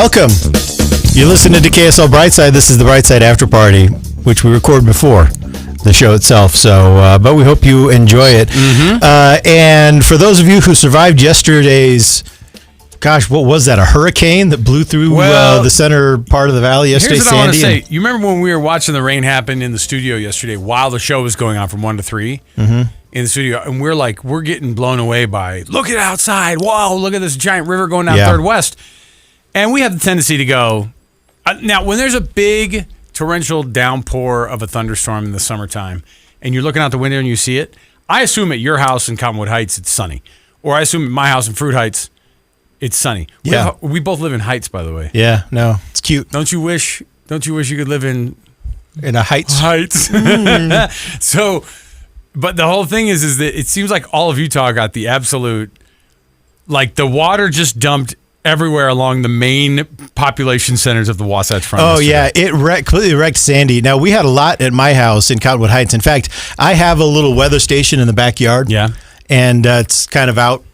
Welcome. You're listening to KSL Brightside. This is the Brightside After Party, which we record before the show itself. So, but we hope you enjoy it. Mm-hmm. And for those of you who survived yesterday's, gosh, what was that? A hurricane that blew through the center part of the valley yesterday? Here's what I want to say. You remember when we were watching the rain happen in the studio yesterday while the show was going on from 1 to 3 in the studio, and we're getting blown away by, look at outside. Whoa, look at this giant river going down 3rd West. And we have the tendency to go, now when there's a big torrential downpour of a thunderstorm in the summertime and you're looking out the window and you see it, I assume at your house in Cottonwood Heights it's sunny. Or I assume at my house in Fruit Heights it's sunny. We both live in Heights, by the way. Yeah, no, it's cute. Don't you wish you could live in a Heights? So, but the whole thing is that it seems like all of Utah got the absolute, like the water just dumped everywhere along the main population centers of the Wasatch Front. Oh, yeah. It completely wrecked Sandy. Now, we had a lot at my house in Cottonwood Heights. In fact, I have a little weather station in the backyard. Yeah. And it's kind of out,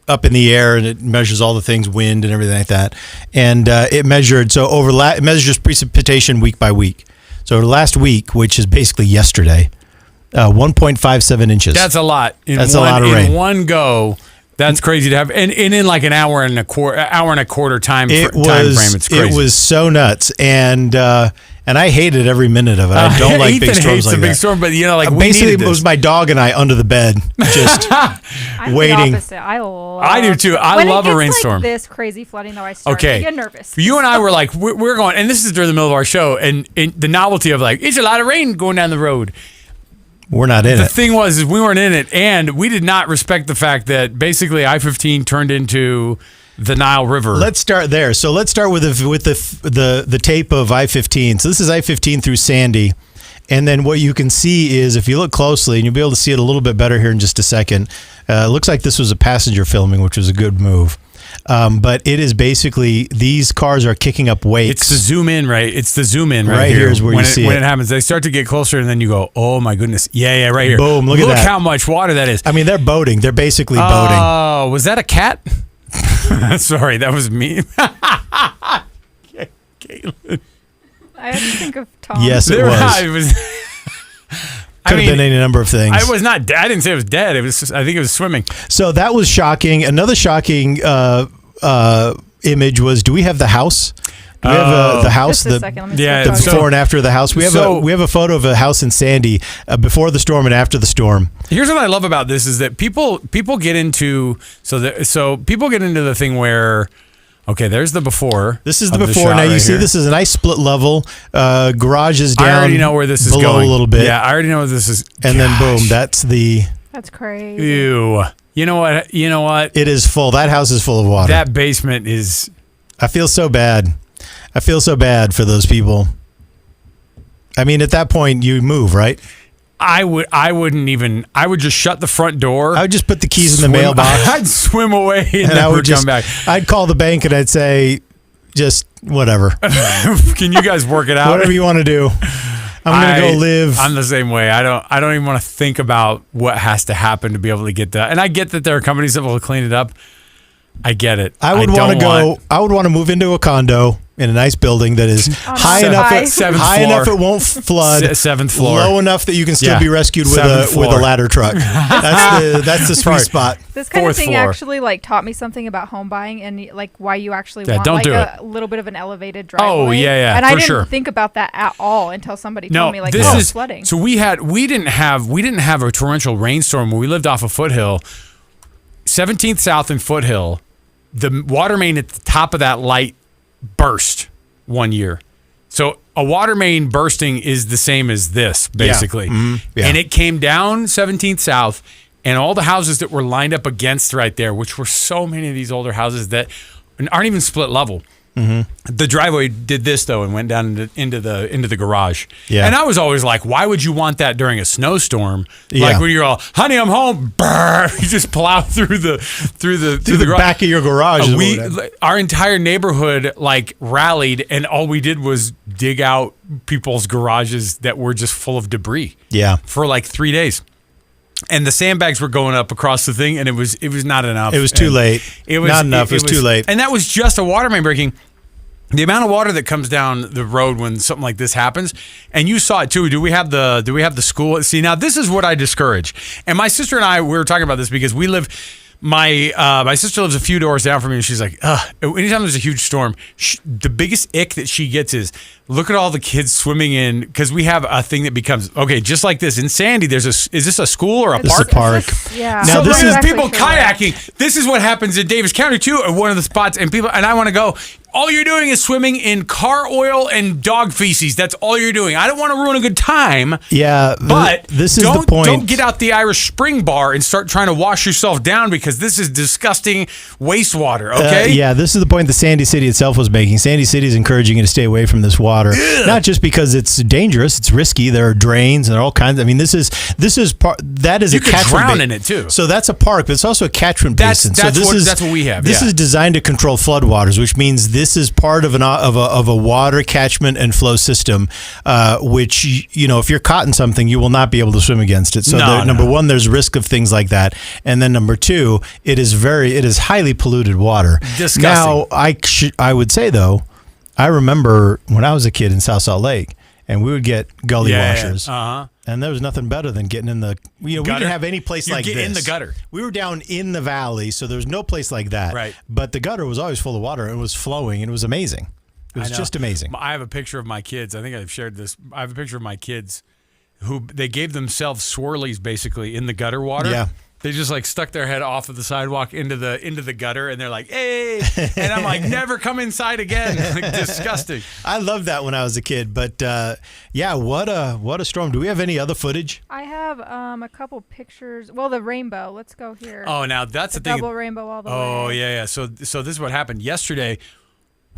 up in the air, and it measures all the things, wind and everything like that. And it measured, it measures precipitation week by week. So last week, which is basically yesterday, 1.57 inches. That's a lot. That's a lot of rain. In one go. That's crazy to have, and in like an hour and a quarter time frame. It's crazy. It was so nuts, and I hated every minute of it. I don't like big storms like that. Big storm, but basically it was my dog and I under the bed, just waiting. I do too. I love a rainstorm. Like this crazy flooding, though, I start to get nervous. You and I were like, we're going, and this is during the middle of our show, and the novelty of like, it's a lot of rain going down the road. We're not in it. The thing is we weren't in it, and we did not respect the fact that basically I-15 turned into the Nile River. Let's start there. So let's start with the tape of I-15. So this is I-15 through Sandy, and then what you can see is, if you look closely, and you'll be able to see it a little bit better here in just a second, it looks like this was a passenger filming, which was a good move. But it is basically, these cars are kicking up wakes. It's the zoom in, right? It's the zoom in right here. Here's where you see it. When it happens, they start to get closer, and then you go, oh my goodness. Yeah, right here. Boom, look at that. Look how much water that is. I mean, they're boating. They're basically boating. Oh, was that a cat? Sorry, that was me. Caitlin. I had to think of Tom. Yes, it was. Could have been any number of things. I was not dead. I didn't say it was dead. I think it was swimming. So that was shocking. Another shocking image was, do we have the house? Do we have the house? Just a second. The before and after the house. We have a photo of a house in Sandy before the storm and after the storm. Here's what I love about this is that people get into people get into the thing where, okay, there's the before. This is the before. Now you see this is a nice split level. Garage is down. I already know where this is below going a little bit. Yeah, I already know where this is. And then boom, that's crazy. Ew. You know what? It is full. That house is full of water. That basement is. I feel so bad. I feel so bad for those people. I mean, at that point, you move, right? I wouldn't even. I would just shut the front door. I would just put the keys in the mailbox. I'd swim away and I would come back. I'd call the bank and I'd say, just whatever. Can you guys work it out? Whatever you want to do. I'm gonna go live. I'm the same way. I don't even want to think about what has to happen to be able to get that. And I get that there are companies that will clean it up. I get it. I would want to move into a condo in a nice building that is high enough it won't flood, 7th floor, low enough that you can still be rescued with a ladder truck. That's the sweet spot. This kind of thing actually taught me something about home buying and why you actually want a little bit of an elevated driveway. Oh yeah, and I didn't think about that at all until somebody told me this is flooding. So we didn't have a torrential rainstorm when we lived off of Foothill, 17th South and Foothill. The water main at the top of that light burst one year. So a water main bursting is the same as this, basically. Yeah. Mm-hmm. Yeah. And it came down 17th South, and all the houses that were lined up against right there, which were so many of these older houses that aren't even split level. Mm-hmm. The driveway did this though and went down into the garage. Yeah. And I was always like, why would you want that during a snowstorm? Yeah. Like when you're all, honey, I'm home. Brr, you just plow through the back of your garage. Our entire neighborhood rallied, and all we did was dig out people's garages that were just full of debris. Yeah. For 3 days. And the sandbags were going up across the thing, and it was not enough. It was too late. It was not enough. It was too late. And that was just a water main breaking. The amount of water that comes down the road when something like this happens, and you saw it too. Do we have the school? See, now this is what I discourage. And my sister and I, we were talking about this because we live. My sister lives a few doors down from me, and she's like, anytime there's a huge storm, the biggest ick that she gets is, look at all the kids swimming in, because we have a thing that becomes, okay, just like this. In Sandy, is this a school or a park? This is a park. Yeah. Now, this is people kayaking. This is what happens in Davis County, too, at one of the spots, and I want to go, all you're doing is swimming in car oil and dog feces. That's all you're doing. I don't want to ruin a good time. Yeah, but this is the point. Don't get out the Irish Spring bar and start trying to wash yourself down, because this is disgusting wastewater, okay? Yeah, this is the point that Sandy City itself was making. Sandy City is encouraging you to stay away from this water. Ugh. Not just because it's dangerous, it's risky. There are drains and all kinds. I mean, this is part. That is you a catchment. You could drown in it too. So that's a park, but it's also a catchment basin. That's what we have. This is designed to control floodwaters, which means this is part of a water catchment and flow system, which, you know, if you're caught in something, you will not be able to swim against it. So number one, there's risk of things like that, and then number two, it is highly polluted water. Disgusting. Now, I would say though, I remember when I was a kid in South Salt Lake, and we would get gully washers. And there was nothing better than getting in the, we didn't have any place like this. In the gutter. We were down in the valley, so there was no place like that. Right. But the gutter was always full of water, and it was flowing, and it was amazing. It was just amazing. I have a picture of my kids. I think I've shared this. I have a picture of my kids who they gave themselves swirlies basically in the gutter water. Yeah. They just like stuck their head off of the sidewalk into the gutter, and they're like, "Hey!" And I'm like, "Never come inside again." Like, disgusting. I loved that when I was a kid, but yeah, what a storm. Do we have any other footage? I have a couple pictures. Well, the rainbow. Let's go here. Oh, now that's the thing. Double rainbow all the way. Oh yeah. So this is what happened yesterday.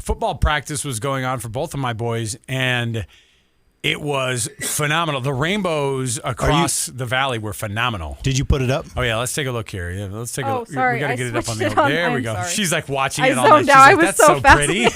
Football practice was going on for both of my boys, and it was phenomenal. The rainbows across the valley were phenomenal. Did you put it up? Oh, yeah. Let's take a look here. Yeah, let's take a look. Sorry, we got to get it up on the There we go. Sorry. She's like watching it all night. She's like, that's so pretty.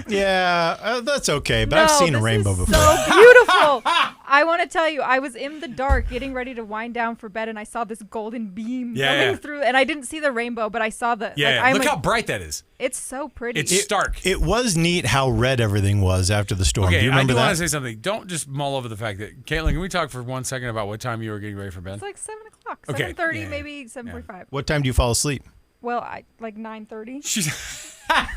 Yeah, that's okay. But I've seen a rainbow before. So beautiful. I want to tell you, I was in the dark getting ready to wind down for bed, and I saw this golden beam coming through, and I didn't see the rainbow, but I saw the. Yeah, look how bright that is. It's so pretty. It's stark. It was neat how red everything was after the storm. Okay, do you remember I do that? want to say something. Don't just mull over the fact that, Caitlin, can we talk for 1 second about what time you were getting ready for bed? It's like 7 o'clock, okay. 7:30, maybe 7:45. What time do you fall asleep? Well, like 9:30. She's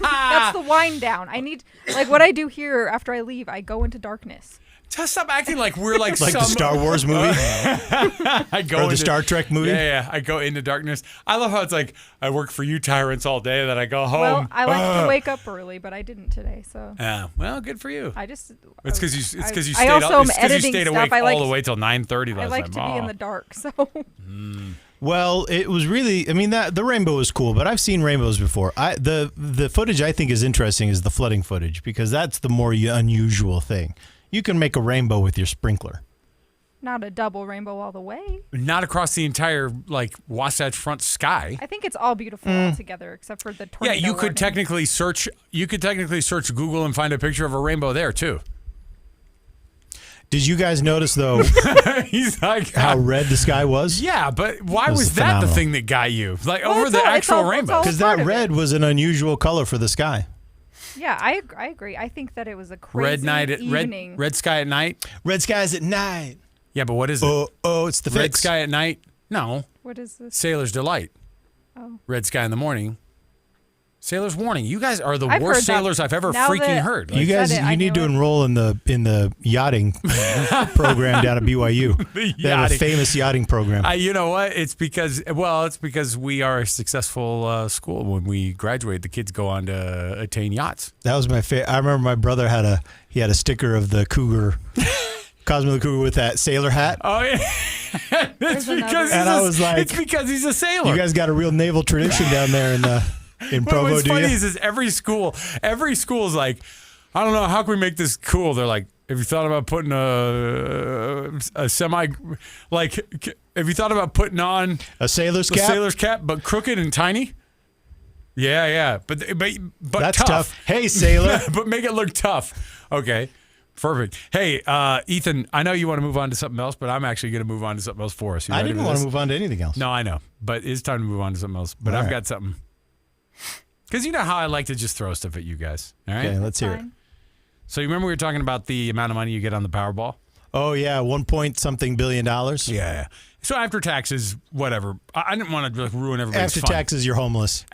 That's the wind down. I need, like, what I do here after I leave, I go into darkness. Just stop acting like we're like the Star Wars movie, I go or the Star Trek movie. Yeah, I go into darkness. I love how it's like I work for you tyrants all day, then I go home. Well, I like to wake up early, but I didn't today. So yeah, well, good for you. It's because you stayed. I also am editing you stayed awake stuff. all the way till 9:30 last night. I like to be in the dark, so. Well, it was really. I mean, the rainbow was cool, but I've seen rainbows before. The footage I think is interesting is the flooding footage, because that's the more unusual thing. You can make a rainbow with your sprinkler. Not a double rainbow all the way. Not across the entire Wasatch Front sky. I think it's all beautiful all together, except for the tornado. Yeah, you could technically search. You could technically search Google and find a picture of a rainbow there too. Did you guys notice though? He's like, how red the sky was? Yeah, but why was that phenomenal. the thing that got you? Over the actual rainbow? Because that red was an unusual color for the sky. Yeah, I agree. I think that it was a crazy red night at evening. Red sky at night. Red skies at night. Yeah, but what is it? Oh, it's the Red fix. sky at night. No. What is this? Sailor's delight. Oh. Red sky in the morning. Sailor's warning. You guys are the I've worst heard that. sailors I've ever Now freaking that heard. You guys, you need to enroll in the yachting program down at BYU. They have a famous yachting program. You know what? It's because we are a successful school. When we graduate, the kids go on to attain yachts. That was my favorite. I remember my brother had a sticker of the cougar. Cosmo the Cougar with that sailor hat. Oh yeah, it's because he's a sailor. You guys got a real naval tradition down there in Provo. What's funny is every school is like, I don't know, how can we make this cool? They're like, have you thought about putting a semi, like, have you thought about putting on a sailor's cap? A sailor's cap, but crooked and tiny. Yeah, but that's tough. Hey, sailor. But make it look tough. Okay. Perfect. Hey, Ethan, I know you want to move on to something else, but I'm actually going to move on to something else for us. I didn't want to move on to anything else. No, I know. But it's time to move on to something else. But I've got something. Because you know how I like to just throw stuff at you guys. All right? Okay, let's hear it. So you remember we were talking about the amount of money you get on the Powerball? Oh, yeah, 1-point-something billion dollars. Yeah. So after taxes, whatever. I didn't want to ruin everybody's After fun. taxes, you're homeless.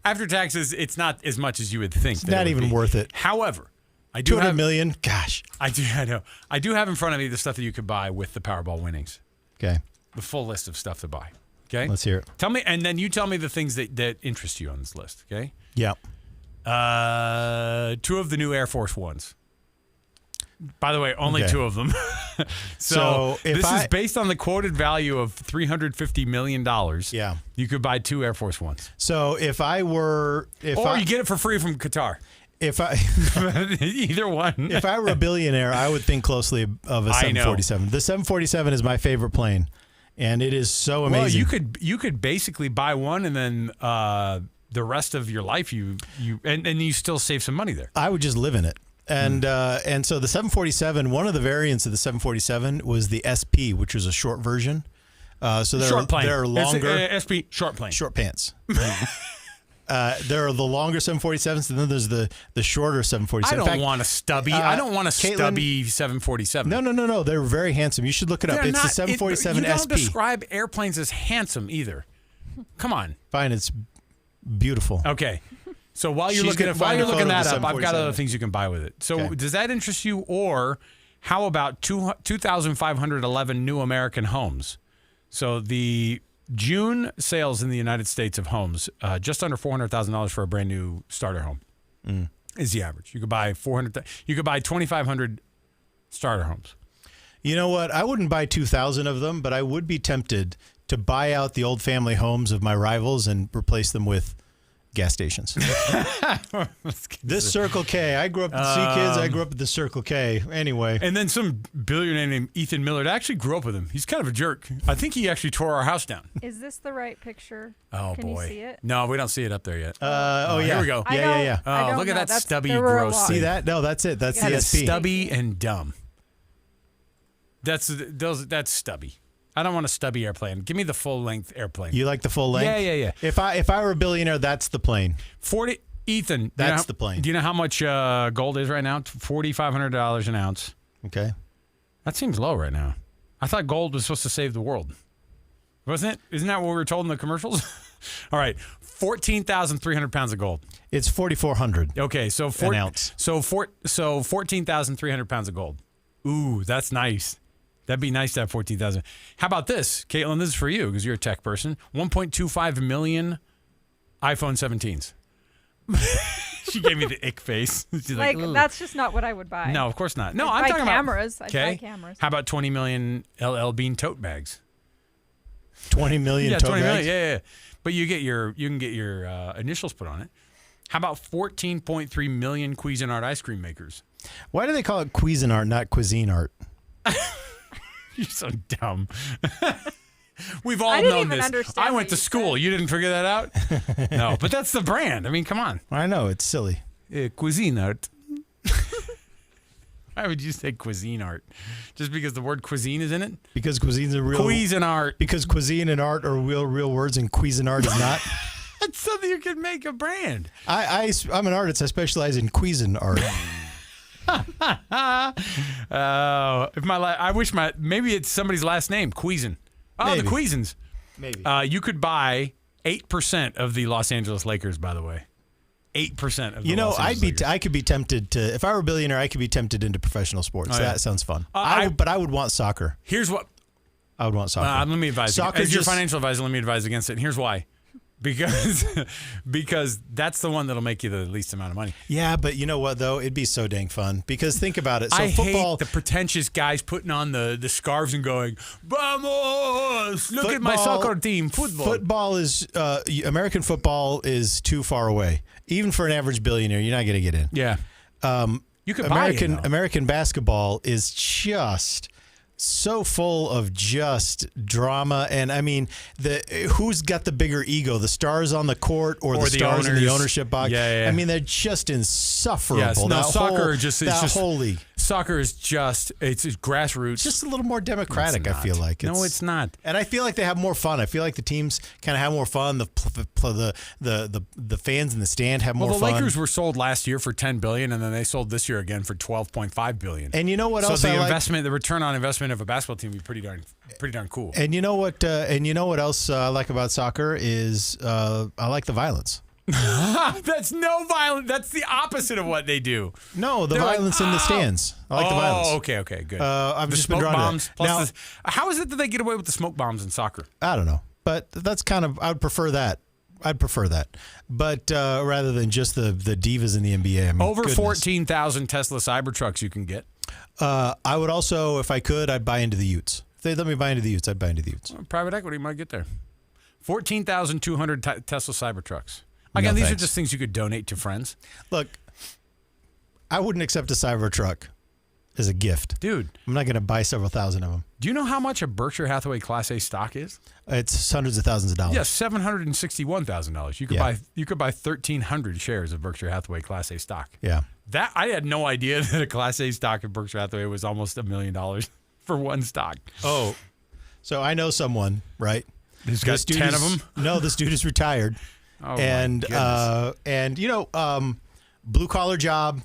After taxes, it's not as much as you would think. It's not even worth it. However, I do 200 have million? Gosh. I know. I do have in front of me the stuff that you could buy with the Powerball winnings. Okay. The full list of stuff to buy. Okay? Let's hear it. Tell me, and then you tell me the things that interest you on this list, okay? Yeah. 2 of the new Air Force Ones. By the way, only 2 of them. so this is based on the quoted value of $350 million. Yeah. You could buy 2 Air Force Ones. So if I were... Or you get it for free from Qatar. If I Either one. If I were a billionaire, I would think closely of a 747. The 747 is my favorite plane, and it is so amazing. Well, you could basically buy one, and then the rest of your life you still save some money there. I would just live in it. And so the 747, one of the variants of the 747 was the SP, which was a short version. So they're longer. SP short plane. Short pants. There are the longer 747s, and then there's the shorter 747. I don't want a stubby. I don't want a stubby 747. No. They're very handsome. You should look it up. It's the 747 you don't SP. describe airplanes as handsome either. Come on. Fine, it's beautiful. Okay. So while you're looking that up, I've got other things you can buy with it. So does that interest you? Or how about 2,511 new American homes? So the June sales in the United States of homes, just under $400,000 for a brand new starter home is the average. You could buy 2,500 starter homes. You know what? I wouldn't buy 2,000 of them, but I would be tempted to buy out the old family homes of my rivals and replace them with gas stations. This Circle K. I grew up at C-Kids. I grew up at the Circle K. Anyway. And then some billionaire named Ethan Millard. I actually grew up with him. He's kind of a jerk. I think he actually tore our house down. Is this the right picture? Oh, Can boy. you see it? No, we don't see it up there yet. Yeah. Here we go. Yeah. Oh, look at that stubby, gross. See that? No, that's it. That's the SP. Stubby and dumb. That's stubby. I don't want a stubby airplane. Give me the full-length airplane. You like the full length? Yeah. If I were a billionaire, that's the plane. Ethan, that's the plane. Do you know how much gold is right now? $4,500 an ounce. Okay. That seems low right now. I thought gold was supposed to save the world. Wasn't it? Isn't that what we were told in the commercials? All right. 14,300 pounds of gold. It's 4,400. Okay, so an ounce. So 14,300 pounds of gold. Ooh, that's nice. That'd be nice to have 14,000. How about this, Caitlin? This is for you because you're a tech person. 1.25 million iPhone 17s. She gave me the ick face. She's like, that's just not what I would buy. No, of course not. No, I'm talking cameras. about I'd buy cameras. How about 20 million LL Bean tote bags? 20 million tote 20 bags? million, yeah. But you can get your initials put on it. How about 14.3 million Cuisinart ice cream makers? Why do they call it Cuisinart, not Cuisine Art? You're so dumb. We've all known this. I went to school. You didn't figure that out? No, but that's the brand. I mean, come on. I know. It's silly. Cuisinart. Why would you say cuisine art? Just because the word cuisine is in it? Because cuisine's a real... Cuisinart. Because cuisine and art are real words and Cuisinart is not? That's something you can make a brand. I'm an artist. I specialize in Cuisinart. I wish maybe it's somebody's last name, Cuisin. Oh, maybe. The Cuisins. Maybe. You could buy 8% of the Los Angeles Lakers, by the way. 8% of the Los Angeles Lakers. I could be tempted to, if I were a billionaire, I could be tempted into professional sports. That sounds fun. But I would want soccer. Here's what. I would want soccer. Let me advise you. As your financial advisor, let me advise against it. And here's why. Because that's the one that'll make you the least amount of money. Yeah, but you know what, though? It'd be so dang fun. Because think about it. So I football, hate the pretentious guys putting on the scarves and going, Vamos! Look at my soccer team. Football is, American football is too far away. Even for an average billionaire, you're not going to get in. Yeah. You could American basketball is just so full of just drama, and I mean, who's got the bigger ego, the stars on the court or the stars in the ownership box? Yeah. I mean, they're just insufferable. Yes. No, soccer soccer is it's grassroots. It's just a little more democratic, I feel like. No, it's not. And I feel like they have more fun. I feel like the teams kind of have more fun. The fans in the stand have more fun. Well, the Lakers were sold last year for $10 billion, and then they sold this year again for $12.5 billion. And you know what else? So the return on investment of a basketball team would be pretty darn cool. And you know what? Else I like about soccer is I like the violence. That's no violence. That's the opposite of what they do. No, the violence in the stands. I like the violence. Okay, good. I've just been smoke drawn bombs. to that. Now, how is it that they get away with the smoke bombs in soccer? I don't know, but that's kind of I would prefer that. But rather than just the divas in the NBA. I mean, over 14,000 Tesla Cybertrucks you can get. I would also, if I could, I'd buy into the Utes. If they let me buy into the Utes, I'd buy into the Utes. Well, private equity might get there. 14,200 Tesla Cybertrucks. Again, these are just things you could donate to friends. Look, I wouldn't accept a Cybertruck as a gift. Dude. I'm not going to buy several thousand of them. Do you know how much a Berkshire Hathaway Class A stock is? It's hundreds of thousands of dollars. Yes, $761,000. You could buy 1,300 shares of Berkshire Hathaway Class A stock. Yeah. That I had no idea that a Class A stock of Berkshire Hathaway was almost $1 million for one stock. Oh, so I know someone, right? Who's got 10 of them? No, this dude is retired. Oh, and blue collar job,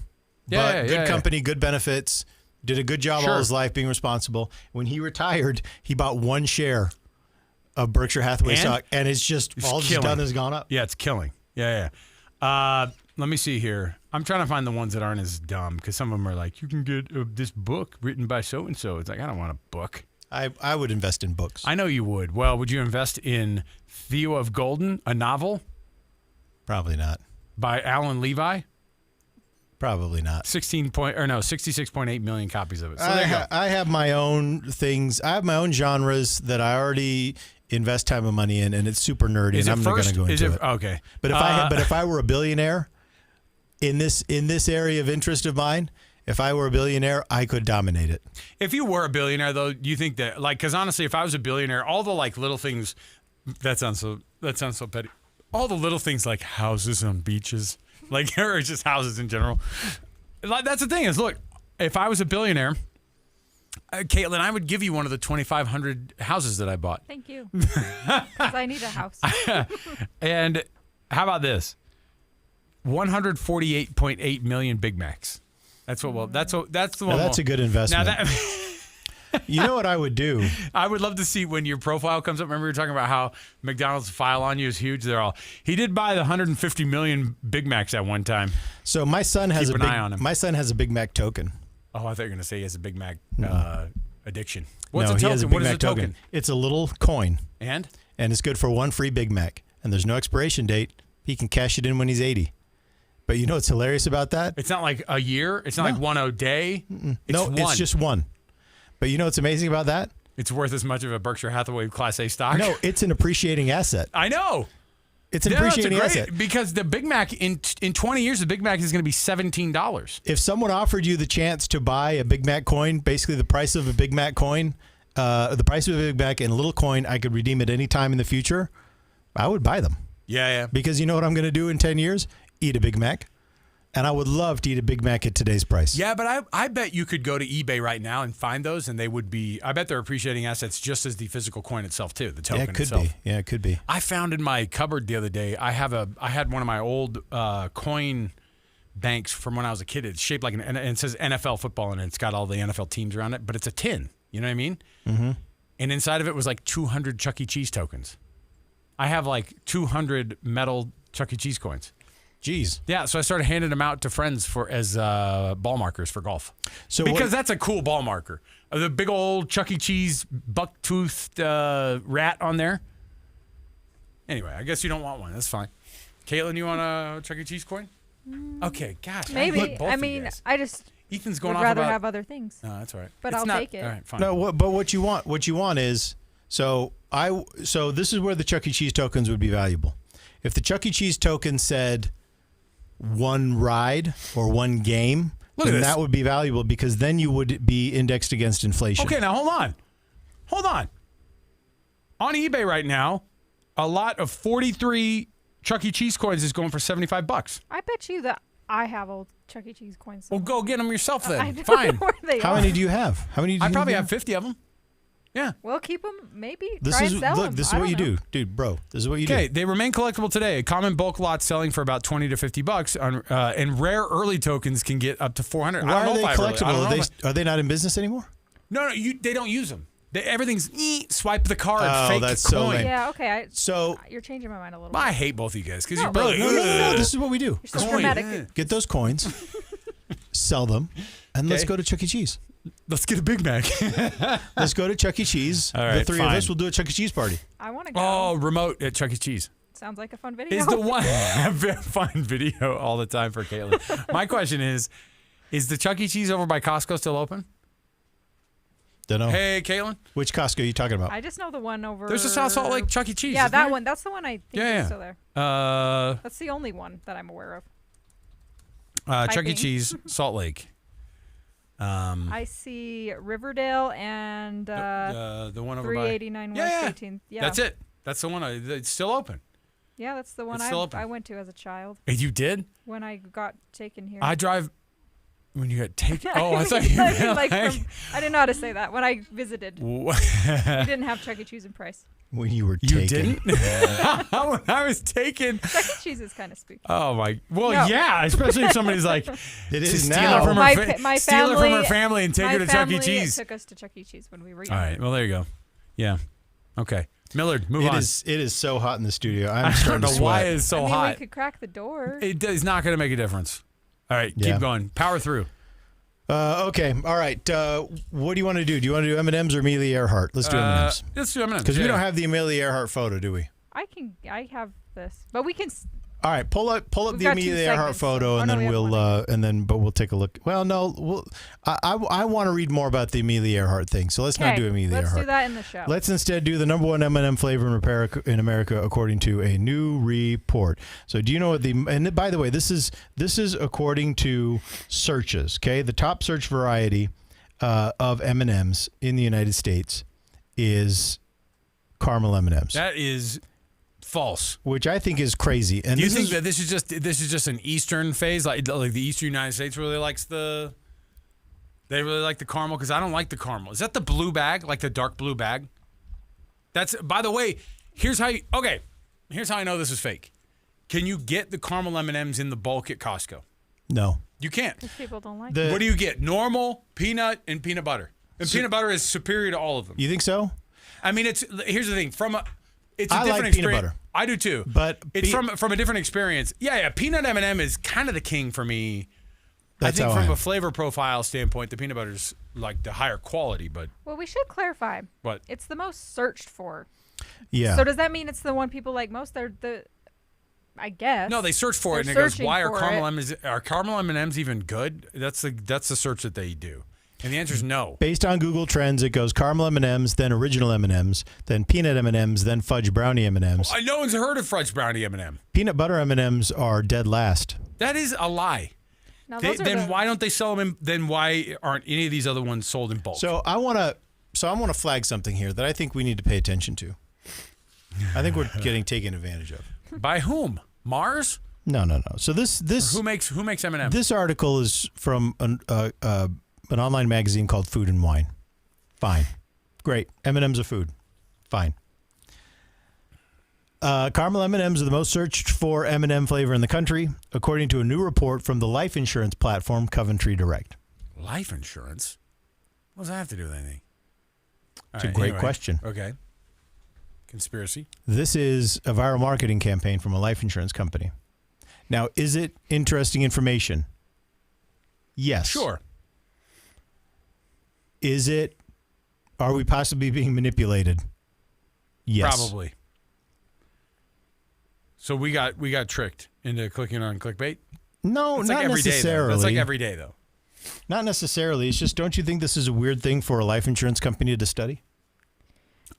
but good company, good benefits, did a good job all his life being responsible. When he retired, he bought one share of Berkshire Hathaway stock, and it's just all it's done has gone up. Yeah, it's killing. Yeah. Let me see here. I'm trying to find the ones that aren't as dumb because some of them are like, you can get this book written by so and so. It's like, I don't want a book. I would invest in books. I know you would. Well, would you invest in Theo of Golden, a novel? Probably not. By Alan Levi? Probably not. 66.8 million copies of it. So there you go. I have my own things. I have my own genres that I already invest time and money in, and it's super nerdy, and I'm not going to go into it. Okay. But if I were a billionaire in this area of interest of mine, if I were a billionaire, I could dominate it. If you were a billionaire, though, you think that, like, because honestly, if I was a billionaire, all the like little things, that sounds so petty. All the little things like houses on beaches, like, or just houses in general. That's the thing is, look, if I was a billionaire, Caitlin, I would give you one of the 2,500 houses that I bought. Thank you. Because I need a house. And how about this? 148.8 million Big Macs. That's the one. That's a good investment. Now you know what I would do? I would love to see when your profile comes up. Remember you were talking about how McDonald's file on you is huge. He did buy the 150 million Big Macs at one time. So my son has Keep an eye on him. My son has a Big Mac token. Oh, I thought you were going to say he has a Big Mac addiction. What's a token? He has a Big Mac token. It's a little coin. And it's good for one free Big Mac. And there's no expiration date. He can cash it in when he's 80. But you know what's hilarious about that? It's not like a year. It's not like one a day. It's just one. But you know what's amazing about that? It's worth as much of a Berkshire Hathaway Class A stock. No, it's an appreciating asset. I know. It's an appreciating asset. Because the Big Mac, in 20 years, the Big Mac is going to be $17. If someone offered you the chance to buy a Big Mac coin, basically the price of a Big Mac coin, the price of a Big Mac and a little coin, I could redeem at any time in the future, I would buy them. Yeah. Because you know what I'm going to do in 10 years? Eat a Big Mac. And I would love to eat a Big Mac at today's price. Yeah, but I bet you could go to eBay right now and find those, and they would be. I bet they're appreciating assets just as the physical coin itself too. The token itself. Yeah, it could be. I found in my cupboard the other day. I had one of my old coin banks from when I was a kid. It's shaped like and it says NFL football, and it's got all the NFL teams around it. But it's a tin. You know what I mean? Mm-hmm. And inside of it was like 200 Chuck E. Cheese tokens. I have like 200 metal Chuck E. Cheese coins. Jeez. Yeah, so I started handing them out to friends as ball markers for golf. Because that's a cool ball marker. The big old Chuck E. Cheese buck-toothed rat on there. Anyway, I guess you don't want one. That's fine. Caitlin, you want a Chuck E. Cheese coin? Okay, gosh. Maybe. I mean, I just Ethan's going would off rather about, have other things. No, that's all right. But I'll take it. All right, fine. No, but what you want is so this is where the Chuck E. Cheese tokens would be valuable. If the Chuck E. Cheese token said one ride or one game, then that would be valuable because then you would be indexed against inflation. Okay, now hold on. On eBay right now, a lot of 43 Chuck E. Cheese coins is going for $75. I bet you that I have old Chuck E. Cheese coins. Well, go get them yourself then. I don't Fine. know where they How are. many do you have? How many? Do you I probably have 50 of them. Yeah. We'll keep them. Maybe This try is and sell look. them. This is I what you don't know. do, dude, bro. This is what you do. Okay, they remain collectible today. A common bulk lot selling for about $20 to $50, and rare early tokens can get up to $400. Why I don't are they know if I really- I collectible? don't know Are if they, are they not in business anymore? No, they don't use them. Everything's swipe the card, Oh, fake that's coin. so lame. Yeah. Okay. So You're changing my mind a little I bit. hate both of you guys because No, you're bro, both. no. This is what we do. You're so Coin. dramatic. Get those coins, sell them, and let's Okay. go to Chuck E. Cheese. Let's get a Big Mac. Let's go to Chuck E. Cheese. All right, the three fine. of us will do a Chuck E. Cheese party. I want to go. Oh, remote at Chuck E. Cheese. Sounds like a fun video. Is the one fun video all the time for Caitlin. My question is the Chuck E. Cheese over by Costco still open? Don't know. Hey, Caitlin. Which Costco are you talking about? I just know the one over. There's a South Salt Lake Chuck E. Cheese. Yeah, isn't that there? one. That's the one I think Yeah. is still there. That's the only one that I'm aware of. Chuck E. Typing. Cheese, Salt Lake. I see Riverdale and The one over by 389 Yeah, West yeah. 18th. Yeah, That's it. That's the one. It's still open. Yeah, that's the one It's still open. I went to as a child You did? when I got taken here. I drive when you got taken. Oh, I thought you meant like like. I didn't know how to say that. When I visited, we What? didn't have Chuck E. Cheese in Price. When you were You taken. didn't? When I was taken. Chuck E. Cheese is kind of spooky. Oh my! Well, No. yeah, especially if somebody's like It to is steal now. her from My her pa- my steal her from her family- family and take My her to Chuck E. family Cheese. took us to Chuck E. Cheese when we were All young. right. Well, there you go. Yeah. Okay. Millard, move on. It is so hot in the studio. I'm I don't starting know to sweat. why it's so I mean, hot. we could crack the door. It is not going to make a difference. All right, Yeah. keep going. Power through. Okay. All right. What do you want to do? Do you want to do M&M's or Amelia Earhart? Let's do M&M's. Let's do M&M's. Because we don't have the Amelia Earhart photo, do we? I have this, but we can. All right, pull up We've the got two Amelia Earhart segments. photo, Oh, and no, then we have one. but we'll take a look. Well, no, I want to read more about the Amelia Earhart thing, so let's not Okay, do Amelia let's Earhart. do that in the show. Let's instead do the #1 M&M flavor in America, according to a new report. So, do you know what and by the way, this is according to searches. Okay, the top search variety of M&Ms in the United States is caramel M&Ms. That is false. Which I think is crazy. And Do you this think is, that this is just an Eastern phase, like the Eastern United States really likes they really like the caramel? Because I don't like the caramel. Is that the blue bag, like the dark blue bag? That's, by the way, here's how I know this is fake. Can you get the caramel M&Ms in the bulk at Costco? no. You can't. Because people don't like The- it. What do you get? Normal, peanut, and peanut butter. And peanut butter is superior to all of them. You think so? I mean, here's the thing. It's a I like different peanut experience. butter. I do too. But it's from a different experience. Yeah. Peanut M&M is kind of the king for me. That's I think how from I a am. flavor profile standpoint, the peanut butter's like the higher quality. But Well, we should clarify. what? It's the most searched for. Yeah. So does that mean it's the one people like most? I guess. No, they search for it, They're and it goes, searching "Why are for caramel M&Ms even good?" That's the search that they do, and the answer is no. Based on Google Trends, it goes caramel M&Ms, then original M&Ms, then peanut M&Ms, then fudge brownie M&Ms. No one's heard of fudge brownie M&M. Peanut butter M&Ms are dead last. That is a lie. Now, those are Then the- why don't they sell them? Then why aren't any of these other ones sold in bulk? So I want to flag something here that I think we need to pay attention to. I think we're getting taken advantage of. By whom? Mars? No. So this Who makes M&M? this article is from an online magazine called Food and Wine. Fine, great. M&Ms are food. Fine. Caramel M&Ms are the most searched for M&M flavor in the country, according to a new report from the life insurance platform Coventry Direct. Life insurance? What does that have to do with anything? It's a great question. Okay. Conspiracy. This is a viral marketing campaign from a life insurance company. Now, is it interesting information? Yes. Sure. Are we possibly being manipulated? Yes. Probably. So we got tricked into clicking on clickbait? No, That's not like every day, though. necessarily. That's like every day, though. Not necessarily. It's just, don't you think this is a weird thing for a life insurance company to study?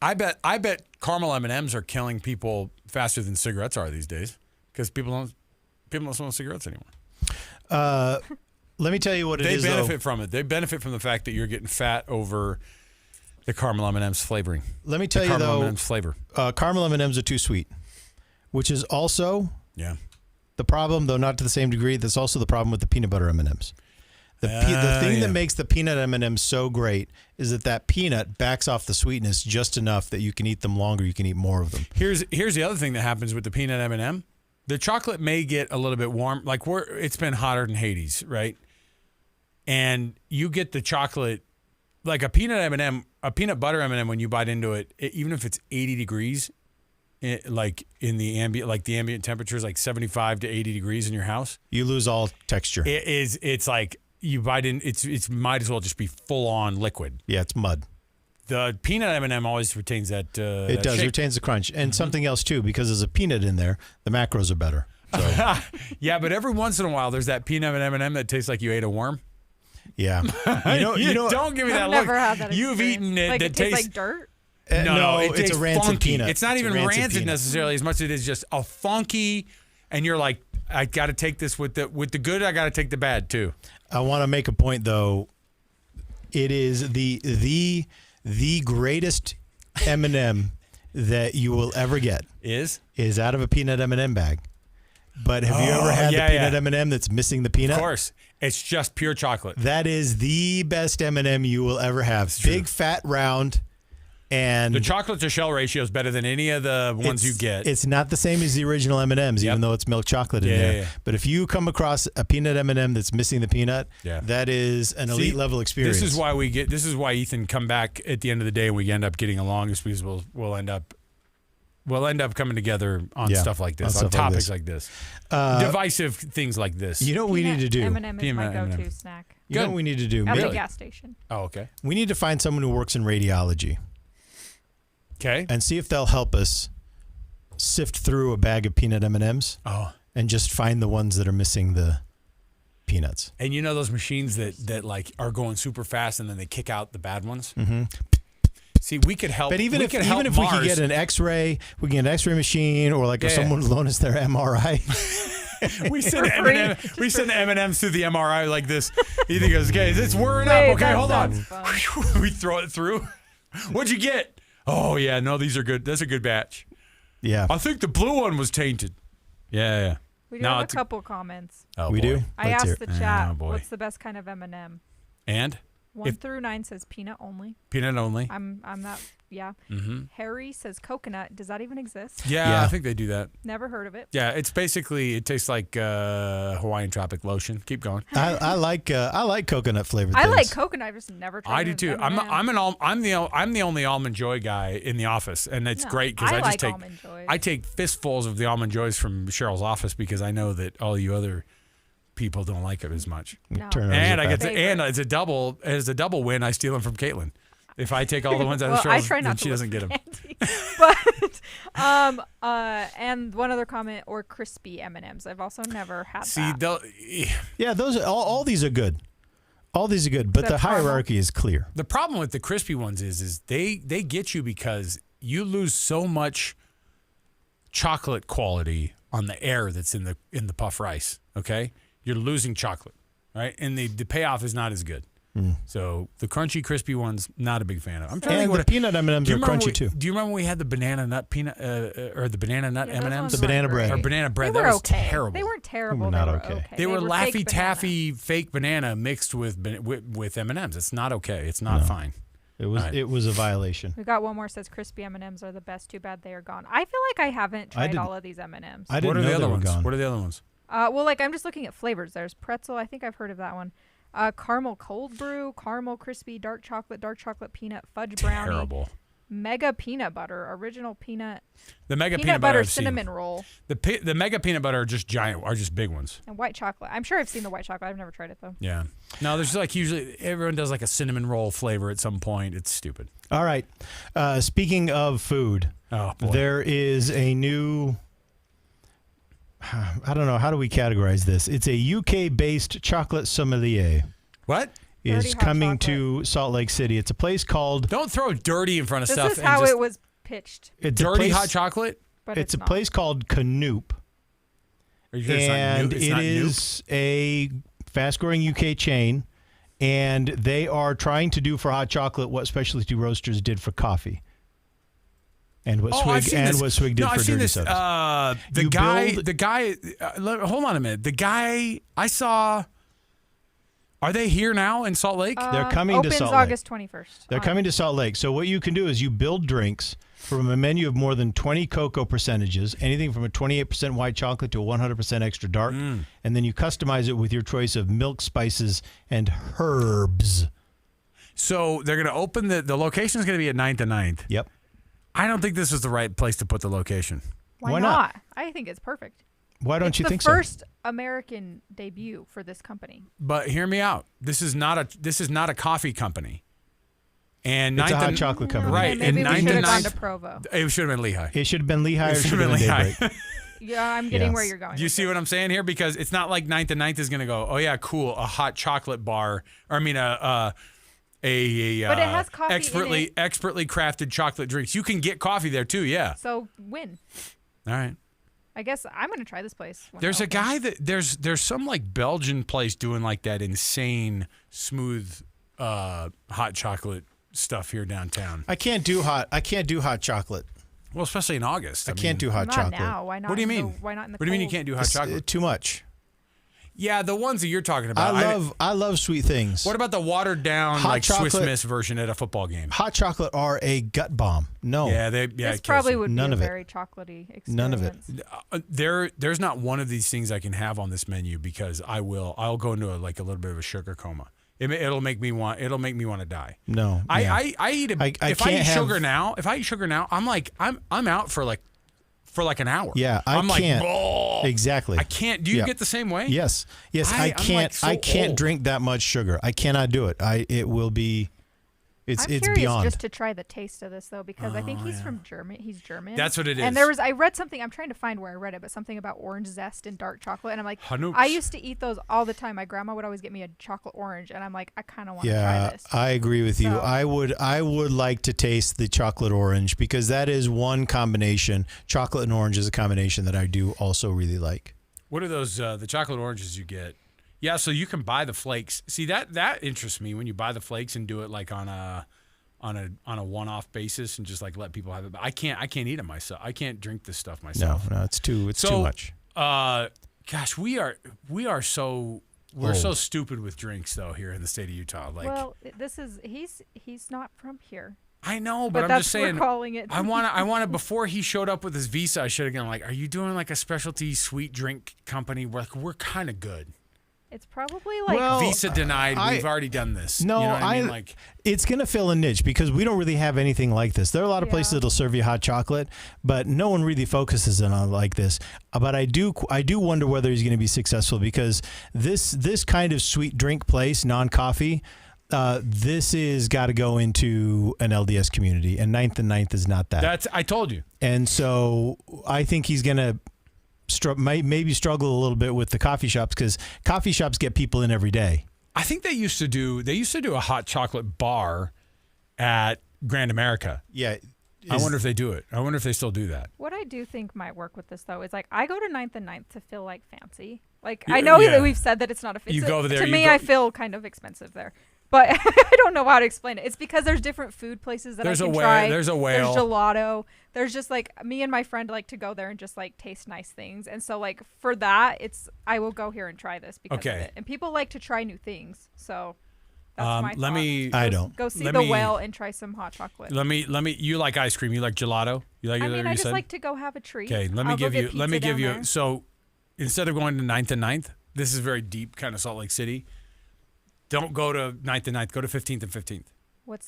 I bet caramel M&Ms are killing people faster than cigarettes are these days because people don't smoke cigarettes anymore. Let me tell you what it They is. benefit from it. They benefit from the fact that you're getting fat over the caramel M&Ms flavoring. Let me tell the you caramel though, M&Ms flavor. caramel M&Ms are too sweet, which is also Yeah. The problem, though not to the same degree, that's also the problem with the peanut butter M&Ms. The thing that makes the peanut M&Ms so great is that peanut backs off the sweetness just enough that you can eat them longer, you can eat more of them. Here's the other thing that happens with the peanut M&M. The chocolate may get a little bit warm. Like it's been hotter than Hades, right? And you get the chocolate, like a peanut M&M, a peanut butter M&M, when you bite into it, even if it's 80 degrees, like in the ambient temperature is like 75 to 80 degrees in your house, you lose all texture. It's like you bite in, it's might as well just be full on liquid. Yeah, it's mud. The peanut M&M always retains that. It does, shape. retains the crunch. And something else too, because there's a peanut in there, the macros are better. So. Yeah, but every once in a while there's that peanut M&M that tastes like you ate a worm. Yeah. You know, don't give me that I've look. never had that You've eaten it. Like that it tastes tastes like dirt? No, it's a rancid funky. peanut. It's not even rancid peanut. necessarily as much as it is just a funky, and you're like, I got to take this with the good. I got to take the bad too. I want to make a point though. It is the greatest M&M that you will ever get Is out of a peanut M&M bag. But have you ever had the peanut M&M that's missing the peanut? Of course. It's just pure chocolate. That is the best M&M you will ever have. Big, fat, round, and the chocolate to shell ratio is better than any of the ones you get. It's not the same as the original M&Ms, even though it's milk chocolate in there. Yeah. But if you come across a peanut M&M that's missing the peanut, that is an elite level experience. This is why Ethan come back at the end of the day and we end up getting along, is because we'll end up coming together on stuff like this, on topics like this. Divisive things like this. You know what we need to do? M&M is my go-to snack. You know what we need to do? At the gas station. Oh, okay. We need to find someone who works in radiology. Okay. And see if they'll help us sift through a bag of peanut M&Ms and just find the ones that are missing the peanuts. And you know those machines that like are going super fast and then they kick out the bad ones? Mm-hmm. See, we could help. But even if Mars. we could get an X-ray, we can get an X-ray machine, or like if someone would loan us their MRI. we send M&Ms through the MRI like this. Ethan goes, okay, it's whirring up. Okay, hold on. We throw it through. What'd you get? Oh yeah, no, these are good. That's a good batch. Yeah. I think the blue one was tainted. Yeah. We do have a couple comments. Oh, we do. I asked the chat, what's the best kind of M&M? And 1 through 9 says peanut only. Peanut only. I'm not. Yeah. Mm-hmm. Harry says coconut. Does that even exist? Yeah, I think they do that. Never heard of it. Yeah, it's basically, it tastes like Hawaiian tropic lotion. Keep going. I like coconut flavored things. I like coconut. I've just never tried it. I do too. I'm the only Almond Joy guy in the office, and it's great because I take fistfuls of the Almond Joys from Cheryl's office because I know that all you other people don't like it as much. No. And as a double win, I steal them from Caitlin. If I take all the ones out of Cheryl's, then she doesn't get them. But and one other comment, or crispy M&Ms. I've also never had that. Those all these are good. All these are good, but the hierarchy is clear. The problem with the crispy ones is they get you because you lose so much chocolate quality on the air that's in the puff rice. Okay, you're losing chocolate, right? And the payoff is not as good. So the crunchy, crispy ones, not a big fan of. I'm trying to think the peanut M&Ms are crunchy too. Do you remember when we had the banana nut peanut or the banana nut M&Ms? The banana bread. Or banana bread. They that were was terrible. They weren't terrible. They were not okay. They were Laffy Taffy fake banana mixed with M&Ms. It's not okay. It's not fine. It was a violation. We got one more, says crispy M&Ms are the best. Too bad they are gone. I feel like I haven't tried all of these M&Ms. I didn't know they were gone. What are the other ones? Well, like I'm just looking at flavors. There's pretzel. I think I've heard of that one. Caramel cold brew, caramel crispy, dark chocolate peanut, fudge brownie. Terrible. Mega peanut butter, original peanut. The mega peanut butter cinnamon roll. The mega peanut butter are just big ones. And white chocolate. I'm sure I've seen the white chocolate. I've never tried it though. Yeah. No, there's like usually everyone does like a cinnamon roll flavor at some point. It's stupid. All right. Speaking of food, there is a new. I don't know. How do we categorize this? It's a UK-based chocolate sommelier. What? Is coming to Salt Lake City. It's a place called... Don't throw dirty in front of stuff. This is how it was pitched. Dirty hot chocolate? But it's a place called Canoop. Are you sure and it is a fast-growing UK chain. And they are trying to do for hot chocolate what specialty roasters did for coffee. And what Swig did for Dirty Sodas. The guy. Hold on a minute. The guy I saw. Are they here now in Salt Lake? They're coming to Salt Lake. August 21st. They're coming to Salt Lake. So what you can do is you build drinks from a menu of more than 20 cocoa percentages, anything from a 28% white chocolate to a 100% extra dark, and then you customize it with your choice of milk, spices, and herbs. So they're going to open the location is going to be at 9th and 9th. Yep. I don't think this is the right place to put the location. Why not? I think it's perfect. Why don't you think so? It's the first American debut for this company. But hear me out. This is not a coffee company. And it's a hot chocolate company. Right. Maybe and we should have gone to Provo. It should have been Lehigh. It should have been Lehigh or should have been Daybreak. Yeah, I'm getting where you're going. Do you see what I'm saying here? Because it's not like 9th and 9th is going to go, oh, yeah, cool, a hot chocolate bar. Or, I mean, but it has coffee expertly crafted chocolate drinks. You can get coffee there, too, yeah. So win. All right. I guess I'm going to try this place. There's a guy there's some like Belgian place doing like that insane smooth hot chocolate stuff here downtown. I can't do hot chocolate. Well, especially in August. I can't do hot chocolate. Now. Why not? What do you mean? Why not in the What do you mean you can't do hot chocolate? Too much. Yeah, the ones that you're talking about. I love sweet things. What about the watered down Swiss Miss version at a football game? Hot chocolate are a gut bomb. No. Yeah, this probably would be a very chocolatey experience. None of it. There's not one of these things I can have on this menu because I'll go into a little bit of a sugar coma. It'll make me want to die. No. I eat if I eat sugar now, I'm out for an hour. Yeah, I'm can't. Like, exactly. I can't. Do you get the same way? Yes. I can't. I can't drink that much sugar. I cannot do it. It will be. It's curious beyond. Just to try the taste of this though, because I think he's from Germany. He's German. That's what it is. And I read something. I'm trying to find where I read it, but something about orange zest and dark chocolate. And I'm like, I used to eat those all the time. My grandma would always get me a chocolate orange, and I'm like, I kind of want to try this. I agree with you. I would like to taste the chocolate orange because that is one combination. Chocolate and orange is a combination that I do also really like. What are those? The chocolate oranges you get? Yeah, so you can buy the flakes. See that interests me when you buy the flakes and do it like on a one-off basis and just like let people have it. But I can't eat them myself. I can't drink this stuff myself. No, it's too much. Gosh, we're so stupid with drinks though here in the state of Utah. Like, well, he's not from here. I know, but I'm that's just saying. We're calling it. I want before he showed up with his visa. I should have gone like, "Are you doing like a specialty sweet drink company?" We're kind of good. It's probably like visa denied. We've already done this. No, you know what I mean? Like, it's gonna fill a niche because we don't really have anything like this. There are a lot of places that'll serve you hot chocolate, but no one really focuses on it like this. But I do wonder whether he's going to be successful because this kind of sweet drink place, non-coffee, this is got to go into an LDS community, and 9th and 9th is not that. I told you. And so I think he's going to maybe struggle a little bit with the coffee shops because coffee shops get people in every day. I think they used to do a hot chocolate bar at Grand America. Yeah. I wonder if they do it. I wonder if they still do that. What I do think might work with this though is like I go to 9th and 9th to feel like fancy. Like I know that we've said that it's not you go there. To me, I feel kind of expensive there. But I don't know how to explain it. It's because there's different food places that I can try. There's a whale. There's gelato. There's just like me and my friend like to go there and just like taste nice things. And so like for that, I will go here and try this because of it. And people like to try new things. So that's my thought. I don't. Go see the whale and try some hot chocolate. Let me. You like ice cream? You like gelato? I just like to go have a treat. Okay, let me give you. So instead of going to 9th and 9th, this is very deep, kind of Salt Lake City. Don't go to 9th and 9th. Go to 15th and 15th.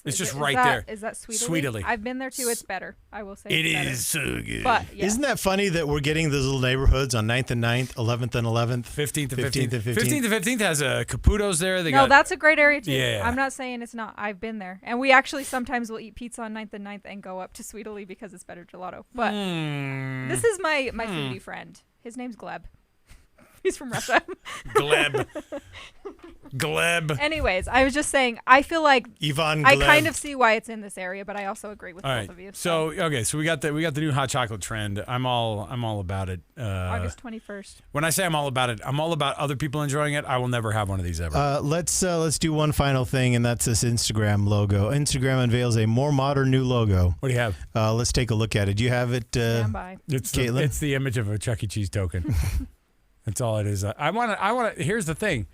It's just right there. Is that Sweet Sweet Italy? I've been there too. It's better. I will say it is so good. But isn't that funny that we're getting those little neighborhoods on 9th and 9th, 11th and 11th, 15th and 15th. 15th and 15th has a Caputo's there. That's a great area too. Yeah. I'm not saying it's not. I've been there, and we actually sometimes will eat pizza on 9th and 9th and go up to Sweet Italy because it's better gelato. But this is my foodie friend. His name's Gleb. He's from Russia. Gleb. Gleb. Anyways, I was just saying, I feel like Yvonne I Gleb. kind of see why it's in this area, but I also agree with both of you. So we got the new hot chocolate trend. I'm all about it. August 21st. When I say I'm all about it, I'm all about other people enjoying it. I will never have one of these ever. Let's do one final thing, and that's this Instagram logo. Instagram unveils a more modern new logo. What do you have? Let's take a look at it. Do you have it, Stand by. Caitlin? It's the image of a Chuck E. Cheese token. That's all it is. I want to. Here's the thing.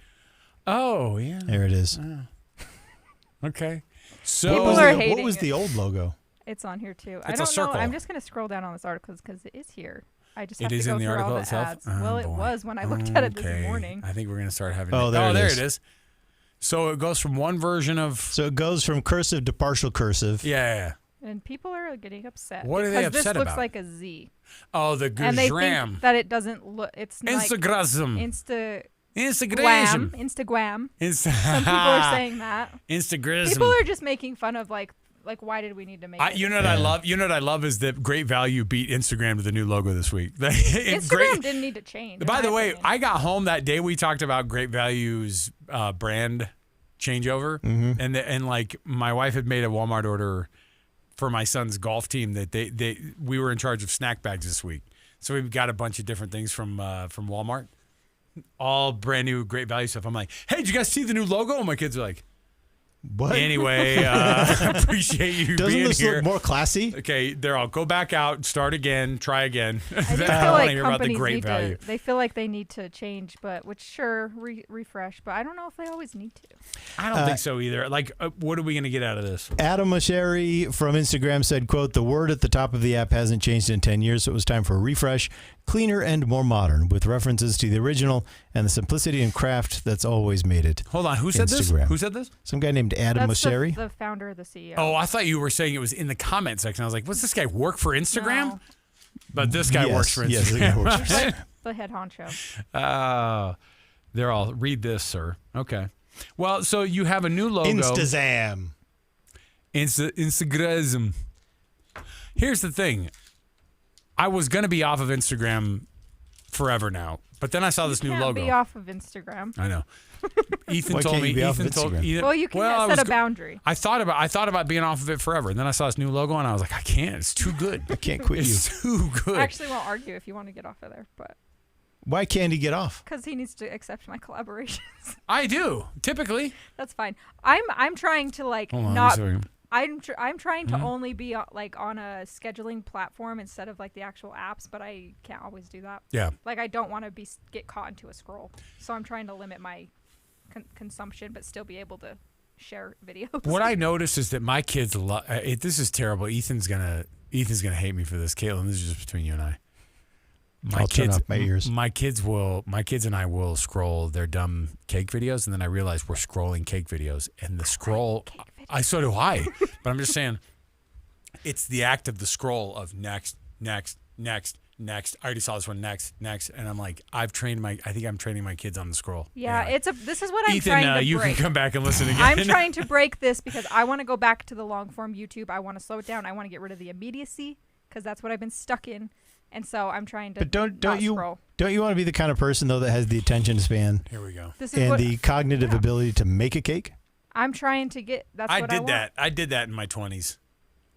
Oh yeah. There it is. Okay. So People are hating what was the old logo? It's on here too. It's I a don't circle. know. I'm just going to scroll down on this article because it is here. I just have It to is go in the through article all the itself? ads. Oh, Well, it boy. was when I looked at it Okay. this morning. I think we're gonna start having. Oh, there there it it is. is. So it goes from one version of. So it goes from cursive to partial cursive. Yeah. And people are getting upset. What are they because upset this looks about? like a Z. Oh, the And they Gujram. think that it doesn't look. It's like Instagram. Instagram. Some people are saying that. Instagram. People are just making fun of like why did we need to make it? You know what I love? You know what I love is that Great Value beat Instagram to the new logo this week. Instagram didn't need to change. By the way, opinion. I got home that day we talked about Great Value's brand changeover, and like my wife had made a Walmart order for my son's golf team that we were in charge of snack bags this week, so we've got a bunch of different things from Walmart, all brand new Great Value stuff. I'm like, hey, did you guys see the new logo? And my kids are like, What? anyway, appreciate you Doesn't being this here. look more classy? Okay, they're all go back out, start again, try again. I just I feel want to like hear about the companies Great need Value. to. They feel like they need to change, but refresh. But I don't know if they always need to. I don't think so either. Like, what are we going to get out of this? Adam Masheri from Instagram said, quote, the word at the top of the app hasn't changed in 10 years, so it was time for a refresh, cleaner and more modern, with references to the original and the simplicity and craft that's always made it. Hold on, who said this? Instagram. Who said this? Some guy named Adam That's Masheri. the founder of the CEO. Oh, I thought you were saying it was in the comment section. I was like, what's this guy work for Instagram? No, But this guy works for Instagram. Yes, the guy works for Instagram. the head honcho. They're all, read this, sir. Okay. Well, so you have a new logo. Instazam. Instagram. Here's the thing. I was going to be off of Instagram forever now, but then I saw this new Can't logo. be off of Instagram. I know. Ethan Why told can't me. you be off of Ethan told. Instagram? Ethan, Well, you can I set was a boundary. I thought about being off of it forever, and then I saw this new logo, and I was like, I can't. It's too good. I can't quit you. It's too good. I actually won't argue if you want to get off of there, but Why can't he get off? because he needs to accept my collaborations. I do typically. That's fine. I'm trying to like Hold on, not. let me see. I'm trying to only be like on a scheduling platform instead of like the actual apps, but I can't always do that. Yeah. Like I don't want to get caught into a scroll, so I'm trying to limit my consumption, but still be able to share videos. What I noticed is that my kids love. This is terrible. Ethan's gonna hate me for this. Caitlin, this is just between you and I. I'll turn off my ears. My kids and I will scroll their dumb cake videos, and then I realize we're scrolling cake videos, and the scroll. So do I, but I'm just saying, it's the act of the scroll of next. I already saw this one. Next, and I'm like, I think I'm training my kids on the scroll. Yeah, Anyway. this is what I'm Ethan, trying to you break. can come back and listen again. I'm trying to break this because I want to go back to the long form YouTube. I want to slow it down. I want to get rid of the immediacy because that's what I've been stuck in. And so I'm trying to. But don't not you scroll. want to be the kind of person though that has the attention span Here we go. This is and what the cognitive ability to make a cake? I'm trying to get. That's I what did I want. that. I did that in my 20s.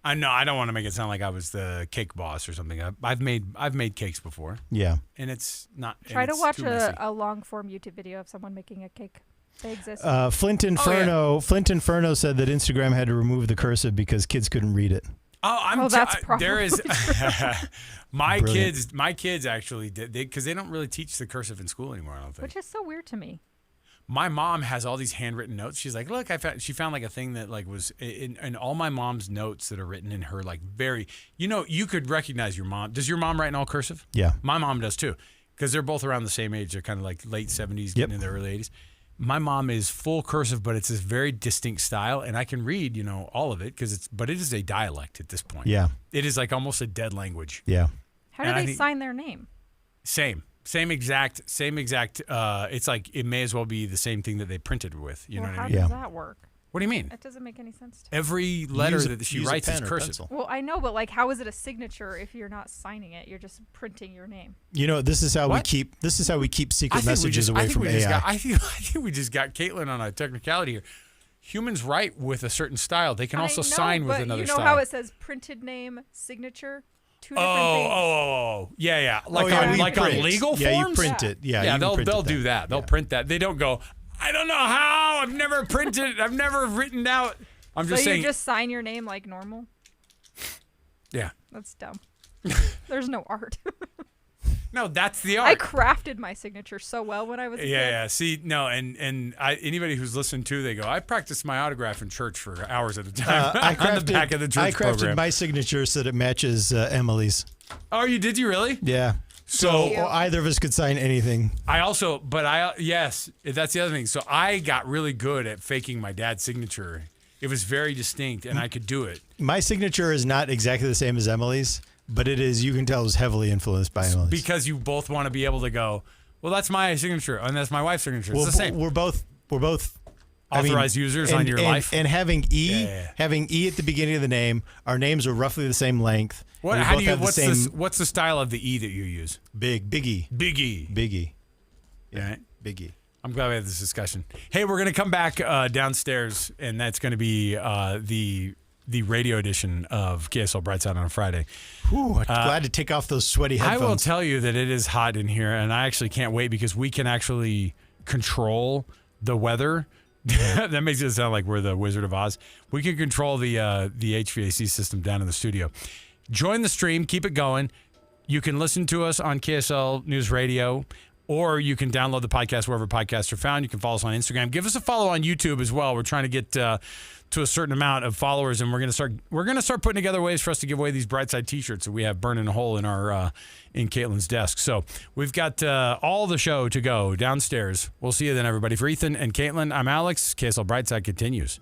I know. I don't want to make it sound like I was the cake boss or something. I've made cakes before, Yeah. and it's not. Try and to it's watch too messy. a long form YouTube video of someone making a cake. They exist. Flint Inferno said that Instagram had to remove the cursive because kids couldn't read it. That's probably there is my Brilliant. kids actually did because they don't really teach the cursive in school anymore. I don't think. Which is so weird to me. My mom has all these handwritten notes. She's like, look, she found like a thing that like was in all my mom's notes that are written in her like very, you could recognize your mom. Does your mom write in all cursive? Yeah. My mom does too, because they're both around the same age. They're kind of like late 70s, getting in their early 80s. My mom is full cursive, but it's this very distinct style, and I can read, all of it but it is a dialect at this point. Yeah. It is like almost a dead language. Yeah. How do And I they think- sign their name? Same exact. It's like it may as well be the same thing that they printed with. You know what I How mean? Yeah. does that work? What do you mean? That doesn't make any sense to me. Every letter that she writes is cursive. Well, I know, but like, how is it a signature if you're not signing it? You're just printing your name. This is how we keep secret messages away from AI. I think we just got Caitlin on a technicality here. Humans write with a certain style. They can also sign with another style. You know how it says printed name, signature? Two different things. Yeah. Like on legal forms? Yeah, you print it. Yeah, they'll do that. They'll print that. They don't go, I don't know how. I've never printed. I've never written out. I'm just saying. So you just sign your name like normal? Yeah. That's dumb. There's no art. No, that's the art. I crafted my signature so well when I was a kid. Yeah. See, no, and anybody who's listened to, they go, I practiced my autograph in church for hours at a time on the back of the church program. I crafted my signature so that it matches Emily's. Oh, did you really? Yeah. So either of us could sign anything. Yes, that's the other thing. So I got really good at faking my dad's signature. It was very distinct, and I could do it. My signature is not exactly the same as Emily's, but it is, you can tell, it was heavily influenced by Emily's. Because you both want to be able to go, well, that's my signature, and that's my wife's signature. It's the same. We're both authorized users on your life. And having E at the beginning of the name, our names are roughly the same length. What's the style of the E that you use? Biggie. Yeah, right. Biggie. I'm glad we had this discussion. Hey, we're going to come back downstairs, and that's going to be the radio edition of KSL Brightside on a Friday. Whew, glad to take off those sweaty headphones. I will tell you that it is hot in here, and I actually can't wait because we can actually control the weather. That makes it sound like we're the Wizard of Oz. We can control the HVAC system down in the studio. Join the stream. Keep it going. You can listen to us on KSL News Radio, or you can download the podcast wherever podcasts are found. You can follow us on Instagram. Give us a follow on YouTube as well. We're trying to get to a certain amount of followers, and we're going to start putting together ways for us to give away these Brightside T-shirts that we have burning a hole in our in Caitlin's desk. So we've got all the show to go downstairs. We'll see you then, everybody. For Ethan and Caitlin, I'm Alex. KSL Brightside continues.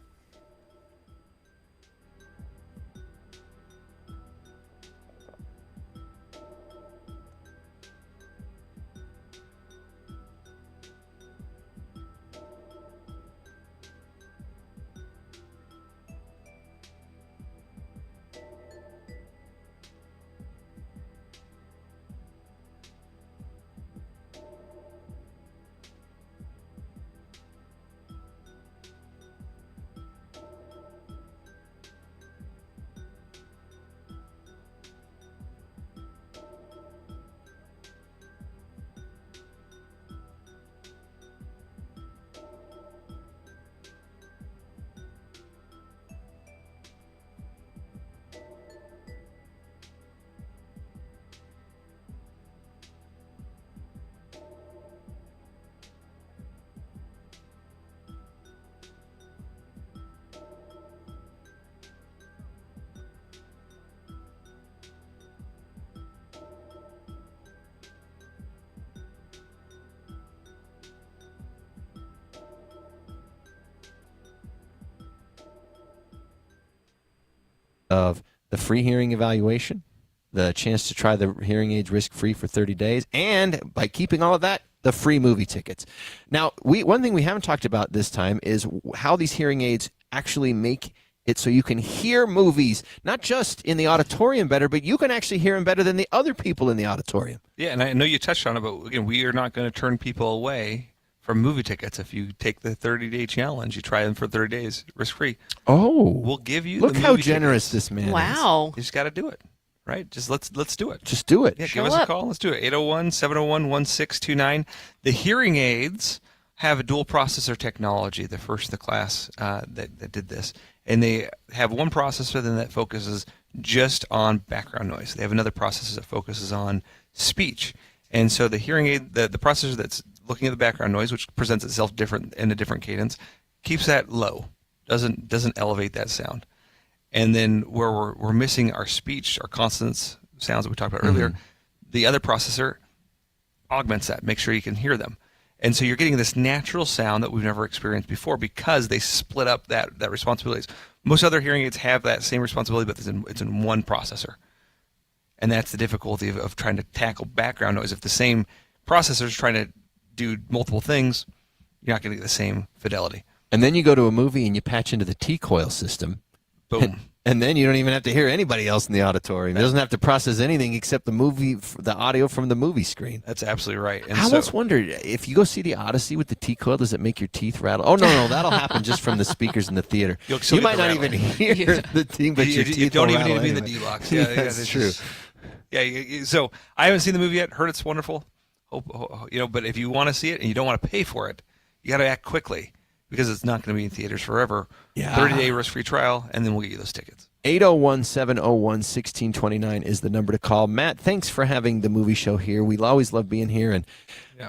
Of the free hearing evaluation, the chance to try the hearing aids risk-free for 30 days, and by keeping all of that, the free movie tickets. Now, one thing we haven't talked about this time is how these hearing aids actually make it so you can hear movies, not just in the auditorium better, but you can actually hear them better than the other people in the auditorium. Yeah, and I know you touched on it, but again, we are not going to turn people away from movie tickets. If you take the 30-day challenge, you try them for 30 days, risk-free. Oh. We'll give you Look the movie how generous tickets. this man is. Wow. You just got to do it, right? Just let's do it. Just do it. Yeah, Show give us up. a call. Let's do it. 801-701-1629. The hearing aids have a dual processor technology, the first of the class that did this. And they have one processor then that focuses just on background noise. They have another processor that focuses on speech. And so the hearing aid, the processor that's looking at the background noise, which presents itself different in a different cadence, keeps that low, doesn't elevate that sound. And then where we're missing our speech, our consonants sounds that we talked about earlier, the other processor augments that, makes sure you can hear them. And so you're getting this natural sound that we've never experienced before because they split up that responsibilities. Most other hearing aids have that same responsibility, but it's in one processor. And that's the difficulty of trying to tackle background noise. If the same processor is trying to do multiple things, you're not going to get the same fidelity. And then you go to a movie and you patch into the T-coil system. Boom. And then you don't even have to hear anybody else in the auditorium. It doesn't have to process anything except the audio from the movie screen. That's absolutely right. And I almost wondered, if you go see the Odyssey with the T-coil, does it make your teeth rattle? Oh, no, that'll happen just from the speakers in the theater. You might not even hear the thing, but your teeth you don't even need to be anyway. in the D-locks. Yeah, that's true. So I haven't seen the movie yet. Heard it's wonderful. But if you want to see it and you don't want to pay for it, you got to act quickly because it's not going to be in theaters forever. Yeah. 30-day risk-free trial, and then we'll get you those tickets. 801-701-1629 is the number to call. Matt, thanks for having the movie show here. We always love being here. And,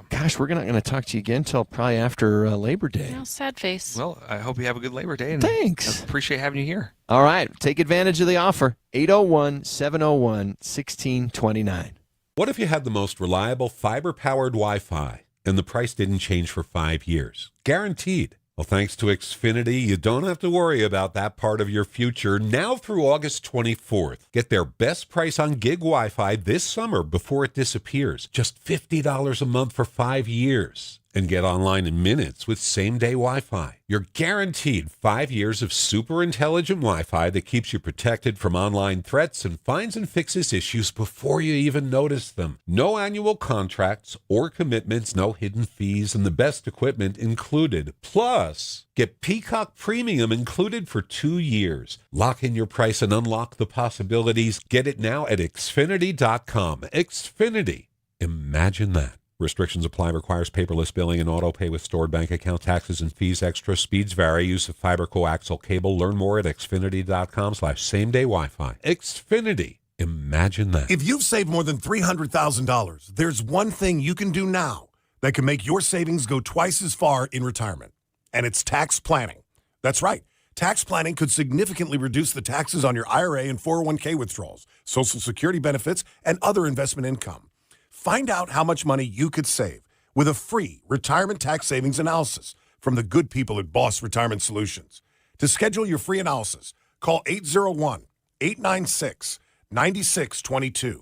gosh, we're not going to talk to you again until probably after Labor Day. No, sad face. Well, I hope you have a good Labor Day. And thanks. I appreciate having you here. All right. Take advantage of the offer. 801-701-1629. What if you had the most reliable fiber-powered Wi-Fi and the price didn't change for 5 years? Guaranteed. Well, thanks to Xfinity, you don't have to worry about that part of your future now through August 24th. Get their best price on gig Wi-Fi this summer before it disappears. Just $50 a month for 5 years. And get online in minutes with same-day Wi-Fi. You're guaranteed 5 years of super intelligent Wi-Fi that keeps you protected from online threats and finds and fixes issues before you even notice them. No annual contracts or commitments, no hidden fees, and the best equipment included. Plus, get Peacock Premium included for 2 years. Lock in your price and unlock the possibilities. Get it now at Xfinity.com. Xfinity. Imagine that. Restrictions apply. Requires paperless billing and auto pay with stored bank account. Taxes and fees extra. Speeds vary. Use of fiber coaxial cable. Learn more at Xfinity.com/same-day Wi-Fi. Xfinity. Imagine that. If you've saved more than $300,000, there's one thing you can do now that can make your savings go twice as far in retirement, and it's tax planning. That's right. Tax planning could significantly reduce the taxes on your IRA and 401k withdrawals, Social Security benefits, and other investment income. Find out how much money you could save with a free retirement tax savings analysis from the good people at Boss Retirement Solutions. To schedule your free analysis, call 801-896-9622.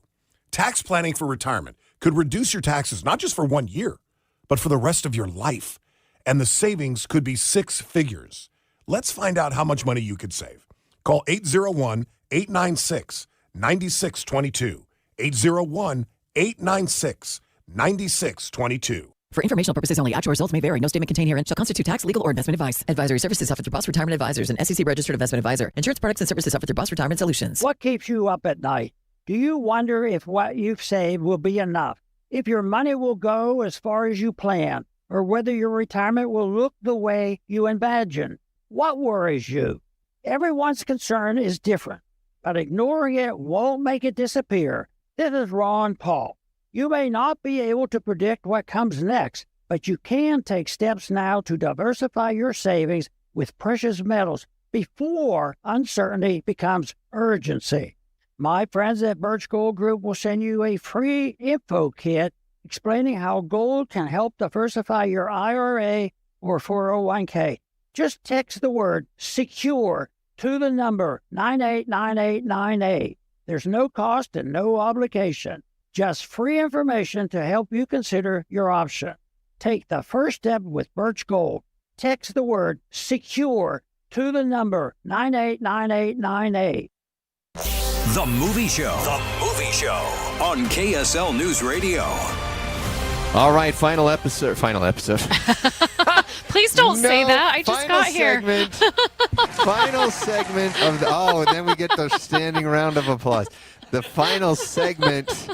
Tax planning for retirement could reduce your taxes not just for 1 year, but for the rest of your life. And the savings could be 6 figures. Let's find out how much money you could save. Call 801-896-9622. 801-896-9622. For informational purposes only, actual results may vary. No statement contained herein shall constitute tax, legal, or investment advice. Advisory services offered through Boss Retirement Advisors and SEC registered investment advisor. Insurance products and services offered through Boss Retirement Solutions. What keeps you up at night? Do you wonder if what you've saved will be enough? If your money will go as far as you plan? Or whether your retirement will look the way you imagine? What worries you? Everyone's concern is different, but ignoring it won't make it disappear. This is Ron Paul. You may not be able to predict what comes next, but you can take steps now to diversify your savings with precious metals before uncertainty becomes urgency. My friends at Birch Gold Group will send you a free info kit explaining how gold can help diversify your IRA or 401k. Just text the word SECURE to the number 989898. There's no cost and no obligation. Just free information to help you consider your option. Take the first step with Birch Gold. Text the word SECURE to the number 989898. The Movie Show. The Movie Show on KSL News Radio. All right, final episode. Please don't say that. I just got here. Final segment of and then we get the standing round of applause. The final segment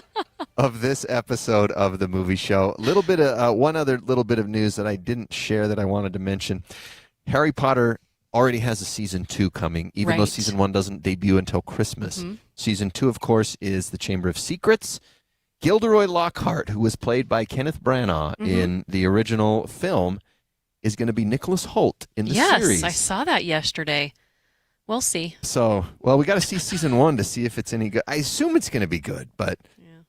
of this episode of the Movie Show. One other little bit of news that I didn't share that I wanted to mention. Harry Potter already has a season 2 coming, even though season 1 doesn't debut until Christmas. Mm-hmm. Season 2, of course, is The Chamber of Secrets. Gilderoy Lockhart, who was played by Kenneth Branagh in the original film, is going to be Nicholas Hoult in the series. Yes, I saw that yesterday. We'll see. So, we got to see season 1 to see if it's any good. I assume it's going to be good, but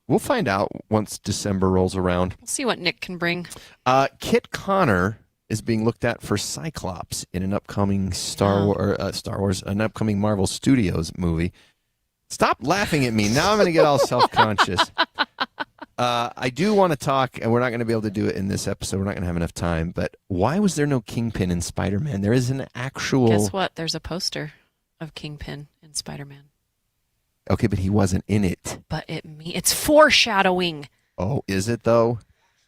we'll find out once December rolls around. We'll see what Nick can bring. Kit Connor is being looked at for Cyclops in an upcoming an upcoming Marvel Studios movie. Stop laughing at me. Now I'm going to get all self-conscious. I do want to talk, and we're not going to be able to do it in this episode. We're not going to have enough time. But why was there no Kingpin in Spider-Man? There is an actual. Guess what? There's a poster of Kingpin in Spider-Man. Okay, but he wasn't in it. But it's foreshadowing. Oh, is it though?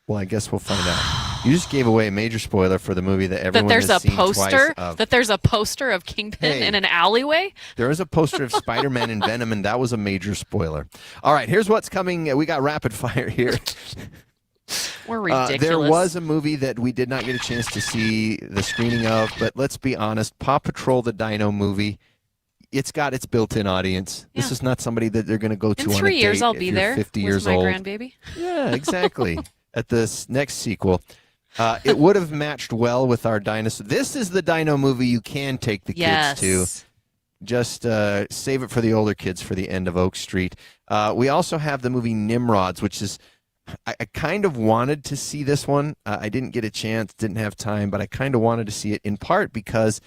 Well, I guess we'll find out. You just gave away a major spoiler for the movie that everyone has seen twice of. That there's a poster of Kingpin in an alleyway? There is a poster of Spider-Man and Venom, and that was a major spoiler. All right, here's what's coming. We got rapid fire here. We're ridiculous. There was a movie that we did not get a chance to see the screening of, but let's be honest, Paw Patrol the Dino movie, it's got its built-in audience. Yeah. This is not somebody that they're going to go to in on a 3 years date I'll be if there you're 50 with years my old. grandbaby. Yeah, exactly. At this next sequel. It would have matched well with our dinosaur. This is the dino movie you can take the kids to. Just save it for the older kids for the end of Oak Street. We also have the movie Nimrods, which is, I kind of wanted to see this one. I didn't get a chance, didn't have time, but I kind of wanted to see it in part because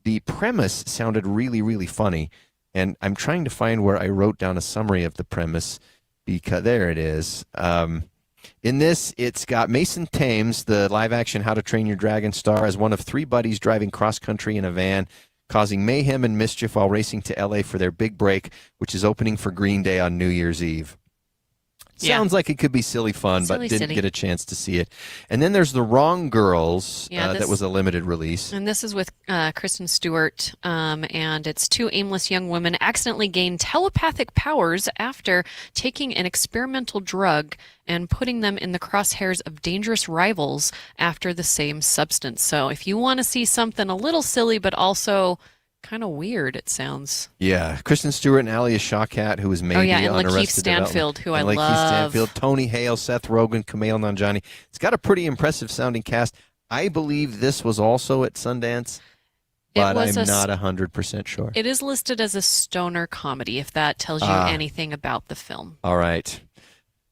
the premise sounded really, really funny. And I'm trying to find where I wrote down a summary of the premise because there it is. In this, it's got Mason Thames, the live-action How to Train Your Dragon star, as one of 3 buddies driving cross-country in a van, causing mayhem and mischief while racing to L.A. for their big break, which is opening for Green Day on New Year's Eve. Sounds like it could be silly fun, but didn't get a chance to see it. And then there's The Wrong Girls, that was a limited release. And this is with Kristen Stewart, and it's 2 aimless young women accidentally gain telepathic powers after taking an experimental drug and putting them in the crosshairs of dangerous rivals after the same substance. So if you want to see something a little silly, but also kind of weird, it sounds. Yeah, Kristen Stewart and Alia Shawkat, who was maybe and on Lakeith Arrested Stanfield, who I Lakeith love. Stanfield, Tony Hale, Seth Rogen, Kumail Nanjiani. It's got a pretty impressive sounding cast. I believe this was also at Sundance, but I'm not 100% sure. It is listed as a stoner comedy, if that tells you anything about the film. All right.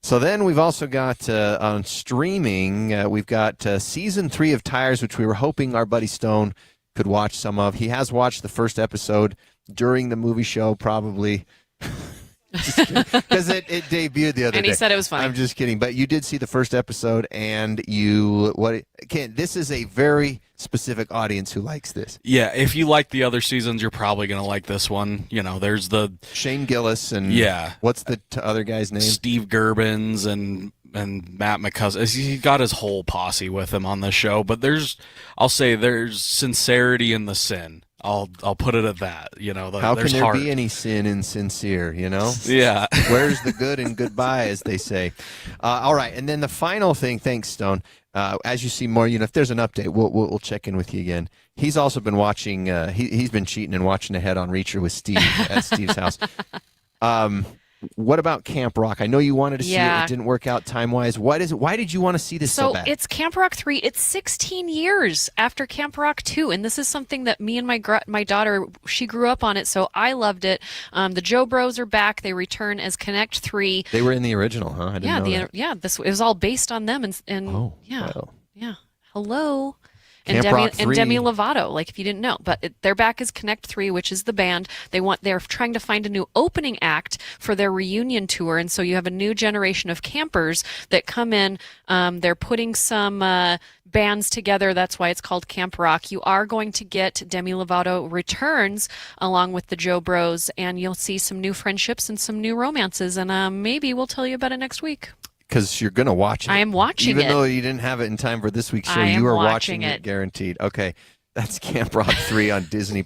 So then we've also got on streaming, we've got season 3 of Tires, which we were hoping our buddy Stone could watch some of. He has watched the first episode during the movie show, probably. Because it debuted the other day. And he said it was fun. I'm just kidding. But you did see the first episode, and this is a very specific audience who likes this. Yeah, if you like the other seasons, you're probably going to like this one. You know, there's the Shane Gillis and what's the other guy's name? Steve Gerbins and Matt McCusker. He got his whole posse with him on the show, but there's sincerity in the sin. I'll put it at that. You know, how can there heart. be any sin in sincere? You know, yeah. Where's the good and goodbye, as they say. All right, and then the final thing. Thanks, Stone. As you see more, if there's an update, we'll check in with you again. He's also been watching. He's been cheating and watching ahead on Reacher with Steve at Steve's house. What about Camp Rock? I know you wanted to see it. It didn't work out time-wise. What is it? Why did you want to see this so bad? So it's Camp Rock 3. It's 16 years after Camp Rock 2, and this is something that me and my daughter, she grew up on it, so I loved it. The Joe Bros are back. They return as Connect 3. They were in the original, huh? I didn't know that. Yeah, it was all based on them. Yeah. Hello. And Demi Lovato, like if you didn't know. But they're back as Connect 3, which is the band. They're trying to find a new opening act for their reunion tour. And so you have a new generation of campers that come in. They're putting some bands together. That's why it's called Camp Rock. You are going to get Demi Lovato returns along with the Joe Bros. And you'll see some new friendships and some new romances. And maybe we'll tell you about it next week. Because you're going to watch it. I am watching it. Even it. though you didn't have it in time for this week's show, you are watching it guaranteed. Okay. That's Camp Rock 3 on Disney+.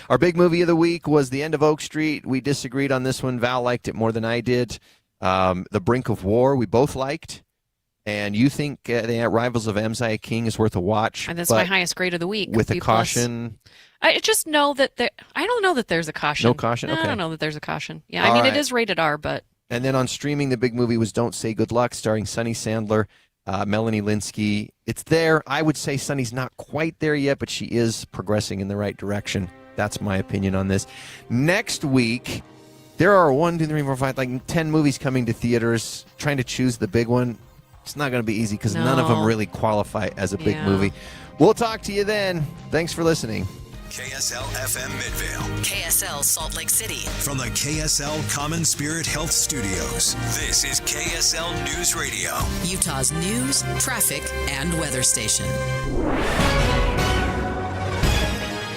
Our big movie of the week was The End of Oak Street. We disagreed on this one. Val liked it more than I did. The Brink of War, we both liked. And you think the Rivals of Amzai King is worth a watch. And that's my highest grade of the week. With a caution. I just know that I don't know that there's a caution. No caution? Okay. I don't know that there's a caution. Yeah, it is rated R, but... And then on streaming, the big movie was Don't Say Good Luck, starring Sunny Sandler, Melanie Linsky. It's there. I would say Sunny's not quite there yet, but she is progressing in the right direction. That's my opinion on this. Next week, there are 10 movies coming to theaters. Trying to choose the big one, it's not going to be easy because none of them really qualify as a big movie. We'll talk to you then. Thanks for listening. KSL FM Midvale. KSL Salt Lake City. From the KSL Common Spirit Health Studios, this is KSL News Radio. Utah's news, traffic, and weather station.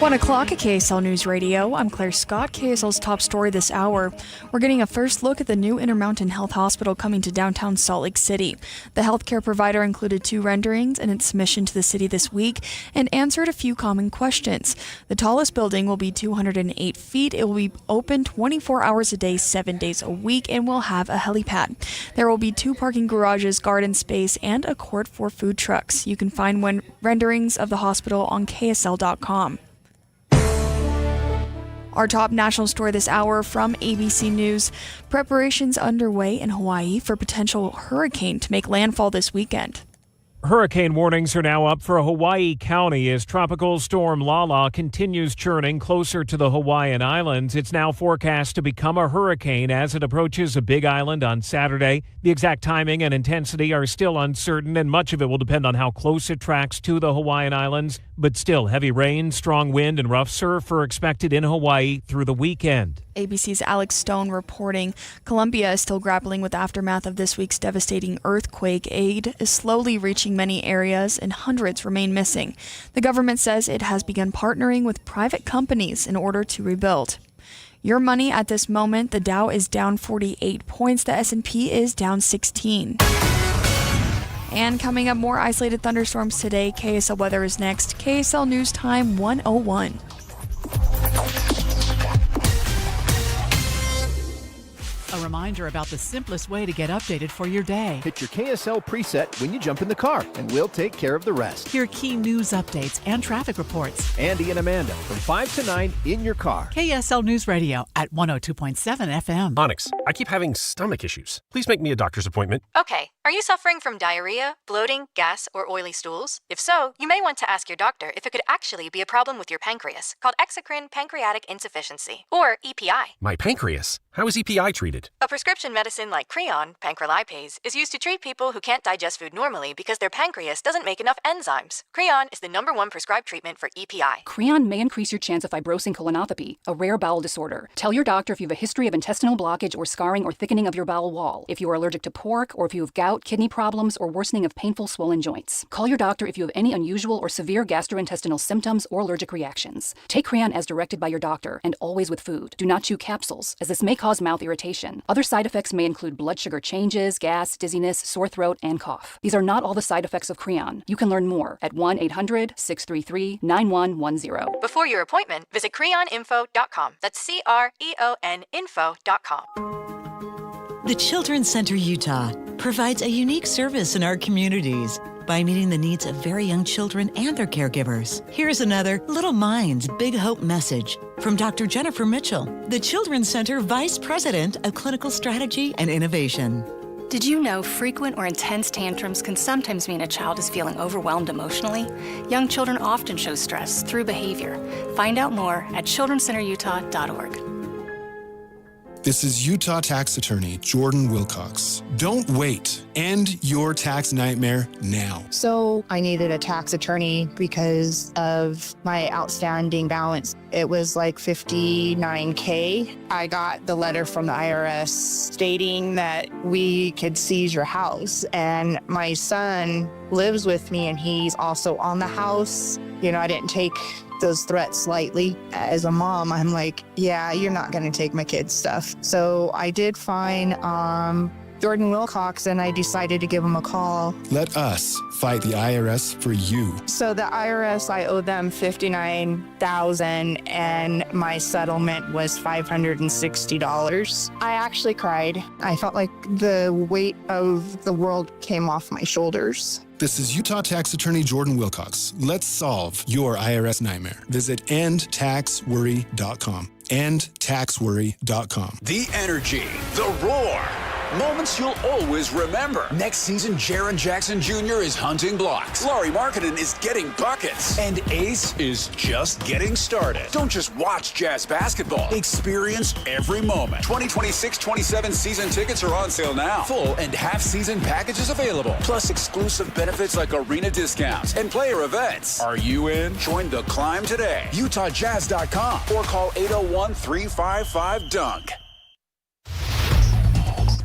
1 o'clock at KSL News Radio. I'm Claire Scott. KSL's top story this hour. We're getting a first look at the new Intermountain Health Hospital coming to downtown Salt Lake City. The healthcare provider included 2 renderings in its submission to the city this week and answered a few common questions. The tallest building will be 208 feet. It will be open 24 hours a day, 7 days a week, and will have a helipad. There will be 2 parking garages, garden space, and a court for food trucks. You can find renderings of the hospital on KSL.com. Our top national story this hour from ABC News. Preparations underway in Hawaii for potential hurricane to make landfall this weekend. Hurricane warnings are now up for Hawaii County as Tropical Storm Lala continues churning closer to the Hawaiian Islands. It's now forecast to become a hurricane as it approaches a big island on Saturday. The exact timing and intensity are still uncertain, and much of it will depend on how close it tracks to the Hawaiian Islands. But still, heavy rain, strong wind, and rough surf are expected in Hawaii through the weekend. ABC's Alex Stone reporting Colombia is still grappling with the aftermath of this week's devastating earthquake. Aid is slowly reaching many areas and hundreds remain missing. The government says it has begun partnering with private companies in order to rebuild. Your money at this moment, the Dow is down 48 points, the S&P is down 16. And coming up, more isolated thunderstorms today. KSL weather is next. KSL News Time 101. A reminder about the simplest way to get updated for your day. Hit your KSL preset when you jump in the car, and we'll take care of the rest. Hear key news updates and traffic reports. Andy and Amanda from 5 to 9 in your car. KSL News Radio at 102.7 FM. Onyx, I keep having stomach issues. Please make me a doctor's appointment. Okay. Are you suffering from diarrhea, bloating, gas, or oily stools? If so, you may want to ask your doctor if it could actually be a problem with your pancreas, called exocrine pancreatic insufficiency, or EPI. My pancreas? How is EPI treated? A prescription medicine like Creon, pancrelipase, is used to treat people who can't digest food normally because their pancreas doesn't make enough enzymes. Creon is the #1 prescribed treatment for EPI. Creon may increase your chance of fibrosing colonopathy, a rare bowel disorder. Tell your doctor if you have a history of intestinal blockage or scarring or thickening of your bowel wall, if you are allergic to pork, or if you have gout, kidney problems, or worsening of painful swollen joints. Call your doctor if you have any unusual or severe gastrointestinal symptoms or allergic reactions. Take Creon as directed by your doctor, and always with food. Do not chew capsules, as this may cause mouth irritation. Other side effects may include blood sugar changes, gas, dizziness, sore throat, and cough. These are not all the side effects of Creon. You can learn more at 1-800-633-9110. Before your appointment, visit creoninfo.com. That's CREON info.com. The Children's Center Utah provides a unique service in our communities by meeting the needs of very young children and their caregivers. Here's another Little Minds Big Hope message from Dr. Jennifer Mitchell, the Children's Center Vice President of Clinical Strategy and Innovation. Did you know frequent or intense tantrums can sometimes mean a child is feeling overwhelmed emotionally? Young children often show stress through behavior. Find out more at childrencenterutah.org. This is Utah tax attorney Jordan Wilcox. Don't wait. End your tax nightmare now. So I needed a tax attorney because of my outstanding balance. It was like $59K. I got the letter from the IRS stating that we could seize your house. And my son lives with me and he's also on the house. You know, I didn't take those threats lightly. As a mom, I'm like, yeah, you're not going to take my kids' stuff. So I did find Jordan Wilcox and I decided to give him a call. Let us fight the IRS for you. So the IRS, I owe them $59,000 and my settlement was $560. I actually cried. I felt like the weight of the world came off my shoulders. This is Utah tax attorney Jordan Wilcox. Let's solve your IRS nightmare. Visit endtaxworry.com. endtaxworry.com. The energy, the roar. Moments you'll always remember. Next season, Jaren Jackson Jr. is hunting blocks. Lauri Markkanen is getting buckets. And Ace is just getting started. Don't just watch Jazz basketball. Experience every moment. 2026-27 season tickets are on sale now. Full and half-season packages available. Plus exclusive benefits like arena discounts and player events. Are you in? Join the climb today. UtahJazz.com or call 801-355-DUNK.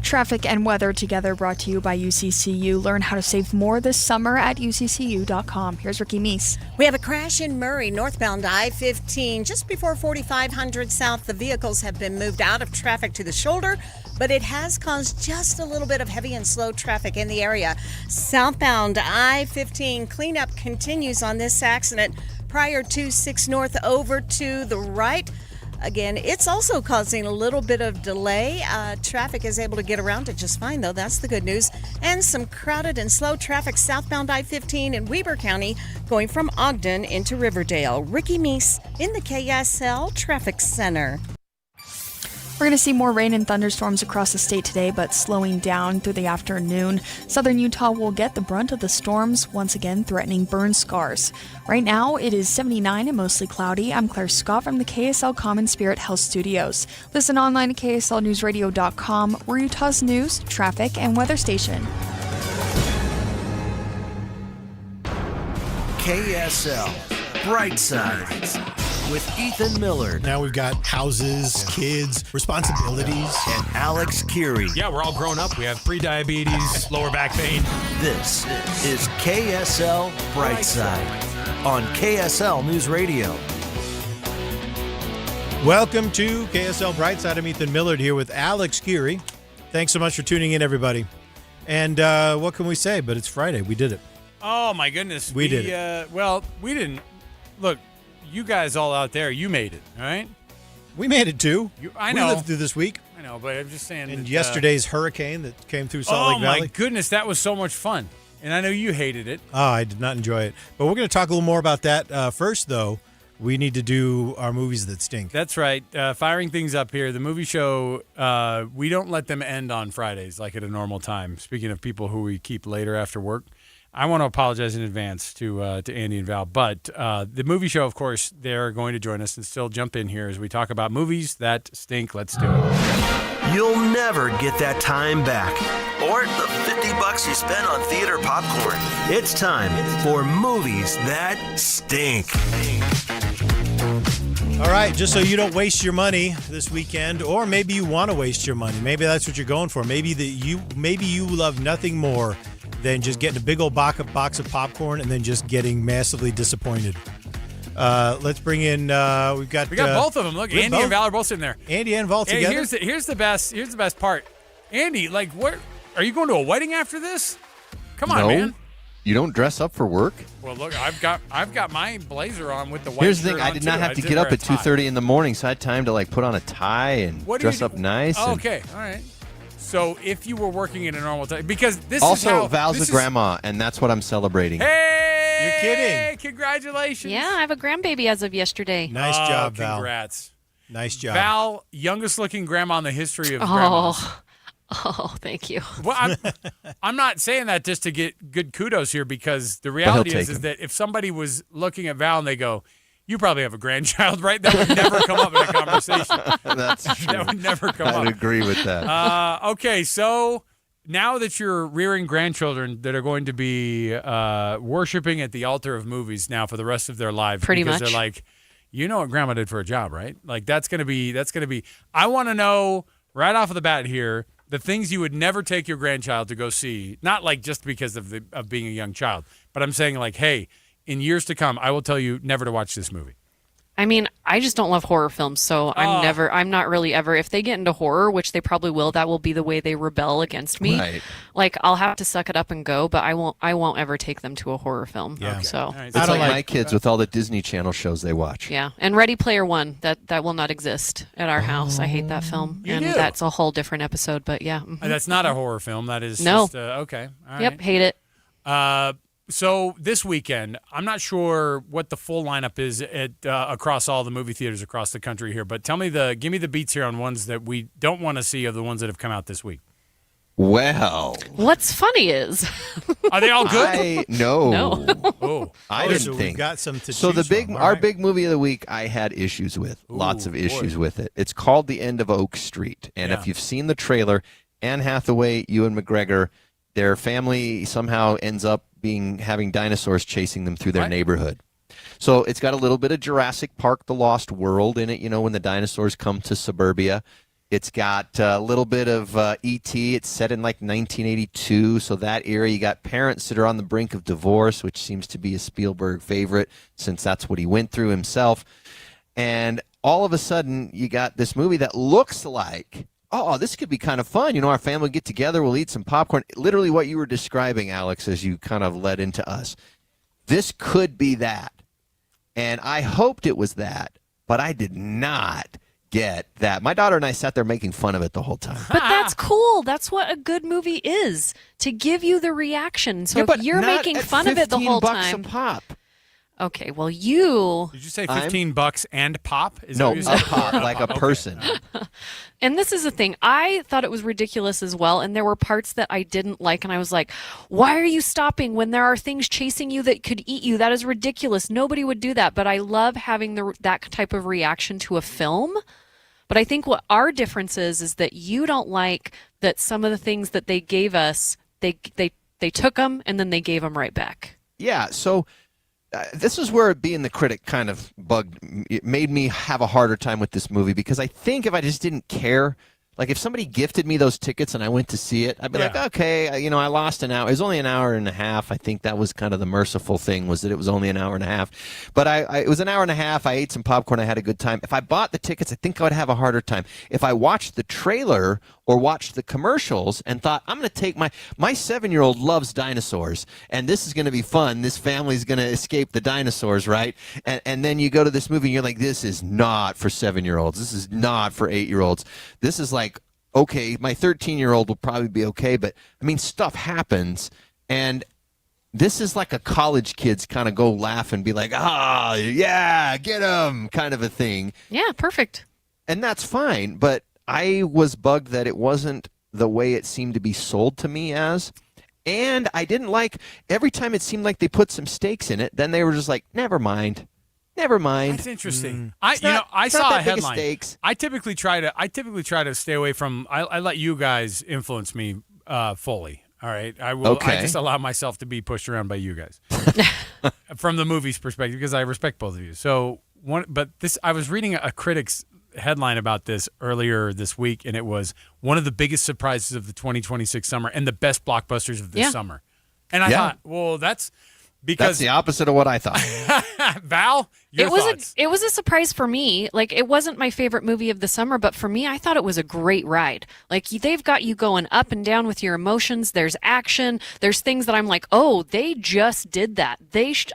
Traffic and weather together brought to you by UCCU. Learn how to save more this summer at UCCU.com. Here's Ricky Meese. We have a crash in Murray, northbound I-15. Just before 4500 South, the vehicles have been moved out of traffic to the shoulder, but it has caused just a little bit of heavy and slow traffic in the area. Southbound I-15 cleanup continues on this accident prior to 6 North over to the right. Again, it's also causing a little bit of delay. Traffic is able to get around it just fine, though. That's the good news. And some crowded and slow traffic southbound I-15 in Weber County going from Ogden into Riverdale. Ricky Meese in the KSL Traffic Center. We're going to see more rain and thunderstorms across the state today, but slowing down through the afternoon. Southern Utah will get the brunt of the storms, once again threatening burn scars. Right now, it is 79 and mostly cloudy. I'm Claire Scott from the KSL Common Spirit Health Studios. Listen online at KSLNewsRadio.com. We're Utah's news, traffic, and weather station. KSL Brightside with Ethan Millard. Now we've got houses, kids, responsibilities. And Alex Curie. Yeah, we're all grown up. We have pre-diabetes, lower back pain. This is KSL Brightside on KSL News Radio. Welcome to KSL Brightside. I'm Ethan Millard here with Alex Curie. Thanks so much for tuning in, everybody. And what can we say? But it's Friday. We did it. Oh, my goodness. We did it. Well, we didn't. Look, you guys all out there, you made it, all right? We made it, too. I know. We lived through this week. I know, but I'm just saying. And that, yesterday's hurricane that came through Salt Lake Valley. Oh, my goodness. That was so much fun. And I know you hated it. Oh, I did not enjoy it. But we're going to talk a little more about that. First, though, we need to do our movies that stink. That's right. Firing things up here. The movie show, we don't let them end on Fridays like at a normal time. Speaking of people who we keep later after work, I want to apologize in advance to Andy and Val. But the movie show, of course, they're going to join us and still jump in here as we talk about movies that stink. Let's do it. You'll never get that time back. Or the $50 you spent on theater popcorn. It's time for movies that stink. All right, just so you don't waste your money this weekend, or maybe you want to waste your money. Maybe that's what you're going for. Maybe you love nothing more than just getting a big old box of popcorn and then just getting massively disappointed. Let's bring in. We got both of them. Look, Andy and Val are both sitting there. Andy and Val together. Here's the best part. Andy, like, what? Are you going to a wedding after this? Come on, man. You don't dress up for work? Well, look, I've got my blazer on with the white. Here's the thing: I did not have to get up at 2:30 in the morning, so I had time to like put on a tie and dress up nice. Oh, okay, all right. So if you were working at a normal time, because this also is how, Val's a grandma, and that's what I'm celebrating. Hey, you're kidding! Congratulations! Yeah, I have a grandbaby as of yesterday. Nice job, Val. Congrats! Nice job, Val. Youngest looking grandma in the history of grandmas. Oh, thank you. Well, I'm not saying that just to get good kudos here, because the reality is that if somebody was looking at Val and they go, "You probably have a grandchild," right? That would never come up in a conversation. That's true. That would never come up. I'd agree with that. Okay, so now that you're rearing grandchildren that are going to be worshiping at the altar of movies now for the rest of their lives, pretty much, they're like, you know what grandma did for a job, right? Like that's gonna be. I want to know right off of the bat here the things you would never take your grandchild to go see, not like just because of being a young child, but I'm saying like, hey, in years to come, I will tell you never to watch this movie. I mean, I just don't love horror films, so I'm not really ever, if they get into horror, which they probably will, that will be the way they rebel against me. Right. Like, I'll have to suck it up and go, but I won't ever take them to a horror film. Yeah. Okay. So Right. It's like my kids with all the Disney Channel shows they watch. yeah, and Ready Player One, that will not exist at our house. I hate that film, and do? that's a whole different episode. But yeah, That's not a horror film. That is No. just, okay. All right. Yep, hate it. So this weekend, I'm not sure what the full lineup is at across all the movie theaters across the country here, but give me the beats here on ones that we don't want to see of the ones that have come out this week. Well, what's funny is, are they all good? No. Oh, I didn't so think. We've got some to So choose from. our right. big movie of the week, I had issues with. Lots of issues with it. It's called The End of Oak Street, and if you've seen the trailer, Anne Hathaway, Ewan McGregor, their family somehow ends up having dinosaurs chasing them through their neighborhood. So it's got a little bit of Jurassic Park: The Lost World in it. When the dinosaurs come to suburbia. It's got a little bit of E.T. It's set in like 1982, so that era. You got parents that are on the brink of divorce, which seems to be a Spielberg favorite since that's what he went through himself. And all of a sudden, you got this movie that looks like, oh, this could be kind of fun. Our family will get together, we'll eat some popcorn. Literally what you were describing, Alex, as you kind of led into us. This could be that. And I hoped it was that, but I did not get that. My daughter and I sat there making fun of it the whole time. But that's cool. That's what a good movie is, to give you the reaction. So if you're making fun of it the whole time. $15 a pop. Okay, well, you... Did you say $15 and pop? No, a pop, like a person. And this is the thing. I thought it was ridiculous as well, and there were parts that I didn't like, and I was like, why are you stopping when there are things chasing you that could eat you? That is ridiculous. Nobody would do that, but I love having that type of reaction to a film. But I think what our difference is that you don't like that some of the things that they gave us, they took them, and then they gave them right back. Yeah, so... this is where being the critic kind of it made me have a harder time with this movie, because I think if I just didn't care, like if somebody gifted me those tickets and I went to see it, I'd be like, okay, I lost an hour. It was only an hour and a half. I think that was kind of the merciful thing, was that it was only an hour and a half. But it was an hour and a half. I ate some popcorn. I had a good time. If I bought the tickets, I think I would have a harder time. If I watched the trailer or watched the commercials and thought, I'm going to take my 7-year-old loves dinosaurs, and this is going to be fun. This family's going to escape the dinosaurs, right? And then you go to this movie and you're like, this is not for 7-year-olds. This is not for 8-year-olds. This is like, okay, my 13-year-old will probably be okay, but I mean, stuff happens, and this is like a college kid's kind of go laugh and be like, yeah, get him, kind of a thing. Yeah, perfect. And that's fine, but I was bugged that it wasn't the way it seemed to be sold to me as. And I didn't like, every time it seemed like they put some stakes in it, then they were just like, never mind. That's interesting. I saw a headline. I typically try to stay away from. I let you guys influence me fully. All right, I will. Okay. I just allow myself to be pushed around by you guys from the movie's perspective, because I respect both of you. So I was reading a critic's headline about this earlier this week, and it was one of the biggest surprises of the 2026 summer and the best blockbusters of this summer. And I thought, well, that's the opposite of what I thought. Val, your thoughts? It was a surprise for me. Like, it wasn't my favorite movie of the summer, but for me, I thought it was a great ride. Like, they've got you going up and down with your emotions. There's action. There's things that I'm like, oh, they just did that.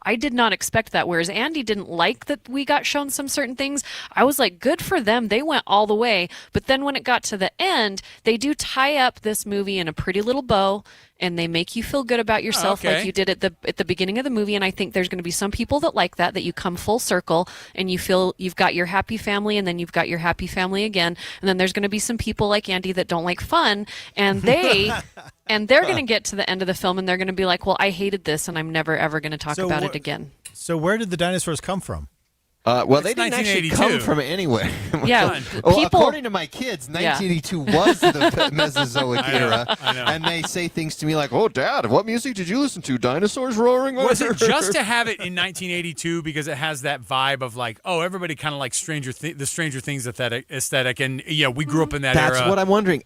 I did not expect that. Whereas Andy didn't like that we got shown some certain things. I was like, good for them. They went all the way. But then when it got to the end, they do tie up this movie in a pretty little bow, and they make you feel good about yourself, like you did at the beginning of the movie. And I think there's going to be some people that like that you come full circle and you feel you've got your happy family, and then you've got your happy family again. And then there's going to be some people like Andy that don't like fun, and they're going to get to the end of the film and they're going to be like, well, I hated this and I'm never ever going to talk about it again. So where did the dinosaurs come from? Well, they didn't actually come from anywhere. Yeah, according to my kids, 1982 was the Mesozoic era, and they say things to me like, "Oh, Dad, what music did you listen to? Dinosaurs roaring?" Was it just to have it in 1982 because it has that vibe of like, oh, everybody kind of like the Stranger Things aesthetic, and we grew up in that era. That's what I'm wondering.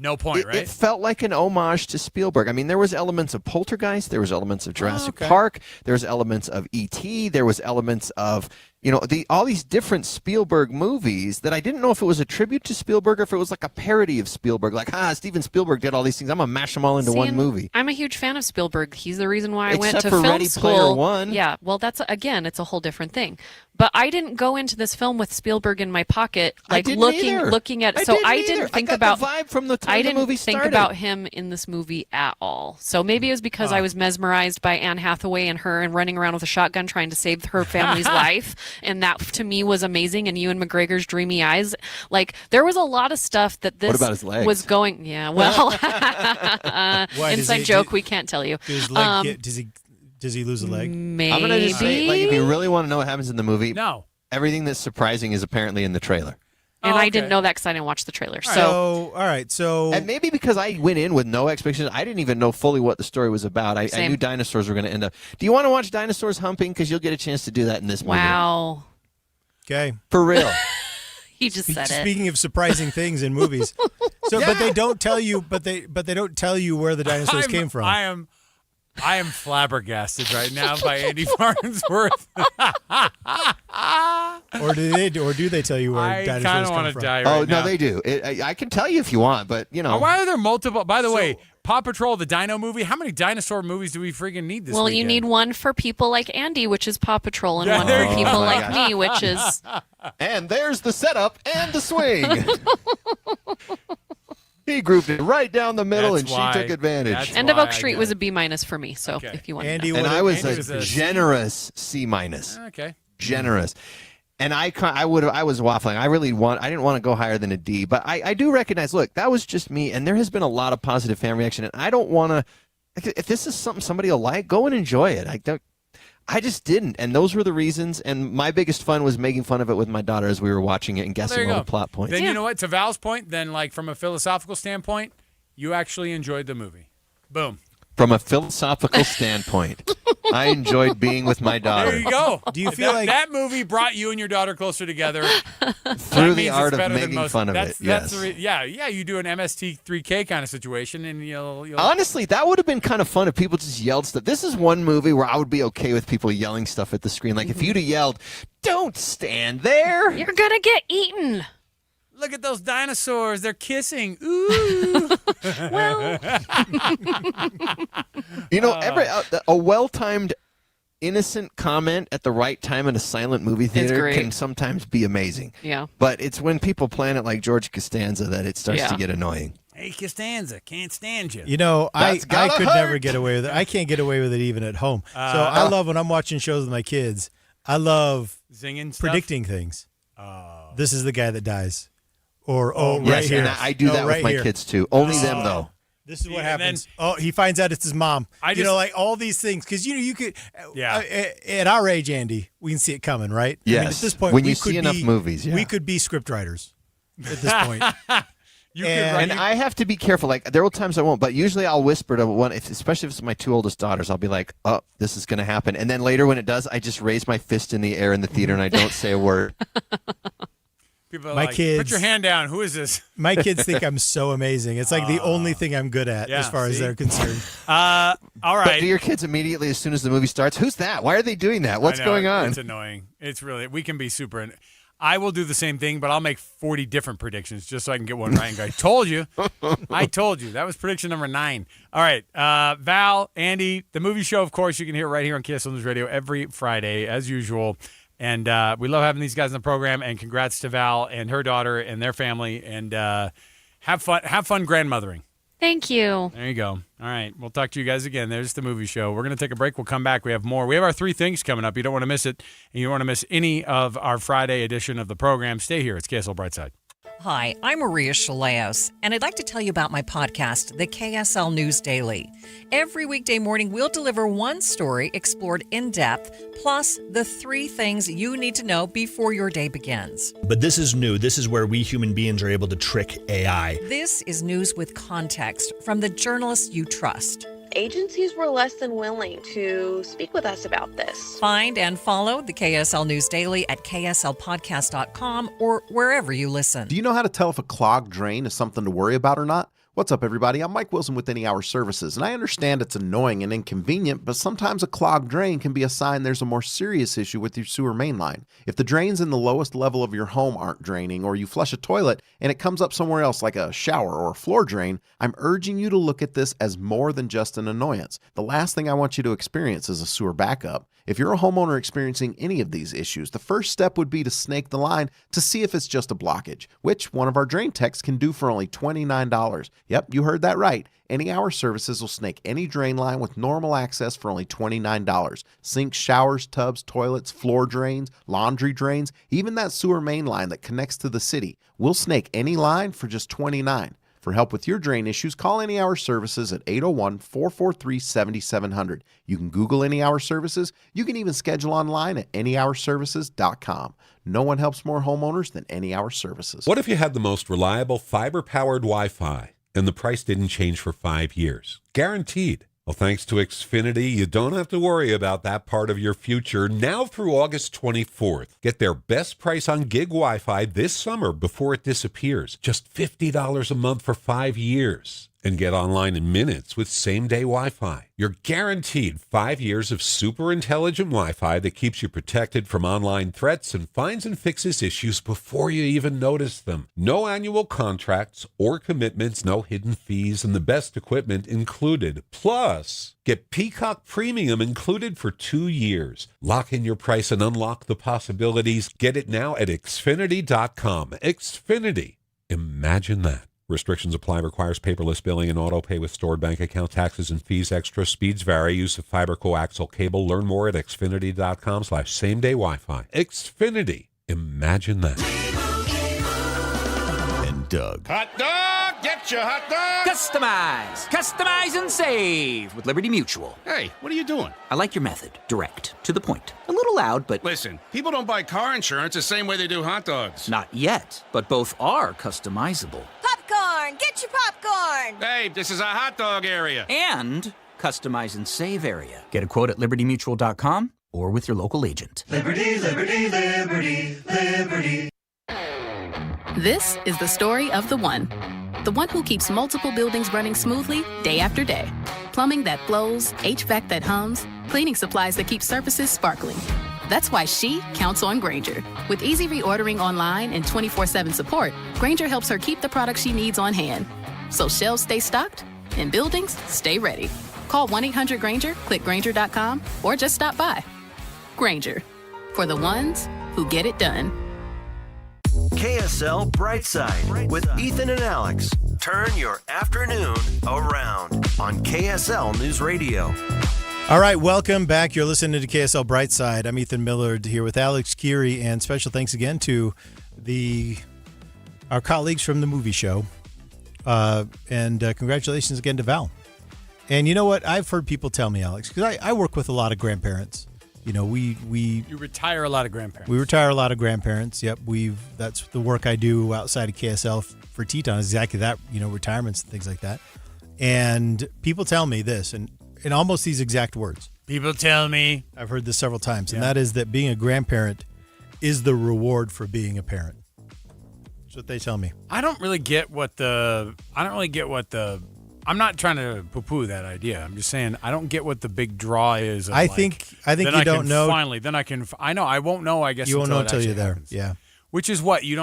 No point, right? It felt like an homage to Spielberg. I mean, there was elements of Poltergeist, there was elements of Jurassic Park, there was elements of E.T., there was elements of all these different Spielberg movies that I didn't know if it was a tribute to Spielberg or if it was like a parody of Spielberg. Like, Steven Spielberg did all these things. I'm going to mash them all into one movie. I'm a huge fan of Spielberg. He's the reason why I Except went to for film Ready school. Player One. Yeah, well, it's a whole different thing. But I didn't go into this film with Spielberg in my pocket, like looking at. I didn't think about the vibe from the time I the didn't movie think started. about him in this movie at all. So maybe it was because I was mesmerized by Anne Hathaway and her and running around with a shotgun trying to save her family's life, and that to me was amazing. And Ewan McGregor's dreamy eyes, like there was a lot of stuff that this What about his legs? was going. Yeah, well, inside joke we can't tell you. Does his leg does he lose a leg? Maybe. I'm gonna just say, like, if you really want to know what happens in the movie, no. Everything that's surprising is apparently in the trailer. And I didn't know that because I didn't watch the trailer. So, all right. So, and maybe because I went in with no expectations, I didn't even know fully what the story was about. I knew dinosaurs were going to end up. Do you want to watch dinosaurs humping? Because you'll get a chance to do that in this movie. Wow. Okay. For real. He just said it. Speaking of surprising things in movies, but they don't tell you. But they don't tell you where the dinosaurs came from. I am flabbergasted right now by Andy Farnsworth. Or do they tell you where dinosaurs come from? Die right now. No, they do. I can tell you if you want, but you know. Why are there multiple? By the way, Paw Patrol, the Dino movie. How many dinosaur movies do we freaking need this weekend? You need one for people like Andy, which is Paw Patrol, and one for people like me, which is. And there's the setup and the swing. He grouped it right down the middle, and she took advantage. End of Oak Street was a B- for me, so if you want to know. And I was a generous C-. Okay. Generous. And I was waffling. I didn't want to go higher than a D, but I do recognize, look, that was just me, and there has been a lot of positive fan reaction, and I don't want to, if this is something somebody will like, go and enjoy it. I just didn't, and those were the reasons, and my biggest fun was making fun of it with my daughter as we were watching it and guessing all the plot points. Then you know what? To Val's point, then like from a philosophical standpoint, you actually enjoyed the movie. Boom. From a philosophical standpoint, I enjoyed being with my daughter. There you go. Do you feel like that movie brought you and your daughter closer together through the art of making fun of it? Yes. Yeah. You do an MST3K kind of situation, and you'll. Honestly, that would have been kind of fun if people just yelled stuff. This is one movie where I would be okay with people yelling stuff at the screen. Like if you'd have yelled, "Don't stand there! You're gonna get eaten." Look at those dinosaurs. They're kissing. Ooh. Well. You know, a well-timed, innocent comment at the right time in a silent movie theater can sometimes be amazing. Yeah. But it's when people plan it like George Costanza that it starts to get annoying. Hey, Costanza, can't stand you. You know, I could hurt. never get away with it. I can't get away with it even at home. So I love when I'm watching shows with my kids. I love predicting things. This is the guy that dies. Or right here. And I do that with my kids too. Only them though. This is what happens. He finds out it's his mom. Like all these things, because you could. At our age, Andy, we can see it coming, right? Yes. I mean, at this point, when you see enough movies, we could be script writers at this point. And I have to be careful. Like there are times I won't, but usually I'll whisper to one, especially if it's my two oldest daughters. I'll be like, "Oh, this is going to happen," and then later when it does, I just raise my fist in the air in the theater and I don't say a word. People are kids, put your hand down. Who is this? My kids think I'm so amazing. It's like the only thing I'm good at as far as they're concerned. All right. But do your kids immediately, as soon as the movie starts, who's that? Why are they doing that? What's going on? It's annoying. It's really, we can be super. I will do the same thing, but I'll make 40 different predictions just so I can get one right and go, I told you. I told you. That was prediction number 9. All right. Val, Andy, the movie show, of course, you can hear it right here on KSL News Radio every Friday, as usual. And we love having these guys in the program. And congrats to Val and her daughter and their family. And have fun grandmothering. Thank you. There you go. All right. We'll talk to you guys again. There's the movie show. We're going to take a break. We'll come back. We have more. We have our 3 things coming up. You don't want to miss it. And you don't want to miss any of our Friday edition of the program. Stay here. It's KSL Brightside. Hi, I'm Maria Chaleos, and I'd like to tell you about my podcast, the KSL News Daily. Every weekday morning, we'll deliver one story explored in depth, plus the 3 things you need to know before your day begins. But this is new. This is where we human beings are able to trick AI. This is news with context from the journalists you trust. Agencies were less than willing to speak with us about this. Find and follow the KSL News Daily at kslpodcast.com or wherever you listen. Do you know how to tell if a clogged drain is something to worry about or not? What's up, everybody? I'm Mike Wilson with Any Hour Services, and I understand it's annoying and inconvenient, but sometimes a clogged drain can be a sign there's a more serious issue with your sewer main line. If the drains in the lowest level of your home aren't draining, or you flush a toilet and it comes up somewhere else like a shower or a floor drain, I'm urging you to look at this as more than just an annoyance. The last thing I want you to experience is a sewer backup. If you're a homeowner experiencing any of these issues, the first step would be to snake the line to see if it's just a blockage, which one of our drain techs can do for only $29. Yep, you heard that right. Any Hour Services will snake any drain line with normal access for only $29. Sinks, showers, tubs, toilets, floor drains, laundry drains, even that sewer main line that connects to the city. We'll snake any line for just $29. For help with your drain issues, call Any Hour Services at 801-443-7700. You can Google Any Hour Services. You can even schedule online at anyhourservices.com. No one helps more homeowners than Any Hour Services. What if you had the most reliable fiber-powered Wi-Fi and the price didn't change for 5 years? Guaranteed. Well, thanks to Xfinity, you don't have to worry about that part of your future now through August 24th. Get their best price on gig Wi-Fi this summer before it disappears. Just $50 a month for 5 years. And get online in minutes with same-day Wi-Fi. You're guaranteed 5 years of super intelligent Wi-Fi that keeps you protected from online threats and finds and fixes issues before you even notice them. No annual contracts or commitments, no hidden fees, and the best equipment included. Plus, get Peacock Premium included for 2 years. Lock in your price and unlock the possibilities. Get it now at Xfinity.com. Xfinity. Imagine that. Restrictions apply. Requires paperless billing and auto pay with stored bank account. Taxes and fees extra. Speeds vary. Use of fiber coaxial cable. Learn more at xfinity.com/same-day Wi-Fi. Xfinity. Imagine that. And Doug. Hot dog! Get your hot dog! Customize! Customize and save with Liberty Mutual. Hey, what are you doing? I like your method. Direct. To the point. A little loud, but... Listen, people don't buy car insurance the same way they do hot dogs. Not yet, but both are customizable. Popcorn! Get your popcorn! Hey, this is a hot dog area. And customize and save area. Get a quote at libertymutual.com or with your local agent. Liberty, liberty, liberty, liberty. This is the story of the one who keeps multiple buildings running smoothly day after day. Plumbing that flows, HVAC that hums, cleaning supplies that keep surfaces sparkling. That's why she counts on Grainger. With easy reordering online and 24/7 support, Grainger helps her keep the products she needs on hand. So shelves stay stocked and buildings stay ready. Call 1-800-GRAINGER, click Grainger.com, or just stop by. Grainger, for the ones who get it done. KSL Brightside with Ethan and Alex. Turn your afternoon around on KSL News Radio. All right, welcome back. You're listening to KSL Brightside. I'm Ethan Millard here with Alex Geary, and special thanks again to our colleagues from the movie show. And congratulations again to Val. And you know what? I've heard people tell me, Alex, because I work with a lot of grandparents. You know, you retire a lot of grandparents. We retire a lot of grandparents. Yep, that's the work I do outside of KSL for Teton is exactly that. You know, retirements and things like that. And people tell me this, and in almost these exact words. People tell me. I've heard this several times, and that is that being a grandparent is the reward for being a parent. That's what they tell me. I don't really get what I'm not trying to poo-poo that idea. I'm just saying I don't get what the big draw is. I think you don't know. Finally, then I know. I won't know. I guess you won't know until you're there. Happens. Yeah. Which is what you're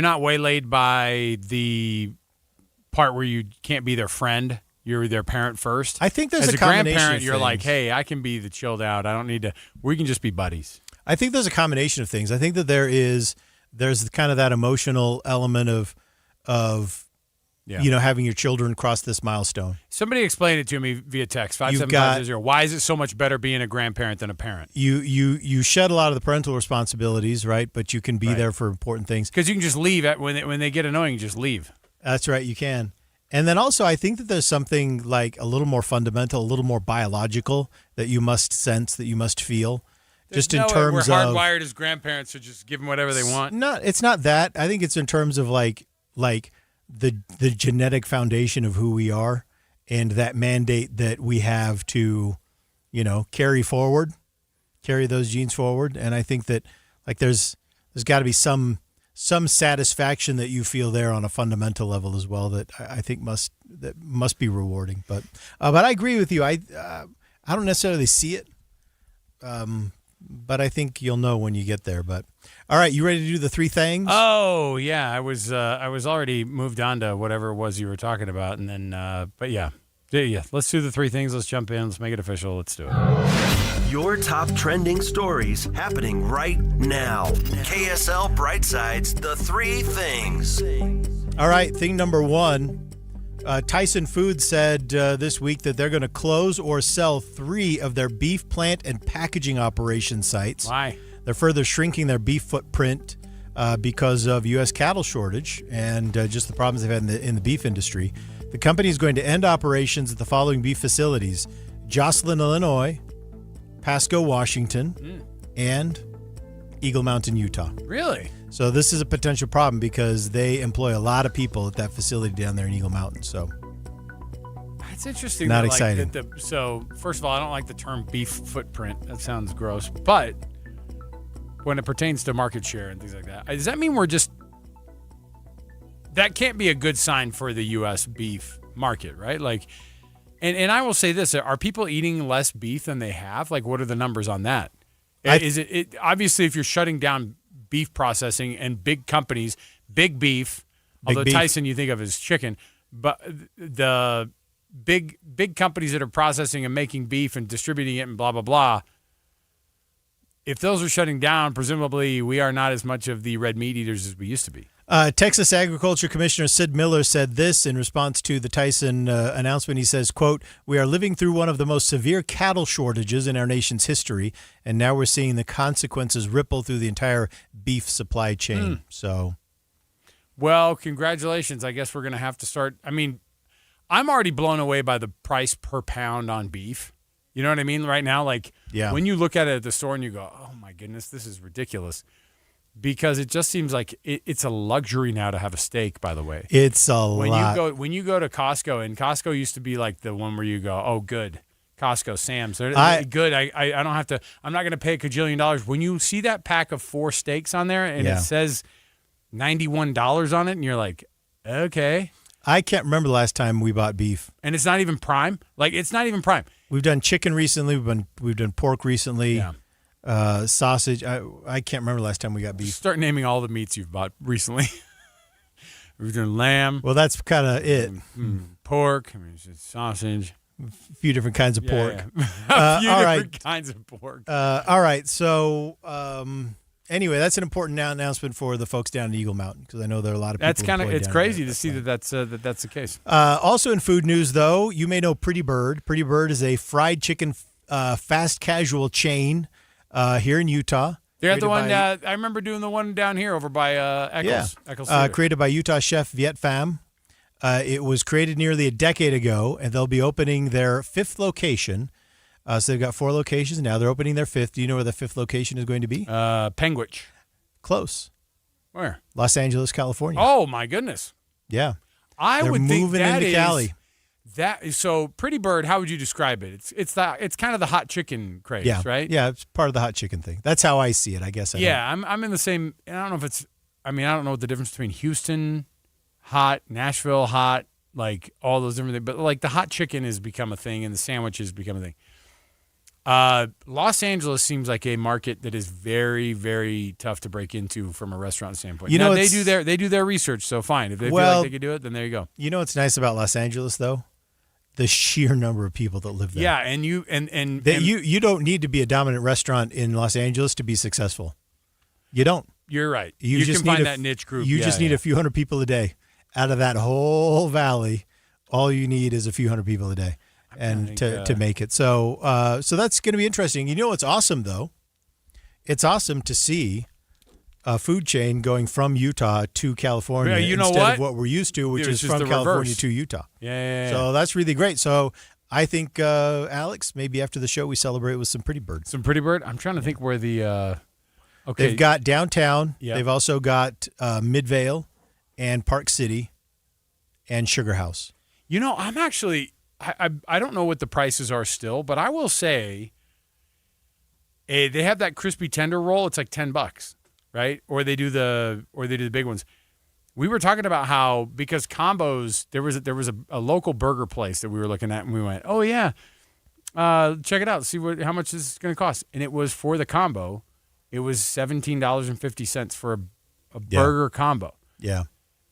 not waylaid by the part where you can't be their friend. You're their parent first. I think there's as a combination grandparent, of you're things. like, hey, I can be the chilled out. I don't need to. We can just be buddies. I think there's a combination of things. I think that there's kind of that emotional element of having your children cross this milestone. Somebody explained it to me via text 57500. Why is it so much better being a grandparent than a parent? You shed a lot of the parental responsibilities, right? But you can be there for important things because you can just leave when they get annoying. You just leave. That's right. You can. And then also, I think that there's something like a little more fundamental, a little more biological that you must sense, that you must feel. Just in terms we're hardwired as grandparents to just give them whatever they want. It's not that. I think it's in terms of like the genetic foundation of who we are and that mandate that we have to, carry those genes forward. And I think that like there's got to be some some satisfaction that you feel there on a fundamental level as well that I think must be rewarding. But I agree with you. I don't necessarily see it, but I think you'll know when you get there. But all right, you ready to do the three things? Oh yeah, I was already moved on to whatever it was you were talking about, and then but yeah. Let's do the three things. Let's jump in. Let's make it official. Let's do it. Your top trending stories happening right now. KSL Brightside's The Three Things. All right, thing number one. Tyson Foods said this week that they're going to close or sell 3 of their beef plant and packaging operation sites. Why? They're further shrinking their beef footprint because of U.S. cattle shortage and just the problems they've had in the beef industry. The company is going to end operations at the following beef facilities: Jocelyn, Illinois, Pasco, Washington, and Eagle Mountain, Utah. Really? So this is a potential problem because they employ a lot of people at that facility down there in Eagle Mountain. So it's interesting. Not that, exciting. So first of all, I don't like the term beef footprint. That sounds gross. But when it pertains to market share and things like that, does that mean we're just... That can't be a good sign for the U.S. beef market, right? Like, and I will say this: are people eating less beef than they have? Like, what are the numbers on that? Is it obviously if you're shutting down beef processing and big companies, big beef, although Tyson you think of as chicken, but the big companies that are processing and making beef and distributing it and blah blah blah. If those are shutting down, presumably we are not as much of the red meat eaters as we used to be. Texas Agriculture Commissioner Sid Miller said this in response to the Tyson announcement. He says, quote, "We are living through one of the most severe cattle shortages in our nation's history, and now we're seeing the consequences ripple through the entire beef supply chain." So, well, congratulations. I guess we're going to have to start. I mean, I'm already blown away by the price per pound on beef. You know what I mean? Right now, like when you look at it at the store and you go, oh, my goodness, this is ridiculous. Because it just seems like it's a luxury now to have a steak, by the way. It's a lot. When you go to Costco, and Costco used to be like the one where you go, oh, good. Costco, Sam's. They're good. I don't have to, I'm not going to pay $1 gajillion. When you see that pack of 4 steaks on there and it says $91 on it, and you're like, okay. I can't remember the last time we bought beef. And it's not even prime. Like, it's not even prime. We've done chicken recently. We've done pork recently. Yeah. Sausage. I can't remember the last time we got beef. Start naming all the meats you've bought recently. We've done lamb. Well, that's kind of it. Pork. I mean, it's just sausage. A few different kinds of pork. Yeah. A few different kinds of pork. All right. So, anyway, that's an important announcement for the folks down in Eagle Mountain because I know there are a lot of people. That's kind of it's crazy to see that's the case. Also in food news, though, you may know Pretty Bird. Pretty Bird is a fried chicken fast casual chain. Here in Utah. They're the one I remember doing the one down here over by Eccles. Yeah. Created by Utah chef Viet Pham. It was created nearly a decade ago, and they'll be opening their 5th location. So they've got 4 locations now. They're opening their 5th. Do you know where the 5th location is going to be? Penguich. Close. Where? Los Angeles, California. Oh my goodness. Yeah. They're would think moving that into is Cali. That so Pretty Bird. How would you describe it? It's kind of the hot chicken craze, right? Yeah, it's part of the hot chicken thing. That's how I see it. I guess. I'm in the same. I don't know if it's. I mean, I don't know what the difference between Houston hot, Nashville hot, like all those different things. But like the hot chicken has become a thing, and the sandwiches become a thing. Los Angeles seems like a market that is very, very tough to break into from a restaurant standpoint. You know, they do their research, so fine. If they feel like they could do it, then there you go. You know what's nice about Los Angeles, though? The sheer number of people that live there. Yeah, and you don't need to be a dominant restaurant in Los Angeles to be successful. You don't. You're right. You just can find that niche group. You just need a few hundred people a day. Out of that whole valley, all you need is a few hundred people a day, and to make it. So that's going to be interesting. You know what's awesome though? It's awesome to see a food chain going from Utah to California instead of what we're used to, which is from California to Utah. Yeah. So that's really great. So I think, Alex, maybe after the show we celebrate with some Pretty Bird. Some Pretty Bird? I'm trying to think where the okay. They've got downtown. Yep. They've also got Midvale and Park City and Sugar House. You know, I'm actually I don't know what the prices are still, but I will say they have that crispy tender roll. It's like $10. right? Or they do the big ones. We were talking about how, because combos, there was a local burger place that we were looking at, and we went, oh yeah, check it out, see how much this is going to cost. And it was, for the combo, it was $17.50 for a burger combo. Yeah.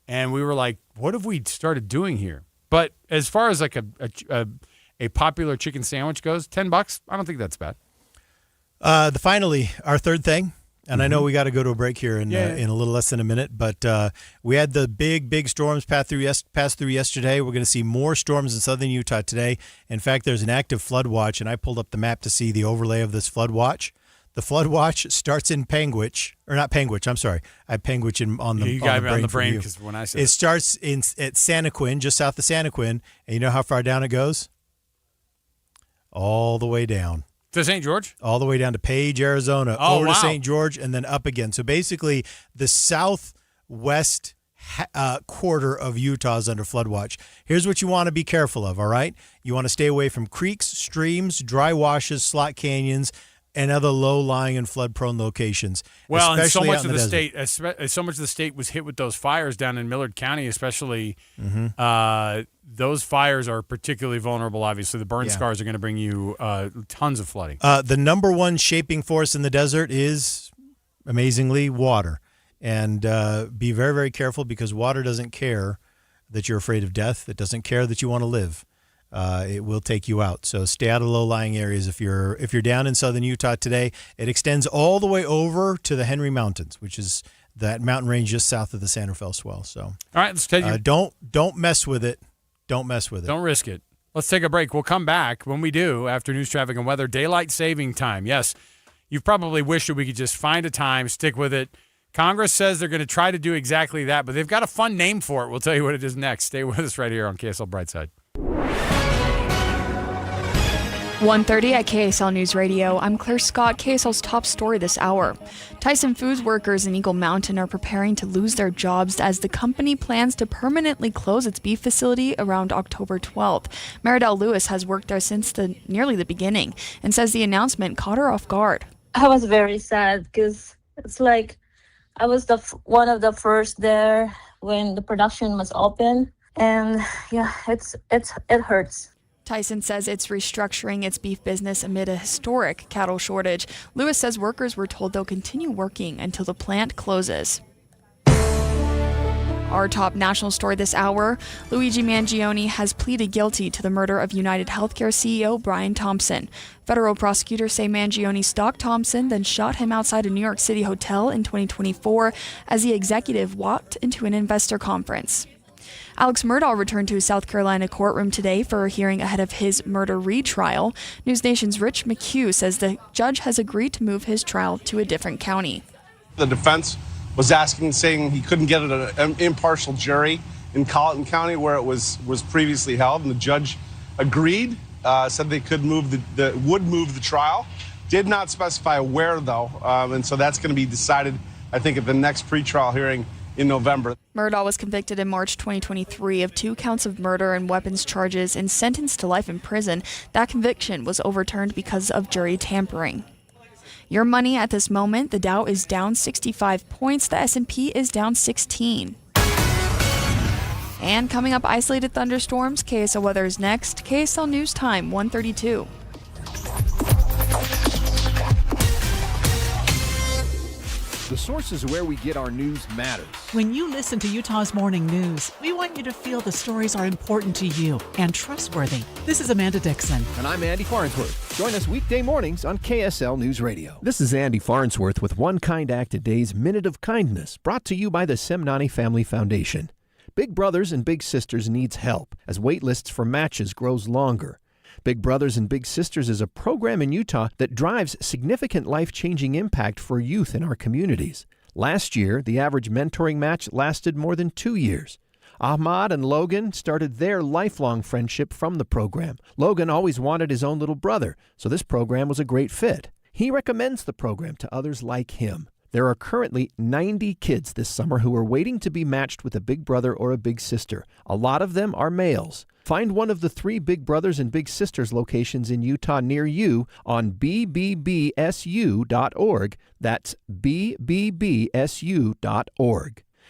And we were like, what have we started doing here? But as far as like a popular chicken sandwich goes, $10, I don't think that's bad. Finally, our third thing. And I know we got to go to a break here in a little less than a minute, but we had the big storms pass through yesterday. We're going to see more storms in southern Utah today. In fact, there's an active flood watch, and I pulled up the map to see the overlay of this flood watch. The flood watch starts in Panguitch, or not Panguitch. I'm sorry, I had Panguitch on the you got me on the brain, you. because when I said it starts at Santaquin, just south of Santaquin, and you know how far down it goes? All the way down. To St. George? All the way down to Page, Arizona, over to St. George, and then up again. So basically, the southwest quarter of Utah is under flood watch. Here's what you want to be careful of, all right? You want to stay away from creeks, streams, dry washes, slot canyons, and other low-lying and flood-prone locations. Well, and so much of the state was hit with those fires down in Millard County, especially. Those fires are particularly vulnerable, obviously. The burn scars are going to bring you tons of flooding. The number one shaping force in the desert is, amazingly, water. And be very, very careful, because water doesn't care that you're afraid of death. It doesn't care that you want to live. It will take you out. So stay out of low-lying areas. If you're down in southern Utah today, it extends all the way over to the Henry Mountains, which is that mountain range just south of the San Rafael Swell. So, all right, let's tell you. Don't mess with it. Don't mess with it. Don't risk it. Let's take a break. We'll come back. When we do, after news, traffic, and weather, daylight saving time. Yes, you've probably wished that we could just find a time, stick with it. Congress says they're going to try to do exactly that, but they've got a fun name for it. We'll tell you what it is next. Stay with us right here on KSL Brightside. 1:30 at KSL News Radio. I'm Claire Scott. KSL's top story this hour. Tyson Foods workers in Eagle Mountain are preparing to lose their jobs as the company plans to permanently close its beef facility around October 12th. Maridel Lewis has worked there since nearly the beginning and says the announcement caught her off guard. I was very sad because it's like I was one of the first there when the production was open, and it hurts. Tyson says it's restructuring its beef business amid a historic cattle shortage. Lewis says workers were told they'll continue working until the plant closes. Our top national story this hour, Luigi Mangione has pleaded guilty to the murder of United Healthcare CEO Brian Thompson. Federal prosecutors say Mangione stalked Thompson, then shot him outside a New York City hotel in 2024 as the executive walked into an investor conference. Alex Murdaugh returned to his South Carolina courtroom today for a hearing ahead of his murder retrial. News Nation's Rich McHugh says the judge has agreed to move his trial to a different county. The defense was saying he couldn't get an impartial jury in Colleton County where it was previously held, and the judge agreed, said they could would move the trial. Did not specify where, though, and so that's going to be decided, I think, at the next pretrial hearing in November. Murdaugh was convicted in March 2023 of 2 counts of murder and weapons charges and sentenced to life in prison. That conviction was overturned because of jury tampering. Your money at this moment, the Dow is down 65 points, the S&P is down 16. And coming up, isolated thunderstorms. KSL weather is next. KSL News Time, 1:32. The sources where we get our news matters. When you listen to Utah's Morning News, we want you to feel the stories are important to you and trustworthy. This is Amanda Dixon. And I'm Andy Farnsworth. Join us weekday mornings on KSL News Radio. This is Andy Farnsworth with One Kind Act a Day's Minute of Kindness, brought to you by the Semnani Family Foundation. Big Brothers and Big Sisters needs help as wait lists for matches grows longer. Big Brothers and Big Sisters is a program in Utah that drives significant life-changing impact for youth in our communities. Last year, the average mentoring match lasted more than 2 years. Ahmad and Logan started their lifelong friendship from the program. Logan always wanted his own little brother, so this program was a great fit. He recommends the program to others like him. There are currently 90 kids this summer who are waiting to be matched with a big brother or a big sister. A lot of them are males. Find one of the 3 Big Brothers and Big Sisters locations in Utah near you on bbbsu.org. That's bbbsu.org.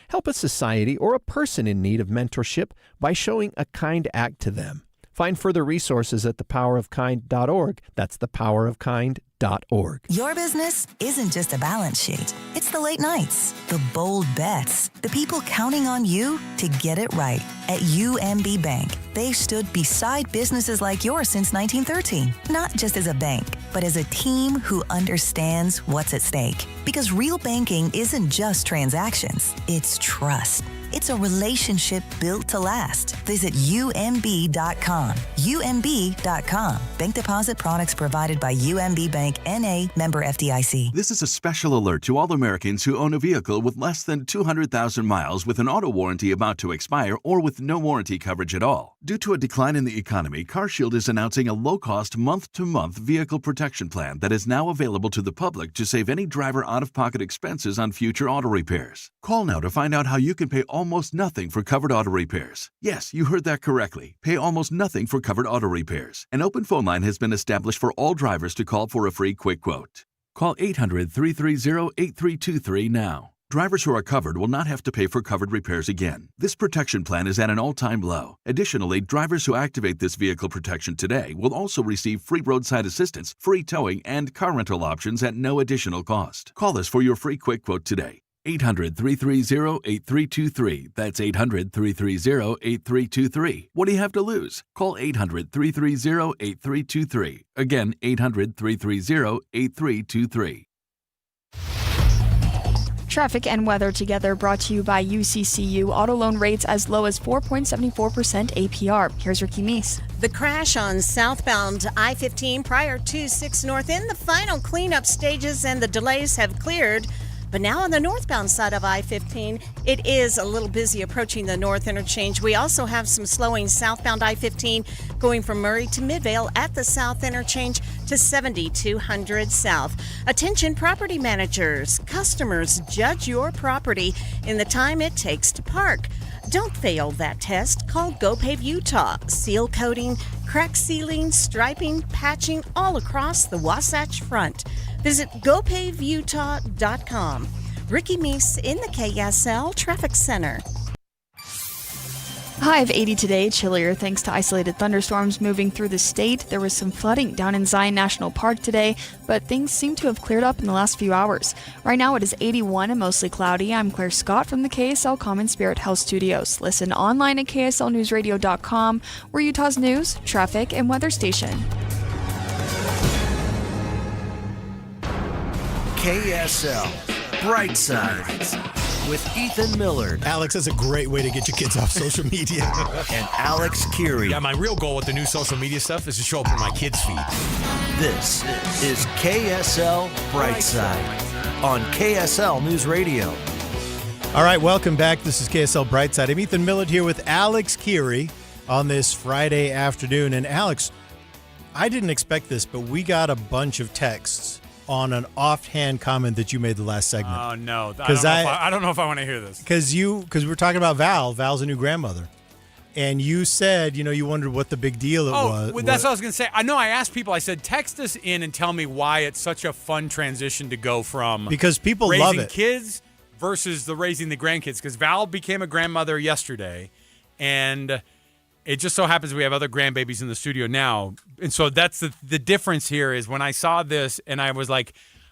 Help a society or a person in need of mentorship by showing a kind act to them. Find further resources at thepowerofkind.org. That's thepowerofkind.org. Your business isn't just a balance sheet. It's the late nights, the bold bets, the people counting on you to get it right. At UMB Bank, they've stood beside businesses like yours since 1913, not just as a bank, but as a team who understands what's at stake. Because real banking isn't just transactions, it's trust. It's a relationship built to last. Visit UMB.com. UMB.com. Bank deposit products provided by UMB Bank, N.A., member FDIC. This is a special alert to all Americans who own a vehicle with less than 200,000 miles with an auto warranty about to expire or with no warranty coverage at all. Due to a decline in the economy, CarShield is announcing a low-cost month-to-month vehicle protection plan that is now available to the public to save any driver out-of-pocket expenses on future auto repairs. Call now to find out how you can pay almost nothing for covered auto repairs. Yes, you heard that correctly. Pay almost nothing for covered auto repairs. An open phone line has been established for all drivers to call for a free quick quote. Call 800-330-8323 now. Drivers who are covered will not have to pay for covered repairs again. This protection plan is at an all-time low. Additionally, drivers who activate this vehicle protection today will also receive free roadside assistance, free towing, and car rental options at no additional cost. Call us for your free quick quote today. 800-330-8323. That's 800-330-8323. What do you have to lose? Call 800-330-8323. Again, 800-330-8323. Traffic and weather together brought to you by UCCU. Auto loan rates as low as 4.74% APR. Here's Ricky Meese. The crash on southbound I-15 prior to 6 North in the final cleanup stages, and the delays have cleared. But now on the northbound side of I-15, it is a little busy approaching the north interchange. We also have some slowing southbound I-15 going from Murray to Midvale at the south interchange to 7200 south. Attention property managers, customers, judge your property in the time it takes to park. Don't fail that test. Call GoPave Utah. Seal coating, crack sealing, striping, patching all across the Wasatch Front. Visit GoPaveUtah.com. Ricky Meese in the KSL Traffic Center. High of 80 today, chillier thanks to isolated thunderstorms moving through the state. There was some flooding down in Zion National Park today, but things seem to have cleared up in the last few hours. Right now it is 81 and mostly cloudy. I'm Claire Scott from the KSL Common Spirit Health Studios. Listen online at kslnewsradio.com. We're Utah's news, traffic, and weather station. KSL Brightside with Ethan Millard. Alex, that's a great way to get your kids off social media. And Alex Keary. Yeah, my real goal with the new social media stuff is to show up in my kids' feed. This is KSL Brightside on KSL News Radio. All right, welcome back. This is KSL Brightside. I'm Ethan Millard here with Alex Keary on this Friday afternoon. And Alex, I didn't expect this, but we got a bunch of texts on an offhand comment that you made the last segment. Oh, no. I don't know if I want to hear this. Because we were talking about Val. Val's a new grandmother. And you said, you wondered what the big deal was. Well, that's what I was going to say. I know I asked people, I said, text us in and tell me why it's such a fun transition to go from because people raising love it. Kids versus raising the grandkids. Because Val became a grandmother yesterday, and it just so happens we have other grandbabies in the studio now. And so that's the difference here is when I saw this and I was like,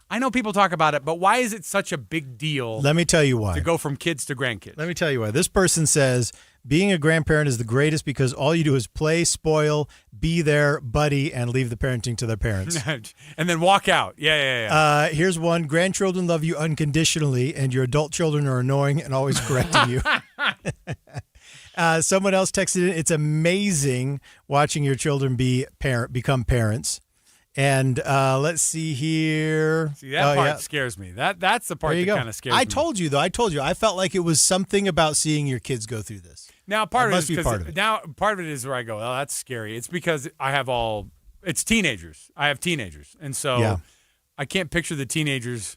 I know people talk about it, but why is it such a big deal? Let me tell you why. To go from kids to grandkids. Let me tell you why. This person says being a grandparent is the greatest because all you do is play, spoil, be there, buddy, and leave the parenting to their parents. And then walk out. Yeah. Here's one. Grandchildren love you unconditionally, and your adult children are annoying and always correcting you. Someone else texted in, it's amazing watching your children become parents. And let's see here. See, that part scares me. That's the part that kind of scares me. I told you. I felt like it was something about seeing your kids go thugh this. Now, part of it is where I go, oh, that's scary. It's because it's teenagers. I have teenagers. And so I can't picture the teenagers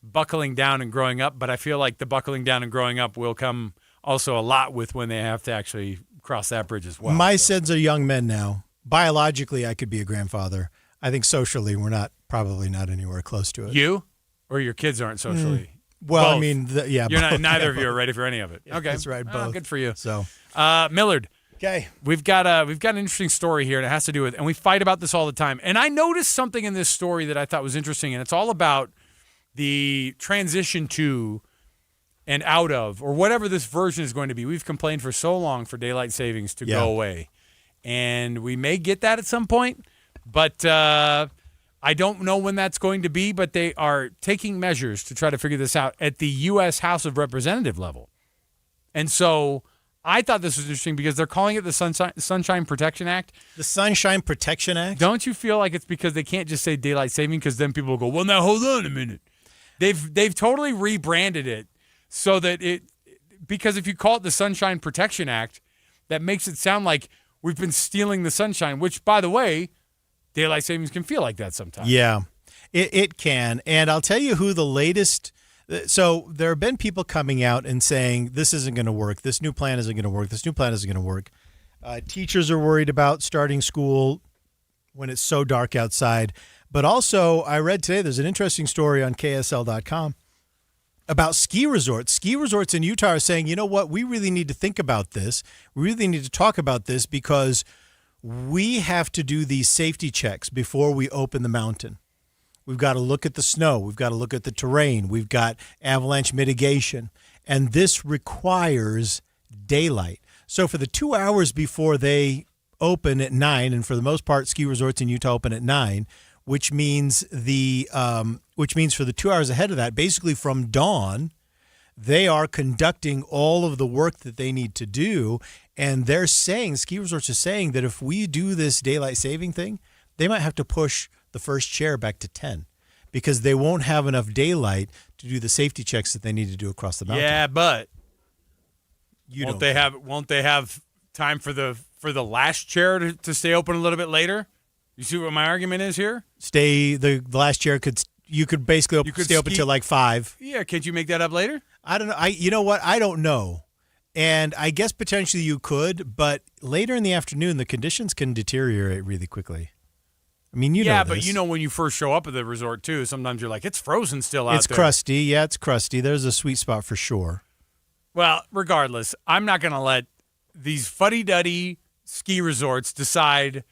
buckling down and growing up, but I feel like the buckling down and growing up will come also a lot with when they have to actually cross that bridge as well. My sons are young men now. Biologically, I could be a grandfather. I think socially, we're probably not anywhere close to it. You or your kids aren't socially. Well, Both. I mean, you're both. not. Neither of you are ready for any of it. Yeah, Okay, that's right. Both. Good for you. So, Millard. Okay, we've got an interesting story here, and it has to do with, and we fight about this all the time. And I noticed something in this story that I thought was interesting, and it's all about the transition to and out of, or whatever this version is going to be. We've complained for so long for daylight savings to go away, and we may get that at some point, but I don't know when that's going to be. But they are taking measures to try to figure this out at the U.S. House of Representative level, and so I thought this was interesting because they're calling it the Sunshine Protection Act. The Sunshine Protection Act? Don't you feel like it's because they can't just say daylight saving, because then people will go, well, now hold on a minute. They've totally rebranded it so that because if you call it the Sunshine Protection Act, that makes it sound like we've been stealing the sunshine, which, by the way, daylight savings can feel like that sometimes. Yeah, it can. And I'll tell you who the latest. So there have been people coming out and saying this isn't going to work. This new plan isn't going to work. This new plan isn't going to work. Teachers are worried about starting school when it's so dark outside. But also, I read today there's an interesting story on KSL.com about ski resorts. Ski resorts in Utah are saying, you know what, we really need to think about this. We really need to talk about this because we have to do these safety checks before we open the mountain. We've got to look at the snow. We've got to look at the terrain. We've got avalanche mitigation. And this requires daylight. So for the 2 hours before they open at 9, and for the most part, ski resorts in Utah open at 9, which means for the 2 hours ahead of that, basically from dawn, they are conducting all of the work that they need to do. And they're saying, ski resorts are saying that if we do this daylight saving thing, they might have to push the first chair back to 10 because they won't have enough daylight to do the safety checks that they need to do across the mountain. Yeah, but won't they have time for the last chair to stay open a little bit later? You see what my argument is here? The last chair you could basically stay open till like 5. Yeah, can't you make that up later? I don't know. You know what? I don't know. And I guess potentially you could, but later in the afternoon the conditions can deteriorate really quickly. I mean, yeah, but when you first show up at the resort too, sometimes you're like, it's frozen still out there. It's crusty. Yeah, it's crusty. There's a sweet spot for sure. Well, regardless, I'm not going to let these fuddy-duddy ski resorts decide.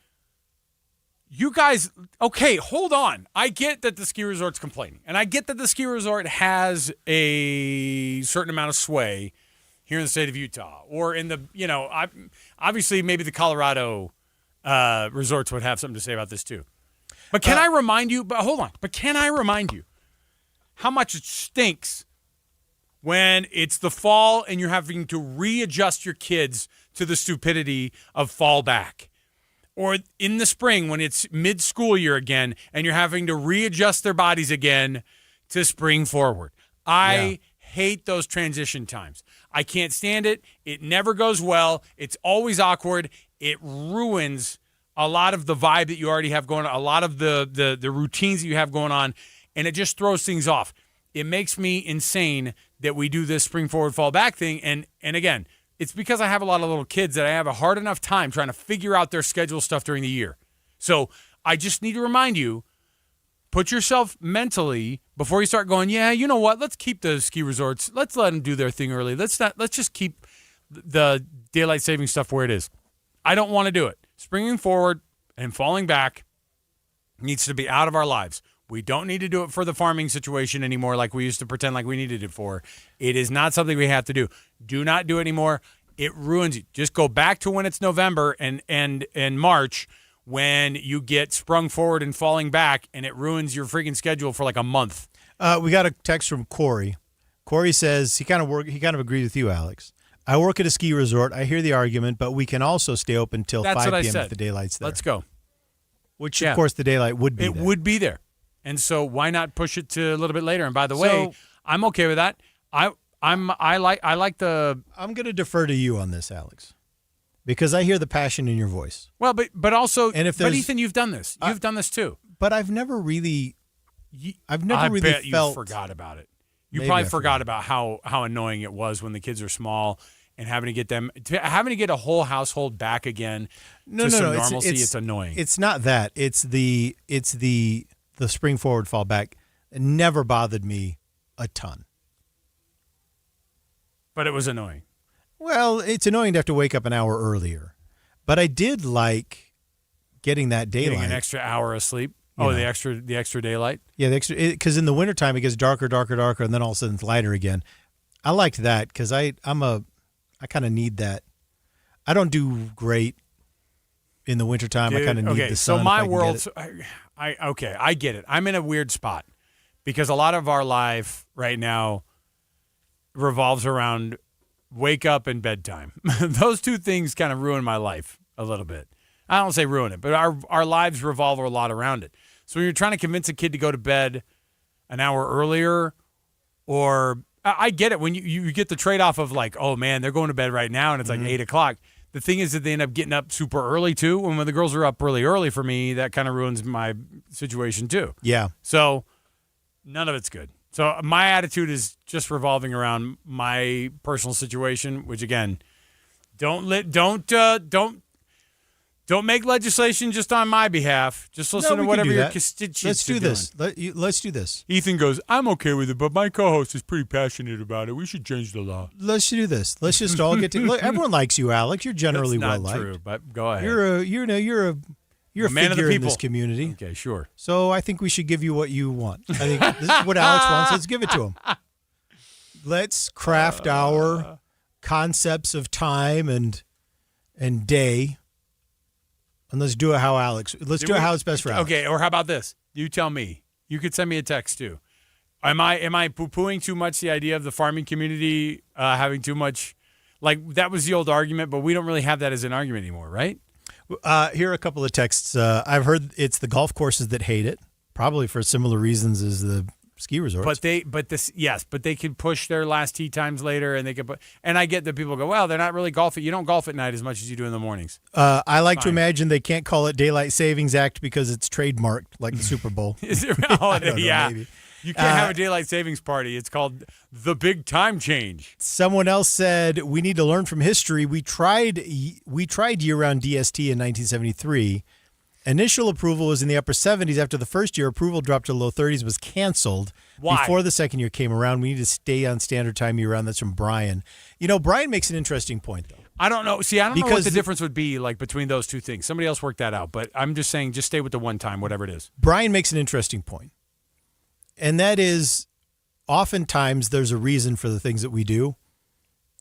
You guys, okay, hold on. I get that the ski resort's complaining, and I get that the ski resort has a certain amount of sway here in the state of Utah, or in the, obviously maybe the Colorado resorts would have something to say about this too. But can I remind you, how much it stinks when it's the fall and you're having to readjust your kids to the stupidity of fall back? Or in the spring when it's mid-school year again and you're having to readjust their bodies again to spring forward. I hate those transition times. I can't stand it. It never goes well. It's always awkward. It ruins a lot of the vibe that you already have going on, a lot of the routines that you have going on, and it just throws things off. It makes me insane that we do this spring forward, fall back thing. And again, it's because I have a lot of little kids that I have a hard enough time trying to figure out their schedule stuff during the year. So I just need to remind you, put yourself mentally before you start going, yeah, you know what? Let's keep the ski resorts. Let's let them do their thing early. Let's just keep the daylight saving stuff where it is. I don't want to do it. Springing forward and falling back needs to be out of our lives. We don't need to do it for the farming situation anymore like we used to pretend like we needed it for. It is not something we have to do. Do not do it anymore. It ruins you. Just go back to when it's November and March when you get sprung forward and falling back, and it ruins your freaking schedule for like a month. We got a text from Corey. Corey says he kind of agreed with you, Alex. I work at a ski resort. I hear the argument, but we can also stay open till 5 p.m. if the daylight's there. Let's go. Which, of course, the daylight would be there. It would be there. And so why not push it to a little bit later? And by the way, I'm okay with that. I'm going to defer to you on this, Alex, because I hear the passion in your voice. Well, but also, but Ethan, you've done this. You've done this too. But I've never really I bet you forgot about it. You probably forgot about how annoying it was when the kids are small and having to get a whole household back again to some normalcy. It's annoying. It's not that. It's the spring forward fall back. It never bothered me a ton. But it was annoying. Well, it's annoying to have to wake up an hour earlier. But I did like getting that daylight. Getting an extra hour of sleep. The extra daylight? Yeah, because in the wintertime it gets darker, and then all of a sudden it's lighter again. I liked that because I kind of need that. I don't do great in the wintertime. Dude, I kind of need the sun. So my world, I get it. I'm in a weird spot because a lot of our life right now revolves around wake up and bedtime. Those two things kind of ruin my life a little bit. I don't say ruin it, but our lives revolve a lot around it. So when you're trying to convince a kid to go to bed an hour earlier, or I get it when you get the trade-off of like, oh man, they're going to bed right now and it's like 8 o'clock. The thing is that they end up getting up super early too. And when the girls are up really early for me, that kind of ruins my situation too. Yeah. So none of it's good. So my attitude is just revolving around my personal situation, which again, don't make legislation just on my behalf. Just listen to whatever your constituents are doing. Let's do this. Ethan goes, I'm okay with it, but my co-host is pretty passionate about it. We should change the law. Let's do this. Let's just all get to. Look, everyone likes you, Alex. You're generally well liked. That's not true, but go ahead. You're a man of the figure in people. this community. Okay, sure. So I think we should give you what you want. I think this is what Alex wants. Let's give it to him. Let's craft our concepts of time and day. And let's do it how do it how it's best for Alex. Okay, or how about this? You tell me. You could send me a text too. Am I poo-pooing too much the idea of the farming community having too much? Like that was the old argument, but we don't really have that as an argument anymore, right? Here are a couple of texts. I've heard it's the golf courses that hate it, probably for similar reasons as the ski resorts. But they could push their last tee times later, and they could. And I get that people go, well, they're not really golfing. You don't golf at night as much as you do in the mornings. I like to imagine they can't call it Daylight Savings Act because it's trademarked like the Super Bowl. Is it? Yeah. Maybe. You can't have a daylight savings party. It's called the Big Time Change. Someone else said we need to learn from history. We tried year-round DST in 1973. Initial approval was in the upper 70s. After the first year, approval dropped to the low 30s, was canceled. Why? Before the second year came around, we need to stay on standard time year-round. That's from Brian. Brian makes an interesting point, though. I don't know. See, I don't know what the difference would be like between those two things. Somebody else worked that out, but I'm just saying just stay with the one time, whatever it is. Brian makes an interesting point. And that is, oftentimes there's a reason for the things that we do,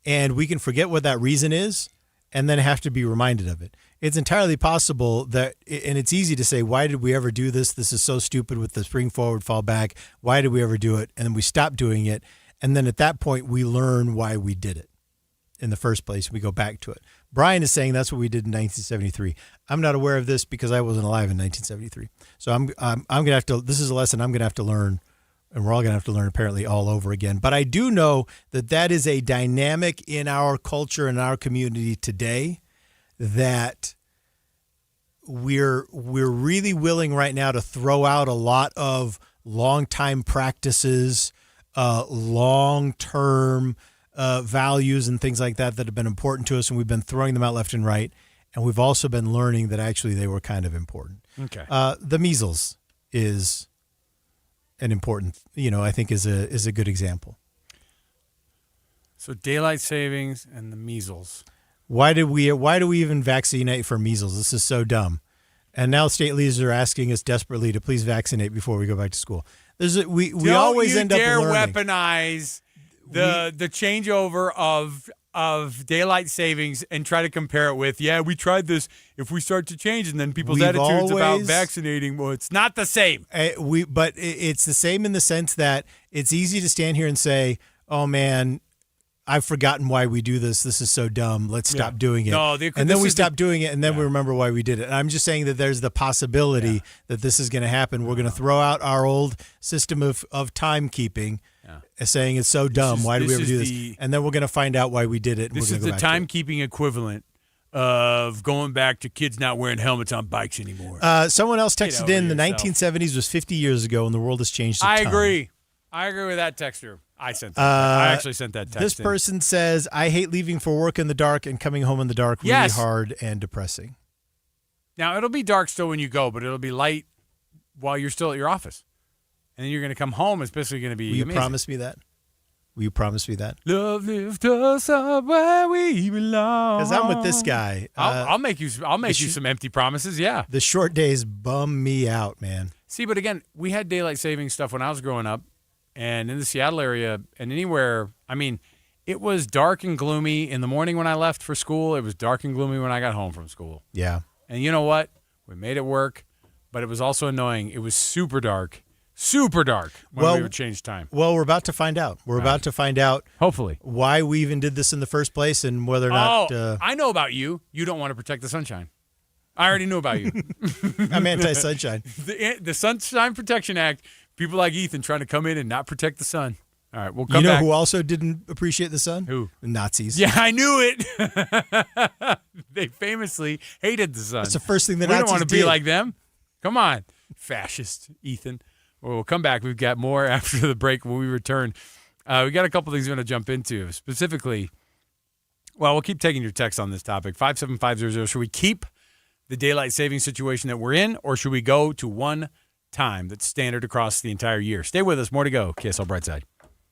and we can forget what that reason is and then have to be reminded of it. It's entirely possible that, and it's easy to say, why did we ever do this? This is so stupid with the spring forward, fall back. Why did we ever do it? And then we stop doing it. And then at that point, we learn why we did it in the first place. We go back to it. Brian is saying that's what we did in 1973. I'm not aware of this because I wasn't alive in 1973. So I'm going to have to, this is a lesson I'm going to have to learn, and we're all going to have to learn apparently all over again. But I do know that is a dynamic in our culture and our community today that we're really willing right now to throw out a lot of long-time practices, long-term values and things like that have been important to us, and we've been throwing them out left and right. And we've also been learning that actually they were kind of important. Okay. The measles is an important, I think is a good example. So daylight savings and the measles. Why do we even vaccinate for measles? This is so dumb. And now state leaders are asking us desperately to please vaccinate before we go back to school. We always end up learning. Don't you dare weaponize the changeover of daylight savings and try to compare it with, we tried this. If we start to change, and then people's attitudes about vaccinating, well, it's not the same. But it's the same in the sense that it's easy to stand here and say, oh, man, I've forgotten why we do this. This is so dumb. Let's stop doing it. No, and then we stop doing it, and then we remember why we did it. And I'm just saying that there's the possibility that this is going to happen. We're going to throw out our old system of timekeeping, saying it's so dumb. Why did we ever do this? And then we're going to find out why we did it. And this is the timekeeping equivalent of going back to kids not wearing helmets on bikes anymore. Someone else texted in the 1970s was 50 years ago, and the world has changed a ton. I agree with that texter. I sent that. I actually sent that text. This person says, I hate leaving for work in the dark and coming home in the dark. Really hard and depressing. Now, it'll be dark still when you go, but it'll be light while you're still at your office. And then you're going to come home. It's basically going to be amazing. Will you promise me that? Will you promise me that? Love lift us up where we belong. Because I'm with this guy. I'll make you some empty promises. Yeah. The short days bum me out, man. See, but again, we had daylight savings stuff when I was growing up, and in the Seattle area and anywhere. I mean, it was dark and gloomy in the morning when I left for school. It was dark and gloomy when I got home from school. Yeah. And you know what? We made it work, but it was also annoying. It was super dark when we would change time. Well, we're about to find out. We're about to find out, hopefully, why we even did this in the first place and whether or not. I know about you. You don't want to protect the sunshine. I already knew about you. I'm anti-sunshine. The Sunshine Protection Act, people like Ethan trying to come in and not protect the sun. All right, we'll come back. You know who also didn't appreciate the sun? Who? The Nazis. Yeah, I knew it. They famously hated the sun. That's the first thing the Nazis Nazis don't want to did. be like them. Come on, fascist Ethan. Well, we'll come back. We've got more after the break when we return. We got a couple things we're going to jump into. Specifically, well, we'll keep taking your texts on this topic. 57500. Should we keep the daylight saving situation that we're in, or should we go to one time that's standard across the entire year? Stay with us. More to go. KSL Brightside.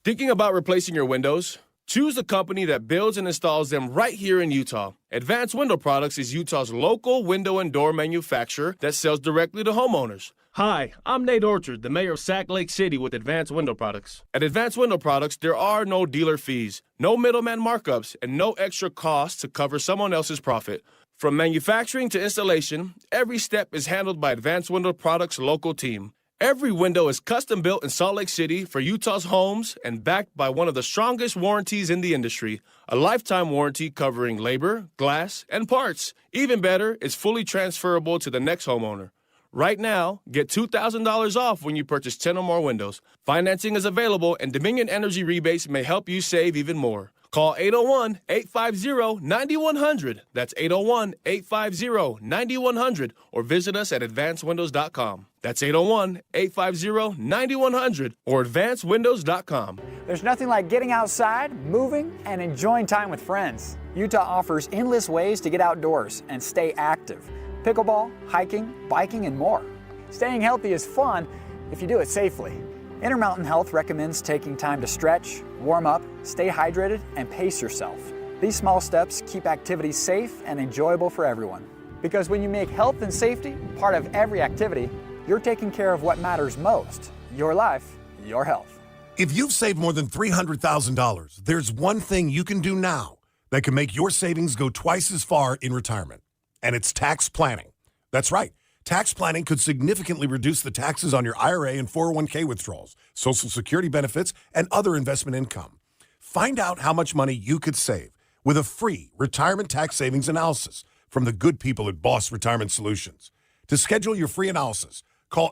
Thinking about replacing your windows? Choose a company that builds and installs them right here in Utah. Advanced Window Products is Utah's local window and door manufacturer that sells directly to homeowners. Hi, I'm Nate Orchard, the mayor of Sac Lake City with Advanced Window Products. At Advanced Window Products, there are no dealer fees, no middleman markups, and no extra costs to cover someone else's profit. From manufacturing to installation, every step is handled by Advanced Window Products' local team. Every window is custom built in Salt Lake City for Utah's homes and backed by one of the strongest warranties in the industry, a lifetime warranty covering labor, glass, and parts. Even better, it's fully transferable to the next homeowner. Right now, get $2,000 off when you purchase 10 or more windows. Financing is available, and Dominion Energy rebates may help you save even more. Call 801-850-9100. That's 801-850-9100. Or visit us at advancedwindows.com. That's 801-850-9100 or advancedwindows.com. There's nothing like getting outside, moving, and enjoying time with friends. Utah offers endless ways to get outdoors and stay active. Pickleball, hiking, biking, and more. Staying healthy is fun if you do it safely. Intermountain Health recommends taking time to stretch, warm up, stay hydrated, and pace yourself. These small steps keep activities safe and enjoyable for everyone. Because when you make health and safety part of every activity, you're taking care of what matters most: your life, your health. If you've saved more than $300,000, there's one thing you can do now that can make your savings go twice as far in retirement. And it's tax planning. That's right. Tax planning could significantly reduce the taxes on your IRA and 401k withdrawals, Social Security benefits, and other investment income. Find out how much money you could save with a free retirement tax savings analysis from the good people at Boss Retirement Solutions. To schedule your free analysis, call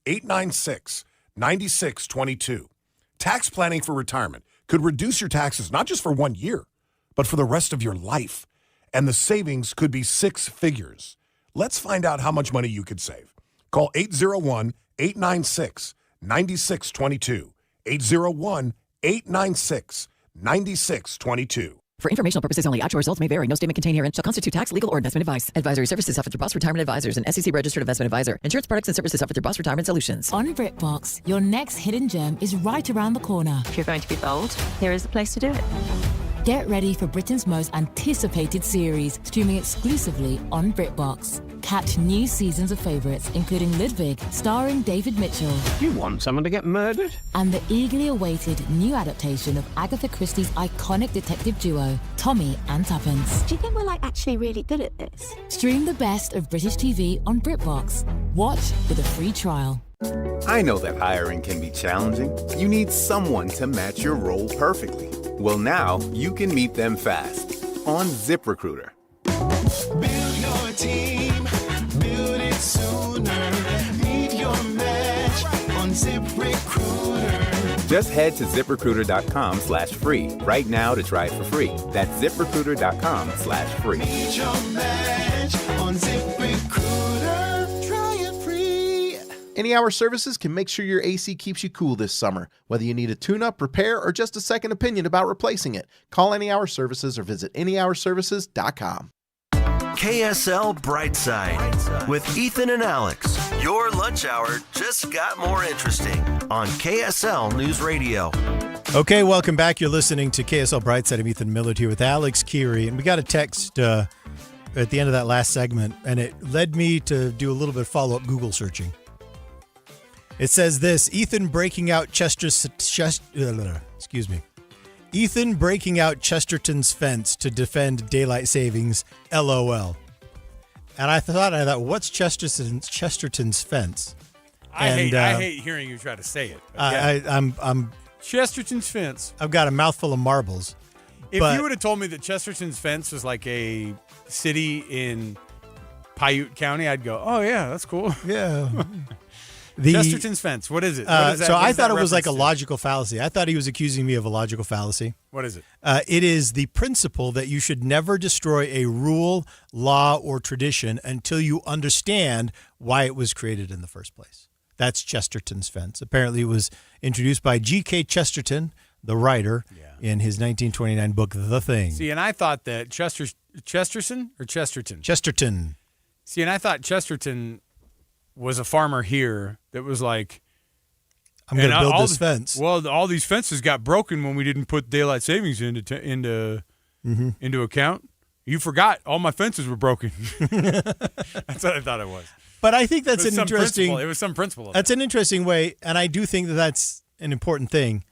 801-896-9622. Tax planning for retirement could reduce your taxes not just for 1 year, but for the rest of your life. And the savings could be six figures. Let's find out how much money you could save. Call 801-896-9622. 801-896-9622. For informational purposes only, actual results may vary. No statement contained herein shall constitute tax, legal, or investment advice. Advisory services offered through Boss Retirement Advisors, an SEC-registered investment advisor. Insurance products and services offered through Boss Retirement Solutions. On BritBox, your next hidden gem is right around the corner. If you're going to be bold, here is the place to do it. Get ready for Britain's most anticipated series, streaming exclusively on BritBox. Catch new seasons of favourites, including Ludwig, starring David Mitchell. You want someone to get murdered? And the eagerly awaited new adaptation of Agatha Christie's iconic detective duo, Tommy and Tuppence. Do you think we're actually really good at this? Stream the best of British TV on BritBox. Watch with a free trial. I know that hiring can be challenging. You need someone to match your role perfectly. Well, now you can meet them fast on ZipRecruiter. Build your team, build it sooner. Meet your match on ZipRecruiter. Just head to ZipRecruiter.com/free right now to try it for free. That's ZipRecruiter.com/free. Meet your match on ZipRecruiter. Try it free. Any Hour Services can make sure your AC keeps you cool this summer. Whether you need a tune-up, repair, or just a second opinion about replacing it, call Any Hour Services or visit anyhourservices.com. KSL Brightside with Ethan and Alex. Your lunch hour just got more interesting on KSL News Radio. Okay, welcome back. You're listening to KSL Brightside. I'm Ethan Millard here with Alex Keary, and we got a text at the end of that last segment, and it led me to do a little bit of follow-up Google searching. It says this: Ethan breaking out Ethan breaking out Chesterton's fence to defend daylight savings. LOL. And I thought, what's Chesterton's fence? I hate hearing you try to say it. I'm Chesterton's fence. I've got a mouthful of marbles. If you would have told me that Chesterton's fence was like a city in Piute County, I'd go, oh yeah, that's cool. Yeah. Chesterton's fence. What is it? So I thought it was like a logical fallacy. I thought he was accusing me of a logical fallacy. What is it? It is the principle that you should never destroy a rule, law, or tradition until you understand why it was created in the first place. That's Chesterton's fence. Apparently, it was introduced by G.K. Chesterton, the writer, in his 1929 book, The Thing. See, and I thought that Chesterton or Chesterton? Chesterton. See, and I thought Chesterton was a farmer here that was like, I'm going to build this fence. Well, all these fences got broken when we didn't put daylight savings into account. You forgot all my fences were broken. That's what I thought it was. But I think that's an interesting. It was some principle. That's an interesting way, and I do think that that's an important thing.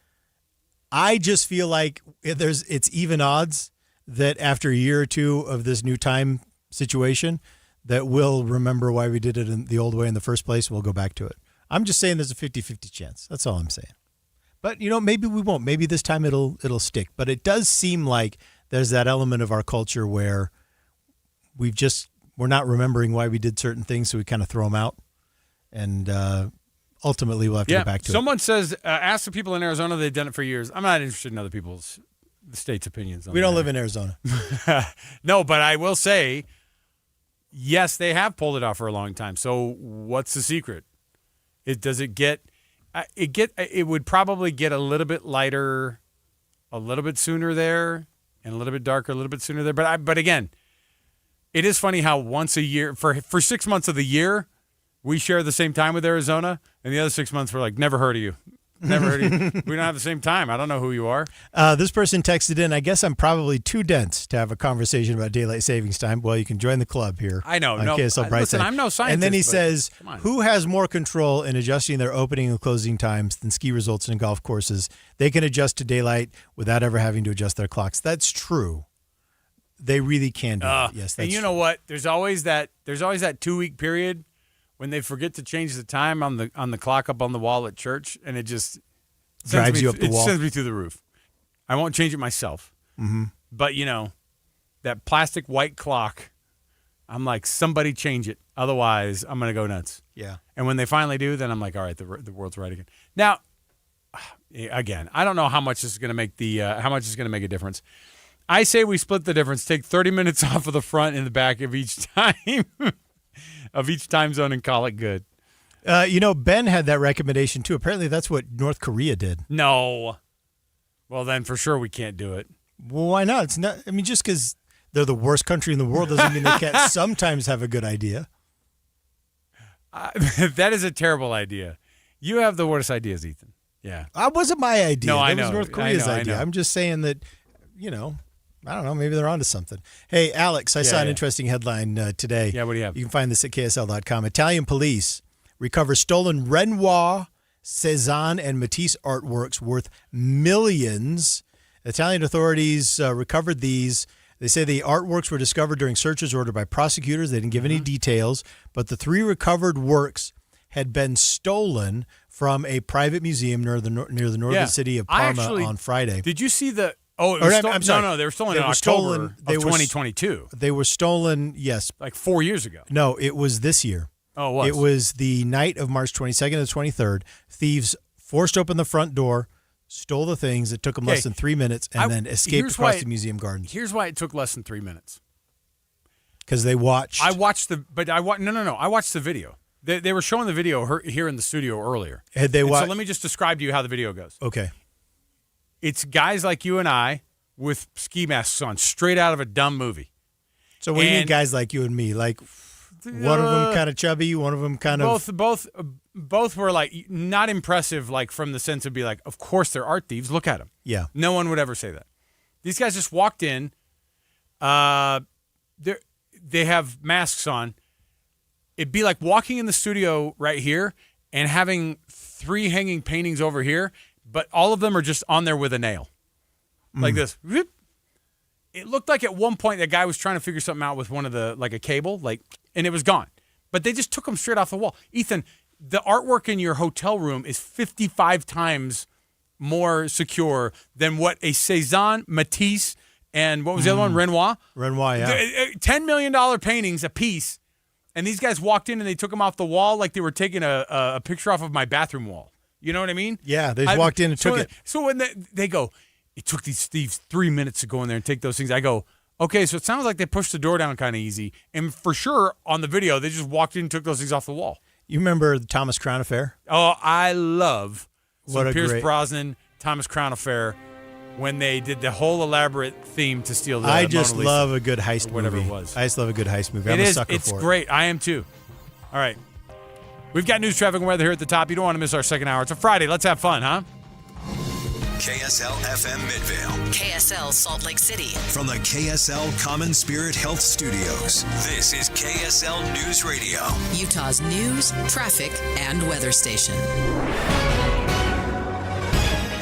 I just feel like it's even odds that after a year or two of this new time situation, that we'll remember why we did it in the old way in the first place. We'll go back to it. I'm just saying there's a 50-50 chance. That's all I'm saying. But, maybe we won't. Maybe this time it'll stick. But it does seem like there's that element of our culture where we're not remembering why we did certain things, so we kind of throw them out. And ultimately, we'll have to go back to it. Someone says, ask the people in Arizona, they've done it for years. I'm not interested in other people's, the state's opinions on We don't live in Arizona. No, but I will say, yes, they have pulled it off for a long time. So what's the secret? It would probably get a little bit lighter a little bit sooner there and a little bit darker a little bit sooner there. But again, it is funny how once a year, for 6 months of the year, we share the same time with Arizona, and the other 6 months we're like, never heard of you. Never heard of you. We don't have the same time. I don't know who you are. This person texted in, I guess I'm probably too dense to have a conversation about daylight savings time. Well, you can join the club here. I know. On KSL Brightside. Listen, I'm no scientist. And then he says, who has more control in adjusting their opening and closing times than ski resorts and golf courses? They can adjust to daylight without ever having to adjust their clocks. That's true. They really can do that. Yes, that's and you know what? There's always that 2-week period when they forget to change the time on the clock up on the wall at church, and it just drives you up the wall. It sends me through the roof. I won't change it myself. Mm-hmm. But, that plastic white clock, I'm like, somebody change it. Otherwise, I'm going to go nuts. Yeah. And when they finally do, then I'm like, all right, the world's right again. Now, again, I don't know how much this is going to make a difference. I say we split the difference. Take 30 minutes off of the front and the back of each time. Of each time zone and call it good. Ben had that recommendation too. Apparently that's what North Korea did. No. Well, then for sure we can't do it. Well, why not? It's not. I mean, just because they're the worst country in the world doesn't mean they can't sometimes have a good idea. That is a terrible idea. You have the worst ideas, Ethan. Yeah. That wasn't my idea. No, I know. That was North Korea's idea. I'm just saying that, I don't know. Maybe they're onto something. Hey, Alex, I saw an interesting headline today. Yeah, what do you have? You can find this at KSL.com. Italian police recover stolen Renoir, Cézanne, and Matisse artworks worth millions. Italian authorities recovered these. They say the artworks were discovered during searches ordered by prosecutors. They didn't give any details, but the 3 recovered works had been stolen from a private museum near the northern city of Parma on Friday. Did you see the... Oh, it was I'm sorry. No, they were stolen in October of 2022. They were stolen, yes. Like 4 years ago. No, it was this year. Oh, it was? It was the night of March 22nd and 23rd. Thieves forced open the front door, stole the things. It took them less than 3 minutes, and then escaped across the museum gardens. Here's why it took less than 3 minutes. Because they watched. I watched the video. They were showing the video here in the studio earlier. Had they So watched? let me just describe to you how the video goes. Okay. It's guys like you and I with ski masks on, straight out of a dumb movie. So we need guys like you and me. Like one of them kind of chubby, one of them kind of. Both were like not impressive, like from the sense of be like, of course they're art thieves. Look at them. Yeah. No one would ever say that. These guys just walked in. They have masks on. It'd be like walking in the studio right here and having 3 hanging paintings over here, but all of them are just on there with a nail. Like this. Whoop. It looked like at one point that guy was trying to figure something out with one of the, like a cable, and it was gone. But they just took them straight off the wall. Ethan, the artwork in your hotel room is 55 times more secure than what a Cézanne, Matisse, and what was the other one? Renoir? Renoir, yeah. $10 million paintings a piece. And these guys walked in and they took them off the wall like they were taking a picture off of my bathroom wall. You know what I mean? Yeah, they just walked in and took it. So when they go, it took these thieves 3 minutes to go in there and take those things. I go, okay, so it sounds like they pushed the door down kind of easy. And for sure, on the video, they just walked in and took those things off the wall. You remember the Thomas Crown Affair? Oh, I love Pierce great... Brosnan, Thomas Crown Affair, when they did the whole elaborate theme to steal the I just Mona Lisa, love a good heist whatever movie. It was. I just love a good heist movie. I'm a sucker for it. It's great. I am too. All right. We've got news, traffic, and weather here at the top. You don't want to miss our second hour. It's a Friday. Let's have fun, huh? KSL FM Midvale. KSL Salt Lake City. From the KSL Common Spirit Health Studios, this is KSL News Radio. Utah's news, traffic, and weather station.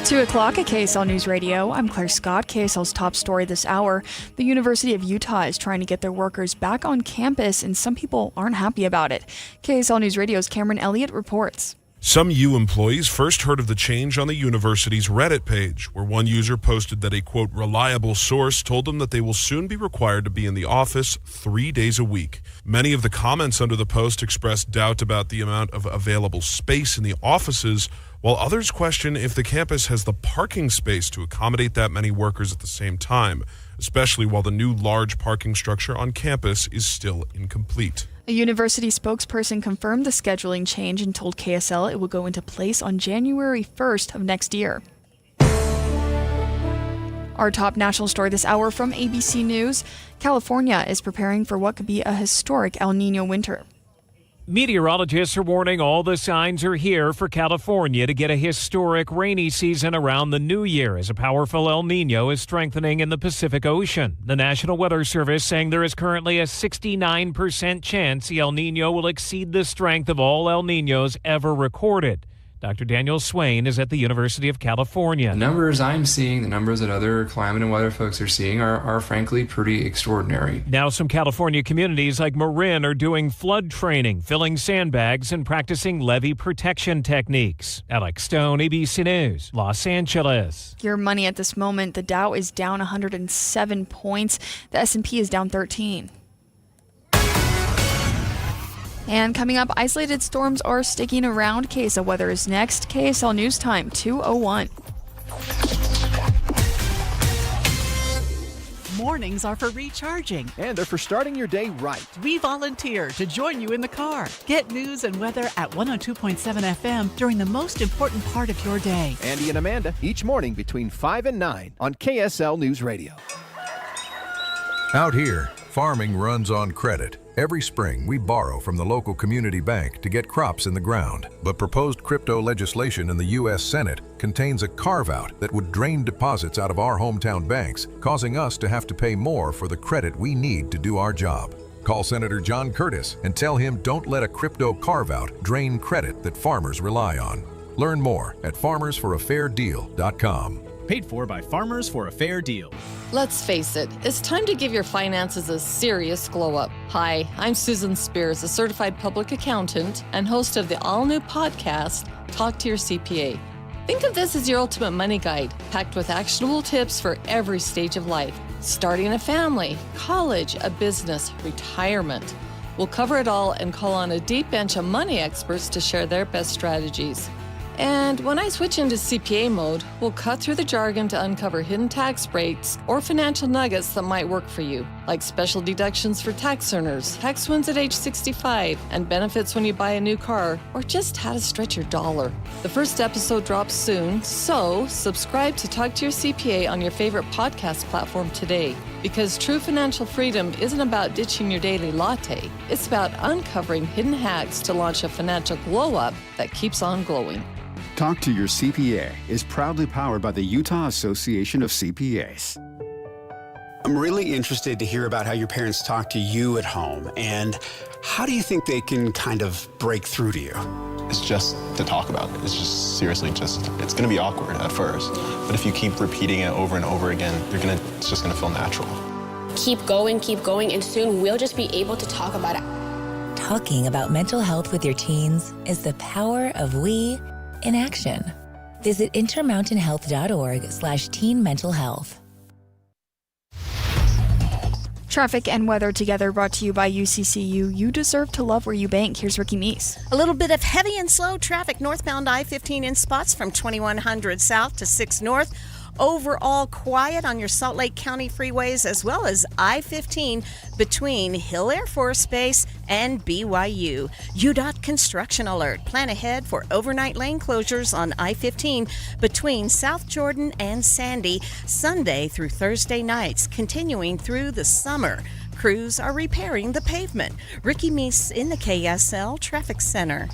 2 o'clock at KSL News Radio. I'm Claire Scott. KSL's top story this hour. The University of Utah is trying to get their workers back on campus, and some people aren't happy about it. KSL News Radio's Cameron Elliott reports. Some U employees first heard of the change on the university's Reddit page, where one user posted that a, quote, reliable source told them that they will soon be required to be in the office 3 days a week. Many of the comments under the post expressed doubt about the amount of available space in the offices, while others question if the campus has the parking space to accommodate that many workers at the same time, especially while the new large parking structure on campus is still incomplete. A university spokesperson confirmed the scheduling change and told KSL it will go into place on January 1st of next year. Our top national story this hour from ABC News. California is preparing for what could be a historic El Niño winter. Meteorologists are warning all the signs are here for California to get a historic rainy season around the new year as a powerful El Niño is strengthening in the Pacific Ocean. The National Weather Service saying there is currently a 69% chance the El Niño will exceed the strength of all El Niños ever recorded. Dr. Daniel Swain is at the University of California. The numbers I'm seeing, the numbers that other climate and weather folks are seeing are frankly pretty extraordinary. Now some California communities like Marin are doing flood training, filling sandbags and practicing levee protection techniques. Alex Stone, ABC News, Los Angeles. Your money at this moment, the Dow is down 107 points. The S&P is down 13. And coming up, isolated storms are sticking around. KSL weather is next. KSL News Time, 2:01. Mornings are for recharging. And they're for starting your day right. We volunteer to join you in the car. Get news and weather at 102.7 FM during the most important part of your day. Andy and Amanda, each morning between 5 and 9 on KSL News Radio. Out here, farming runs on credit. Every spring, we borrow from the local community bank to get crops in the ground. But proposed crypto legislation in the U.S. Senate contains a carve-out that would drain deposits out of our hometown banks, causing us to have to pay more for the credit we need to do our job. Call Senator John Curtis and tell him don't let a crypto carve-out drain credit that farmers rely on. Learn more at farmersforafairdeal.com. Paid for by Farmers for a Fair Deal. Let's face it, it's time to give your finances a serious glow-up. Hi, I'm Susan Spears, a certified public accountant and host of the all-new podcast, Talk to Your CPA. Think of this as your ultimate money guide, packed with actionable tips for every stage of life. Starting a family, college, a business, retirement. We'll cover it all and call on a deep bench of money experts to share their best strategies. And when I switch into CPA mode, we'll cut through the jargon to uncover hidden tax breaks or financial nuggets that might work for you. like special deductions for tax earners, tax wins at age 65, and benefits when you buy a new car, or just how to stretch your dollar. The first episode drops soon, so subscribe to Talk to Your CPA on your favorite podcast platform today. Because true financial freedom isn't about ditching your daily latte. It's about uncovering hidden hacks to launch a financial glow-up that keeps on glowing. Talk to Your CPA is proudly powered by the Utah Association of CPAs. I'm really interested to hear about how your parents talk to you at home, and how do you think they can kind of break through to you? It's just to talk about it. It's just seriously it's going to be awkward at first. But if you keep repeating it over and over again, it's just going to feel natural. Keep going, and soon we'll just be able to talk about it. Talking about mental health with your teens is the power of we in action. Visit intermountainhealth.org/teen mental health. Traffic and weather together brought to you by UCCU. You deserve to love where you bank. Here's Ricky Meese. A little bit of heavy and slow traffic northbound I-15 in spots from 2100 south to 6 north. Overall quiet on your Salt Lake County freeways, as well as I-15 between Hill Air Force Base and BYU. UDOT construction alert. Plan ahead for overnight lane closures on I-15 between South Jordan and Sandy, Sunday through Thursday nights, continuing through the summer. Crews are repairing the pavement. Ricky Meese in the KSL Traffic Center.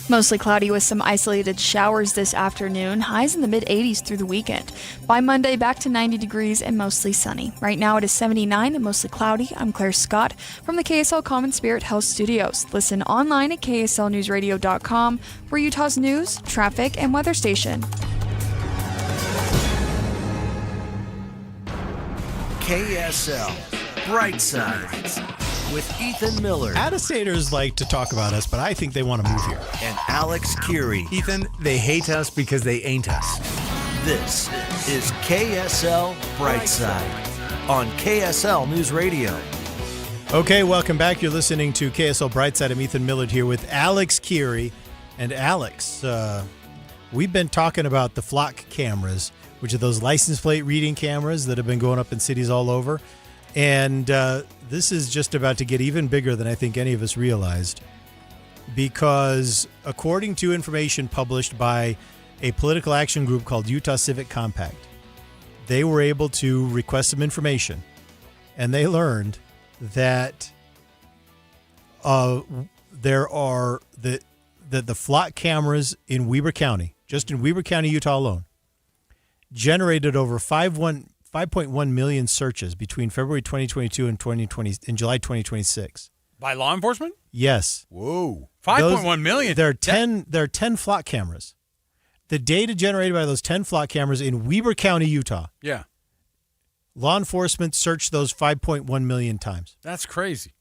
Mostly cloudy with some isolated showers this afternoon. Highs in the mid-80s through the weekend. By Monday, back to 90 degrees and mostly sunny. Right now it is 79 and mostly cloudy. I'm Claire Scott from the KSL Common Spirit Health Studios. Listen online at kslnewsradio.com for Utah's news, traffic, and weather station. KSL Brightside with Ethan Miller. Out-of-staters like to talk about us, but I think they want to move here. And Alex Curie. Ethan, they hate us because they ain't us. This is KSL Brightside on KSL News Radio. Okay, welcome back. You're listening to KSL Brightside. I'm Ethan Millard here with Alex Curie. And Alex, we've been talking about the flock cameras, which are those license plate reading cameras that have been going up in cities all over. And this is just about to get even bigger than I think any of us realized, because according to information published by a political action group called Utah Civic Compact, they were able to request some information, and they learned that the flock cameras in Weber County, just in Weber County, Utah alone, generated over 5.1 million searches between February 2022 and July 2026. By law enforcement? Yes. Whoa. 5.1 million. There are 10 flock cameras. The data generated by those 10 flock cameras in Weber County, Utah. Yeah. Law enforcement searched those 5.1 million times. That's crazy.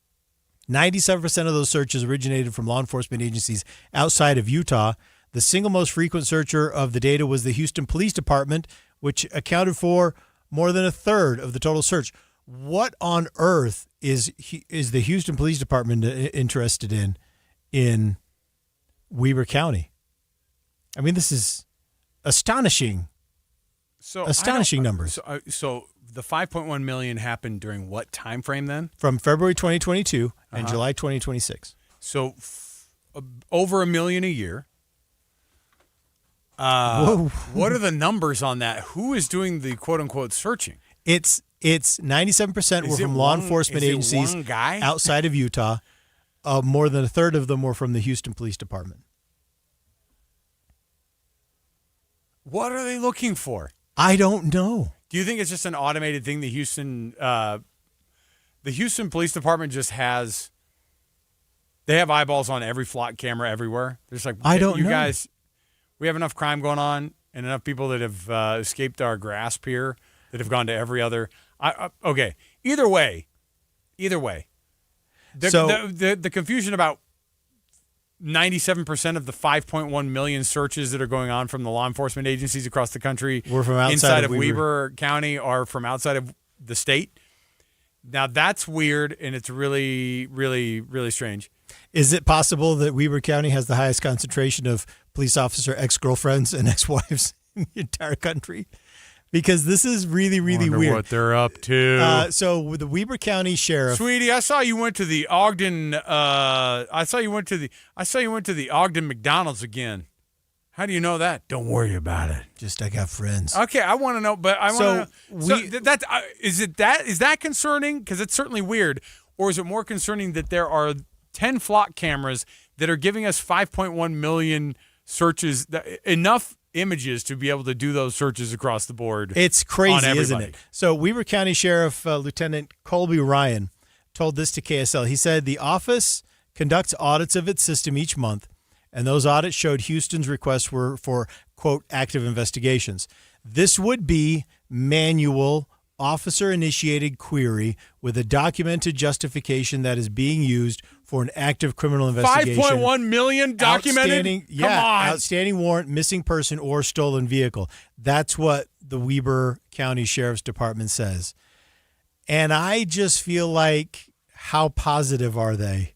97% of those searches originated from law enforcement agencies outside of Utah. The single most frequent searcher of the data was the Houston Police Department, which accounted for more than a third of the total search. What on earth is the Houston Police Department interested in Weber County? I mean, this is astonishing. Astonishing numbers. So the 5.1 million happened during what time frame then? From February 2022 and July 2026. So over a million a year. What are the numbers on that? Who is doing the quote-unquote searching? It's 97% were from law enforcement agencies outside of Utah. More than a third of them were from the Houston Police Department. What are they looking for? I don't know. Do you think it's just an automated thing? The Houston Police Department just has. They have eyeballs on every flock camera everywhere. There's like, I don't know. You guys. We have enough crime going on and enough people that have escaped our grasp here that have gone to every other. Okay. Either way. The confusion about 97% of the 5.1 million searches that are going on from the law enforcement agencies across the country were from outside inside of Weber County are from outside of the state. Now that's weird, and it's really, really, really strange. Is it possible that Weber County has the highest concentration of police officer ex-girlfriends and ex-wives in the entire country? because this is really, really Wonder weird. what they're up to. So with the Weber County Sheriff, Sweetie, I saw you went to the Ogden. I saw you went to the Ogden McDonald's again. How do you know that? Don't worry about it. Just I got friends. Okay, I want to know, but I want to know. Is that concerning? Because it's certainly weird. Or is it more concerning that there are 10 flock cameras that are giving us 5.1 million searches, enough images to be able to do those searches across the board? It's crazy, isn't it? So Weber County Sheriff Lieutenant Colby Ryan told this to KSL. He said the office conducts audits of its system each month, and those audits showed Houston's requests were for, quote, active investigations. This would be manual, officer-initiated query with a documented justification that is being used for an active criminal investigation. 5.1 million documented? Come on. Outstanding warrant, missing person, or stolen vehicle. That's what the Weber County Sheriff's Department says. And I just feel like, how positive are they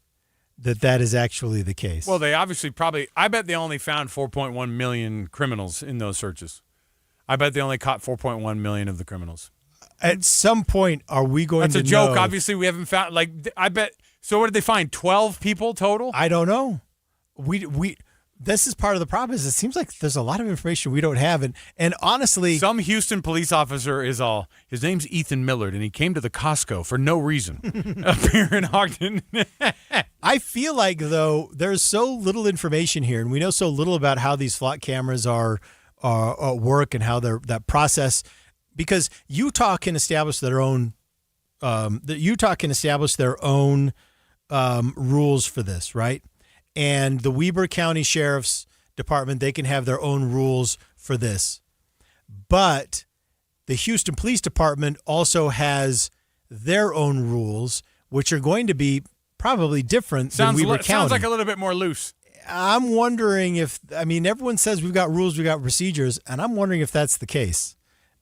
that is actually the case? Well, they obviously I bet they only found 4.1 million criminals in those searches. I bet they only caught 4.1 million of the criminals. At some point, are we going to know? That's a joke. Obviously, we haven't found, I bet. So what did they find? 12 people total? I don't know. This is part of the problem. Is it seems like there's a lot of information we don't have, and honestly, some Houston police officer his name's Ethan Millard, and he came to the Costco for no reason up here in Ogden. I feel like though there's so little information here, and we know so little about how these flock cameras are work and how that process. Because Utah can establish their own, rules for this, right? And the Weber County Sheriff's Department, they can have their own rules for this. But the Houston Police Department also has their own rules, which are going to be probably different than Weber County. Sounds like a little bit more loose. I'm wondering everyone says we've got rules, we've got procedures, and I'm wondering if that's the case.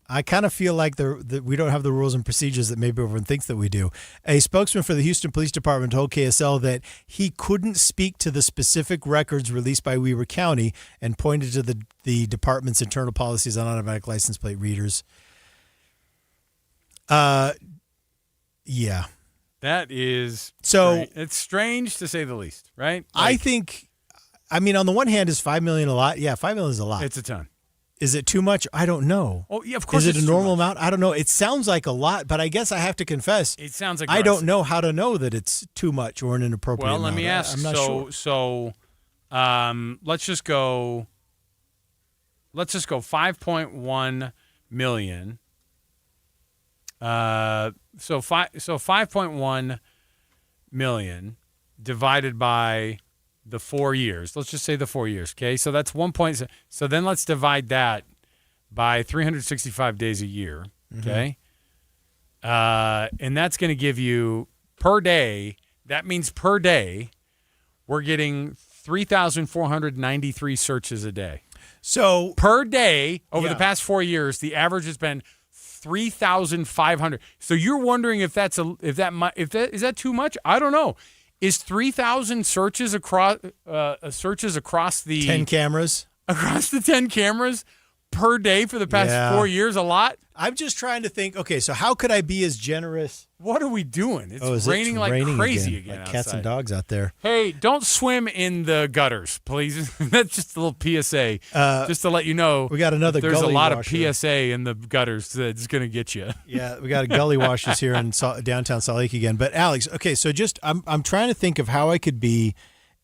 I kind of feel like that we don't have the rules and procedures that maybe everyone thinks that we do. A spokesman for the Houston Police Department told KSL that he couldn't speak to the specific records released by Weber County and pointed to the department's internal policies on automatic license plate readers. Yeah. That is it's strange to say the least, right? I think, on the one hand, is $5 million a lot? Yeah, $5 million is a lot. It's a ton. Is it too much? I don't know. Oh, yeah, of course. Is it a normal amount? I don't know. It sounds like a lot, but I guess I have to confess. It sounds like I don't know how to know that it's too much or an inappropriate amount. Well, let me ask. I'm not sure. So, let's just go 5.1 million. So 5.1 million divided by the 4 years. Let's just say the 4 years, okay? So that's 1. So then let's divide that by 365 days a year, okay? And that's going to give you per day. That means per day we're getting 3,493 searches a day. So per day over the past 4 years, the average has been 3,500. So you're wondering if is that too much? I don't know. Is 3,000 searches across the 10 cameras across the 10 cameras per day for the past 4 years a lot? I'm just trying to think. Okay, so how could I be as generous? What are we doing? It's raining like crazy again. Like cats and dogs out there. Hey, don't swim in the gutters, please. That's just a little PSA, just to let you know. We got another. There's gully a lot washer. of PSA in the gutters that's going to get you. Yeah, we got a gully washers here in downtown Salt Lake again. But Alex, okay, so just I'm trying to think of how I could be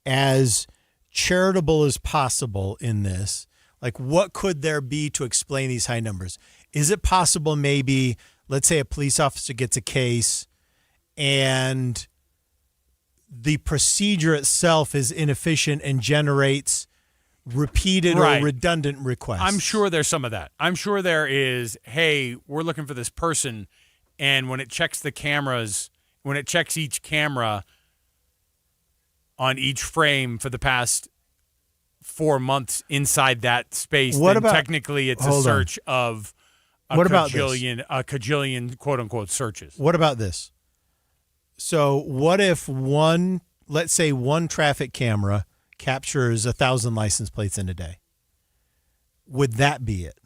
as charitable as possible in this. Like, what could there be to explain these high numbers? Is it possible maybe, let's say a police officer gets a case and the procedure itself is inefficient and generates repeated or redundant requests? I'm sure there's some of that. I'm sure there is, hey, we're looking for this person, and when it checks the cameras, when it checks each camera on each frame for the past 4 months inside that space, technically it's a search of a cajillion quote-unquote searches. What about this? So what if let's say one traffic camera captures 1,000 license plates in a day? Would that be it?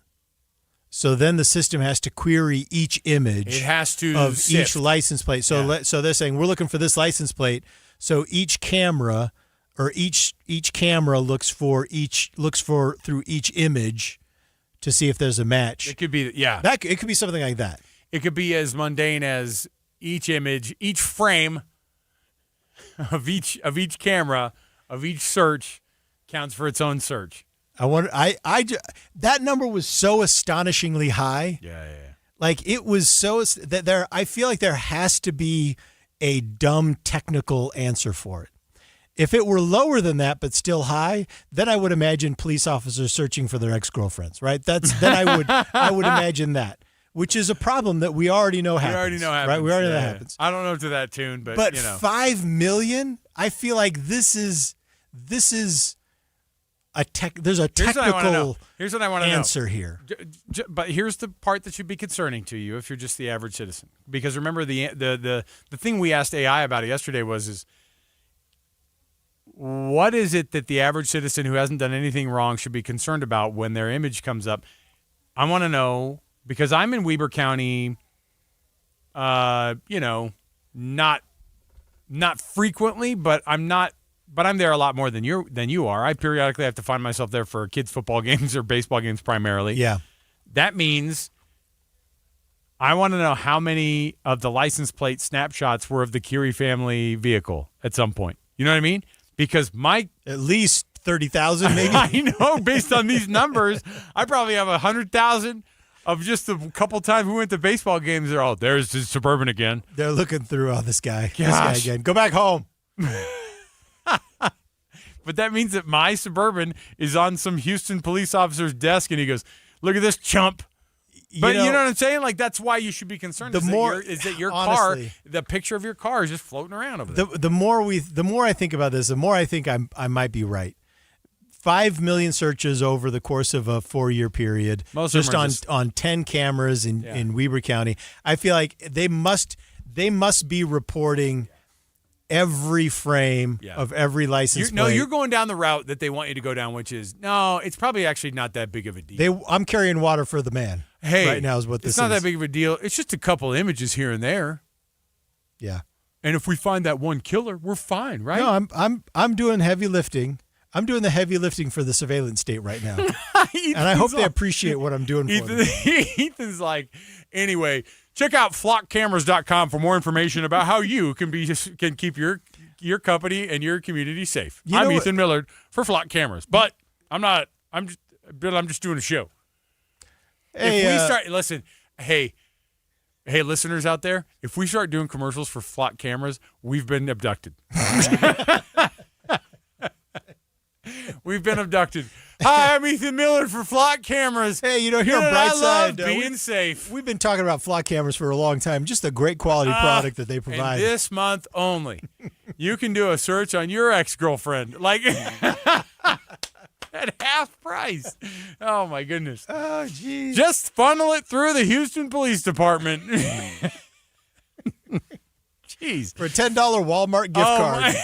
So then the system has to query each image. It has to of sift. each license plate. So so they're saying we're looking for this license plate. So each camera looks for through each image to see if there's a match. It could be It could be something like that. It could be as mundane as each image, each frame of each camera, of each search counts for its own search. I wonder. That number was so astonishingly high. Yeah. Like it was so that there. I feel like there has to be a dumb technical answer for it. If it were lower than that but still high, then I would imagine police officers searching for their ex-girlfriends. Right? Then I would imagine that, which is a problem that we already know happens. We already know happens. Right? We already know that happens. Uh, I don't know to that tune, but you know. 5 million. I feel like this is there's a technical here's what I want to answer here. But here's the part that should be concerning to you if you're just the average citizen. Because remember the thing we asked AI about yesterday is what is it that the average citizen who hasn't done anything wrong should be concerned about when their image comes up? I want to know because I'm in Weber County, not frequently, but I'm there a lot more than you are. I periodically have to find myself there for kids' football games or baseball games primarily. Yeah. That means I want to know how many of the license plate snapshots were of the Curie family vehicle at some point. You know what I mean? Because at least 30,000 maybe. I know based on these numbers, I probably have 100,000 of just a couple times we went to baseball games. There's his Suburban again. They're looking through this guy. Gosh. This guy again. Go back home. But that means that my Suburban is on some Houston police officer's desk, and he goes, "Look at this chump." But you know what I'm saying? Like that's why you should be concerned. That your honestly, car, the picture of your car, is just floating around over there. The more I think about this, the more I think I might be right. 5 million searches over the course of a 4-year period, just on 10 cameras in Weber County. I feel like they must be reporting every frame of every license plate. No, you're going down the route that they want you to go down, which is it's probably actually not that big of a deal. I'm carrying water for the man. Hey, right now is what this is. It's not that big of a deal. It's just a couple images here and there. Yeah. And if we find that one killer, we're fine, right? No, I'm doing heavy lifting. I'm doing the heavy lifting for the surveillance state right now. And I hope they appreciate what I'm doing for them. Ethan's like, anyway, check out flockcameras.com for more information about how you can keep your company and your community safe. I'm Ethan Millard for Flock Cameras, but I'm just doing a show. Hey, if we start, listen, hey, listeners out there, if we start doing commercials for Flock Cameras, we've been abducted. We've been abducted. Hi, I'm Ethan Millard for Flock Cameras. Hey, here on Brightside, being safe. We've been talking about Flock Cameras for a long time. Just a great quality product that they provide. And this month only, you can do a search on your ex-girlfriend, like at half price. Oh my goodness. Oh, geez. Just funnel it through the Houston Police Department. Jeez. For a $10 Walmart gift card.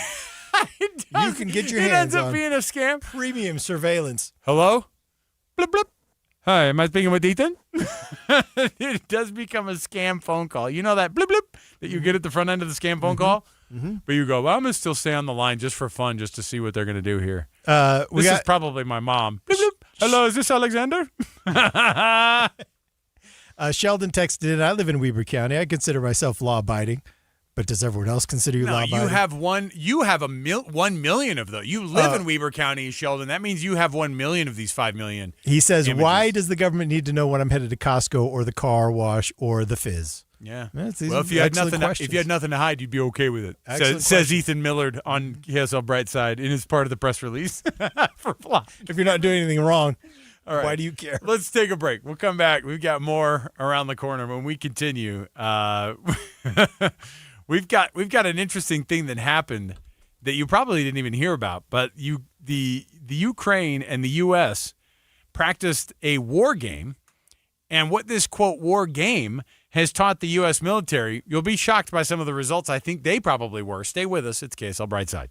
You can get your hands on. It ends up being a scam. Premium surveillance. Hello? Blip, blip. Hi, am I speaking with Ethan? It does become a scam phone call. You know that blip, blip that you get at the front end of the scam phone call? Mm-hmm. But you go, well, I'm going to still stay on the line just for fun, just to see what they're going to do here. This is probably my mom. Blip, blip. Hello, is this Alexander? Sheldon texted in, I live in Weber County. I consider myself law-abiding. But does everyone else consider you law-abiding? You have 1 million of those. You live in Weber County, Sheldon. That means you have 1 million of these 5 million. He says, images. Why does the government need to know when I'm headed to Costco or the car wash or the Fizz? Yeah. Well, if you had nothing to hide, you'd be okay with it. Says Ethan Millard on KSL Brightside in his part of the press release for Flock. If you're not doing anything wrong, all right. Why do you care? Let's take a break. We'll come back. We've got more around the corner when we continue. We've got an interesting thing that happened that you probably didn't even hear about, but the Ukraine and the U.S. practiced a war game, and what this, quote, war game has taught the U.S. military, you'll be shocked by some of the results. I think they probably were. Stay with us. It's KSL Brightside.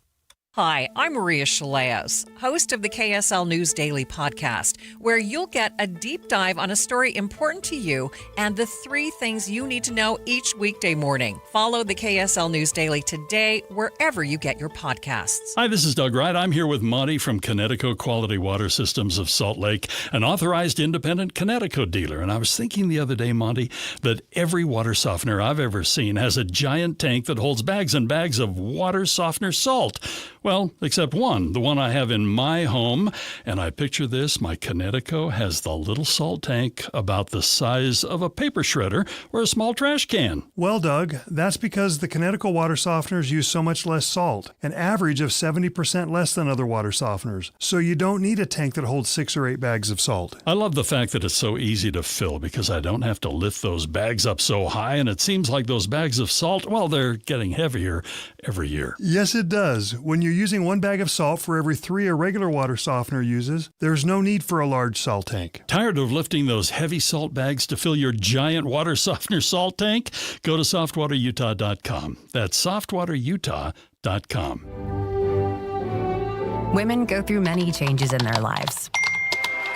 Hi, I'm Maria Shilaos, host of the KSL News Daily podcast, where you'll get a deep dive on a story important to you and the 3 things you need to know each weekday morning. Follow the KSL News Daily today, wherever you get your podcasts. Hi, this is Doug Wright. I'm here with Monty from Connecticut Quality Water Systems of Salt Lake, an authorized independent Connecticut dealer. And I was thinking the other day, Monty, that every water softener I've ever seen has a giant tank that holds bags and bags of water softener salt. Well, except one, the one I have in my home. And I picture this, my Connecticut has the little salt tank about the size of a paper shredder or a small trash can. Well, Doug, that's because the Connecticut water softeners use so much less salt, an average of 70% less than other water softeners. So you don't need a tank that holds 6 or 8 bags of salt. I love the fact that it's so easy to fill because I don't have to lift those bags up so high, and it seems like those bags of salt, well, they're getting heavier every year. Yes, it does. When you're using 1 bag of salt for every 3 a regular water softener uses, there's no need for a large salt tank. Tired of lifting those heavy salt bags to fill your giant water softener salt tank? Go to softwaterutah.com. That's softwaterutah.com. Women go through many changes in their lives.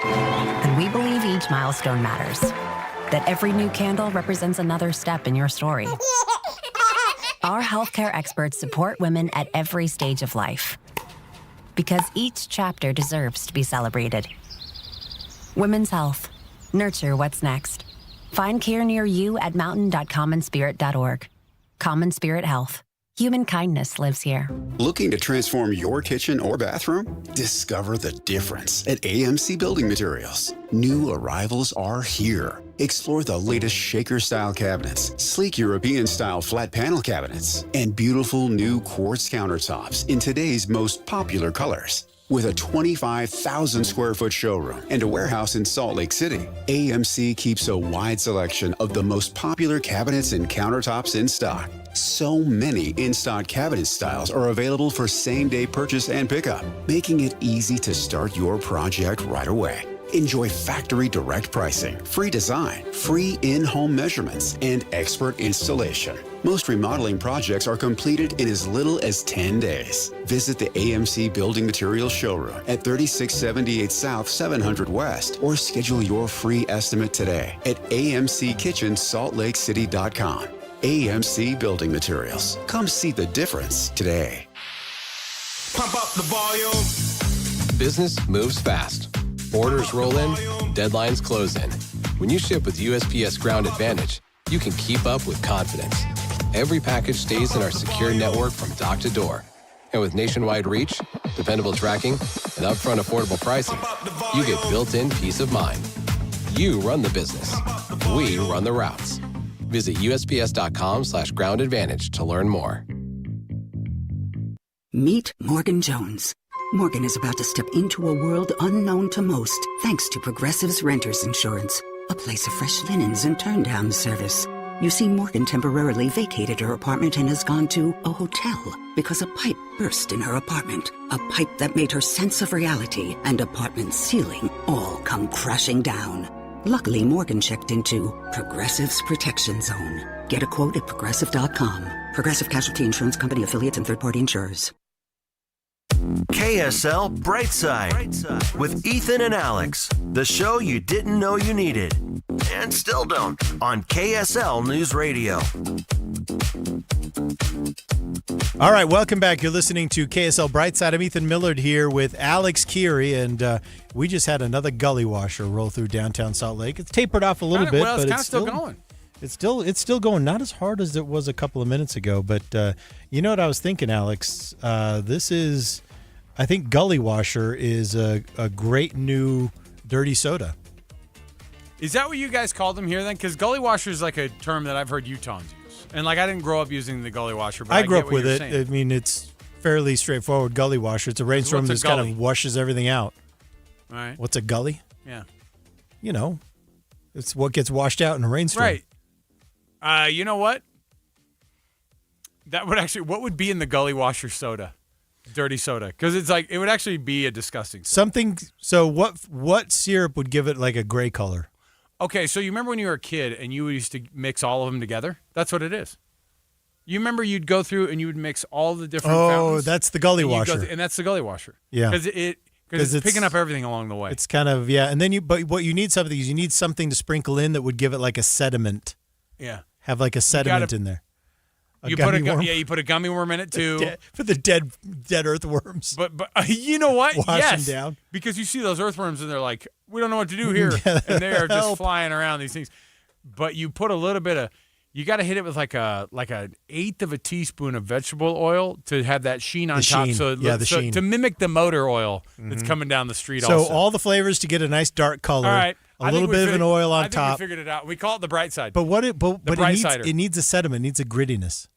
And we believe each milestone matters. That every new candle represents another step in your story. Our healthcare experts support women at every stage of life. Because each chapter deserves to be celebrated. Women's health. Nurture what's next. Find care near you at mountain.commonspirit.org. Common Spirit Health. Human kindness lives here. Looking to transform your kitchen or bathroom? Discover the difference at AMC Building Materials. New arrivals are here. Explore the latest shaker-style cabinets, sleek European-style flat panel cabinets, and beautiful new quartz countertops in today's most popular colors. With a 25,000 square foot showroom and a warehouse in Salt Lake City, AMC keeps a wide selection of the most popular cabinets and countertops in stock. So many in-stock cabinet styles are available for same-day purchase and pickup, making it easy to start your project right away. Enjoy factory direct pricing, free design, free in-home measurements, and expert installation. Most remodeling projects are completed in as little as 10 days. Visit the AMC Building Materials showroom at 3678 South 700 West or schedule your free estimate today at amckitchensaltlakecity.com. AMC Building Materials. Come see the difference today. Pump up the volume. Business moves fast. Orders roll in, deadlines close in. When you ship with USPS Ground Advantage, you can keep up with confidence. Every package stays in our secure network from dock to door. And with nationwide reach, dependable tracking, and upfront affordable pricing, you get built-in peace of mind. You run the business. We run the routes. Visit USPS.com/Ground Advantage to learn more. Meet Morgan Jones. Morgan is about to step into a world unknown to most, thanks to Progressive's Renters Insurance, a place of fresh linens and turn-down service. You see, Morgan temporarily vacated her apartment and has gone to a hotel because a pipe burst in her apartment. A pipe that made her sense of reality and apartment ceiling all come crashing down. Luckily, Morgan checked into Progressive's Protection Zone. Get a quote at Progressive.com. Progressive Casualty Insurance Company affiliates and third-party insurers. KSL Brightside with Ethan and Alex, the show you didn't know you needed and still don't on KSL News Radio. All right, welcome back. You're listening to KSL Brightside. I'm Ethan Millard here with Alex Keary, and we just had another gully washer roll through downtown Salt Lake. It's tapered off a little bit, well, but it's still going. It's still going. Not as hard as it was a couple of minutes ago, but you know what I was thinking, Alex? I think gully washer is a great new dirty soda. Is that what you guys call them here then? Because gully washer is like a term that I've heard Utahns use. And like I didn't grow up using the gully washer, but I grew get up what with you're it. saying. I mean, it's fairly straightforward gully washer. It's a rainstorm that just kind of washes everything out. All right. What's a gully? Yeah. You know, it's what gets washed out in a rainstorm. Right. You know what? That would actually, what would be in the gully washer soda? Dirty soda. Because it's like, it would actually be a disgusting soda. Something, so what syrup would give it like a gray color? Okay, so you remember when you were a kid and you used to mix all of them together? That's what it is. You remember you'd go through and you would mix all the different Oh, fountains? that's the gully and washer. and that's the gully washer. Yeah. Because it's picking up everything along the way. It's kind of, and then but what you need something is you need something to sprinkle in that would give it like a sediment. Yeah. Have like a sediment in there. You put a gummy worm in it too. For the dead earthworms. But you know what? Wash them down. Because you see those earthworms and they're like, we don't know what to do here. And they are just flying around these things. But you put a little bit of, you got to hit it with like an eighth of a teaspoon of vegetable oil to have that sheen on top. Sheen. So sheen. To mimic the motor oil that's coming down the street. So also. all the flavors to get a nice dark color. All right. A little bit of an oil on top. top. We figured it out. We call it the Brightside. But it needs a sediment. It needs a grittiness.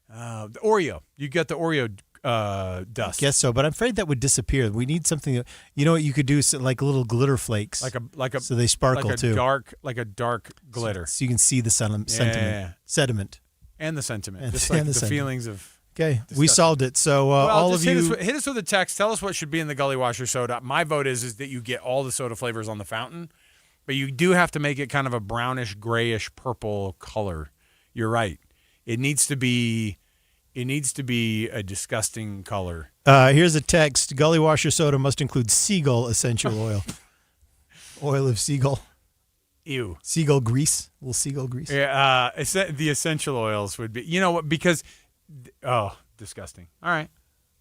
The Oreo. You got the Oreo dust. I guess so, but I'm afraid that would disappear. We need something. You know what you could do? Like little glitter flakes. So they sparkle too. Like a dark glitter. So you can see the sediment. And the sentiment. And Just like the sentiment. feelings of. Okay, disgusting. we solved it. So all of you. Hit us with a text. Tell us what should be in the Gully Washer soda. My vote is that you get all the soda flavors on the fountain, but you do have to make it kind of a brownish, grayish, purple color. You're right. It needs to be a disgusting color. Here's a text. Gully Washer soda must include seagull essential oil. Oil of seagull. Ew. Seagull grease. A little seagull grease. Yeah. The essential oils would be. You know what? Because. Oh, disgusting. All right.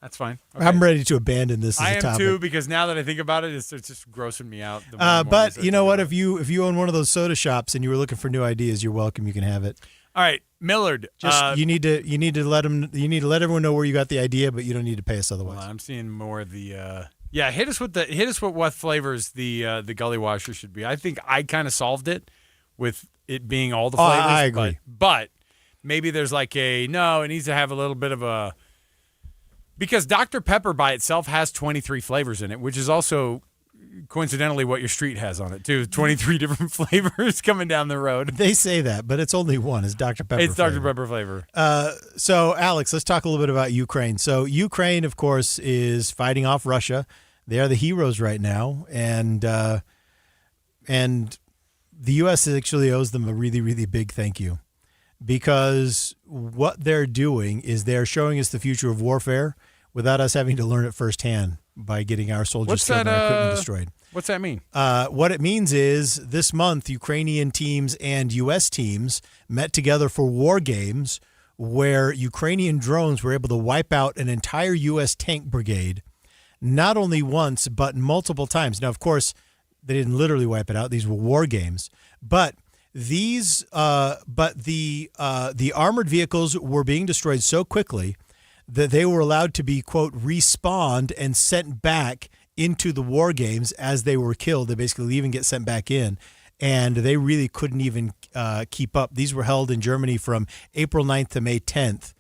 That's fine. Okay. I'm ready to abandon this as a topic. I am too, because now that I think about it, it's just grossing me out. But you know what? If you own one of those soda shops and you were looking for new ideas, you're welcome. You can have it. All right, Millard. You need to let everyone know where you got the idea, but you don't need to pay us otherwise. Well, I'm seeing more of the. Hit us with what flavors the Gully Washer should be. I think I kind of solved it with it being all the flavors. I agree. But maybe there's it needs to have a little bit of a. Because Dr. Pepper by itself has 23 flavors in it, which is also coincidentally what your street has on it too. 23 different flavors coming down the road. They say that, but it's only one. It's Dr. Pepper. It's Dr. Pepper flavor. So, Alex, let's talk a little bit about Ukraine. So, Ukraine, of course, is fighting off Russia. They are the heroes right now, and the U.S. actually owes them a really, really big thank you, because what they're doing is they're showing us the future of warfare without us having to learn it firsthand by getting our soldiers killed and our equipment destroyed. What's that mean? What it means is this month, Ukrainian teams and U.S. teams met together for war games where Ukrainian drones were able to wipe out an entire U.S. tank brigade, not only once, but multiple times. Now, of course, they didn't literally wipe it out. These were war games. But the armored vehicles were being destroyed so quickly that they were allowed to be, quote, respawned and sent back into the war games as they were killed. They basically even get sent back in, and they really couldn't even keep up. These were held in Germany from April 9th to May 10th.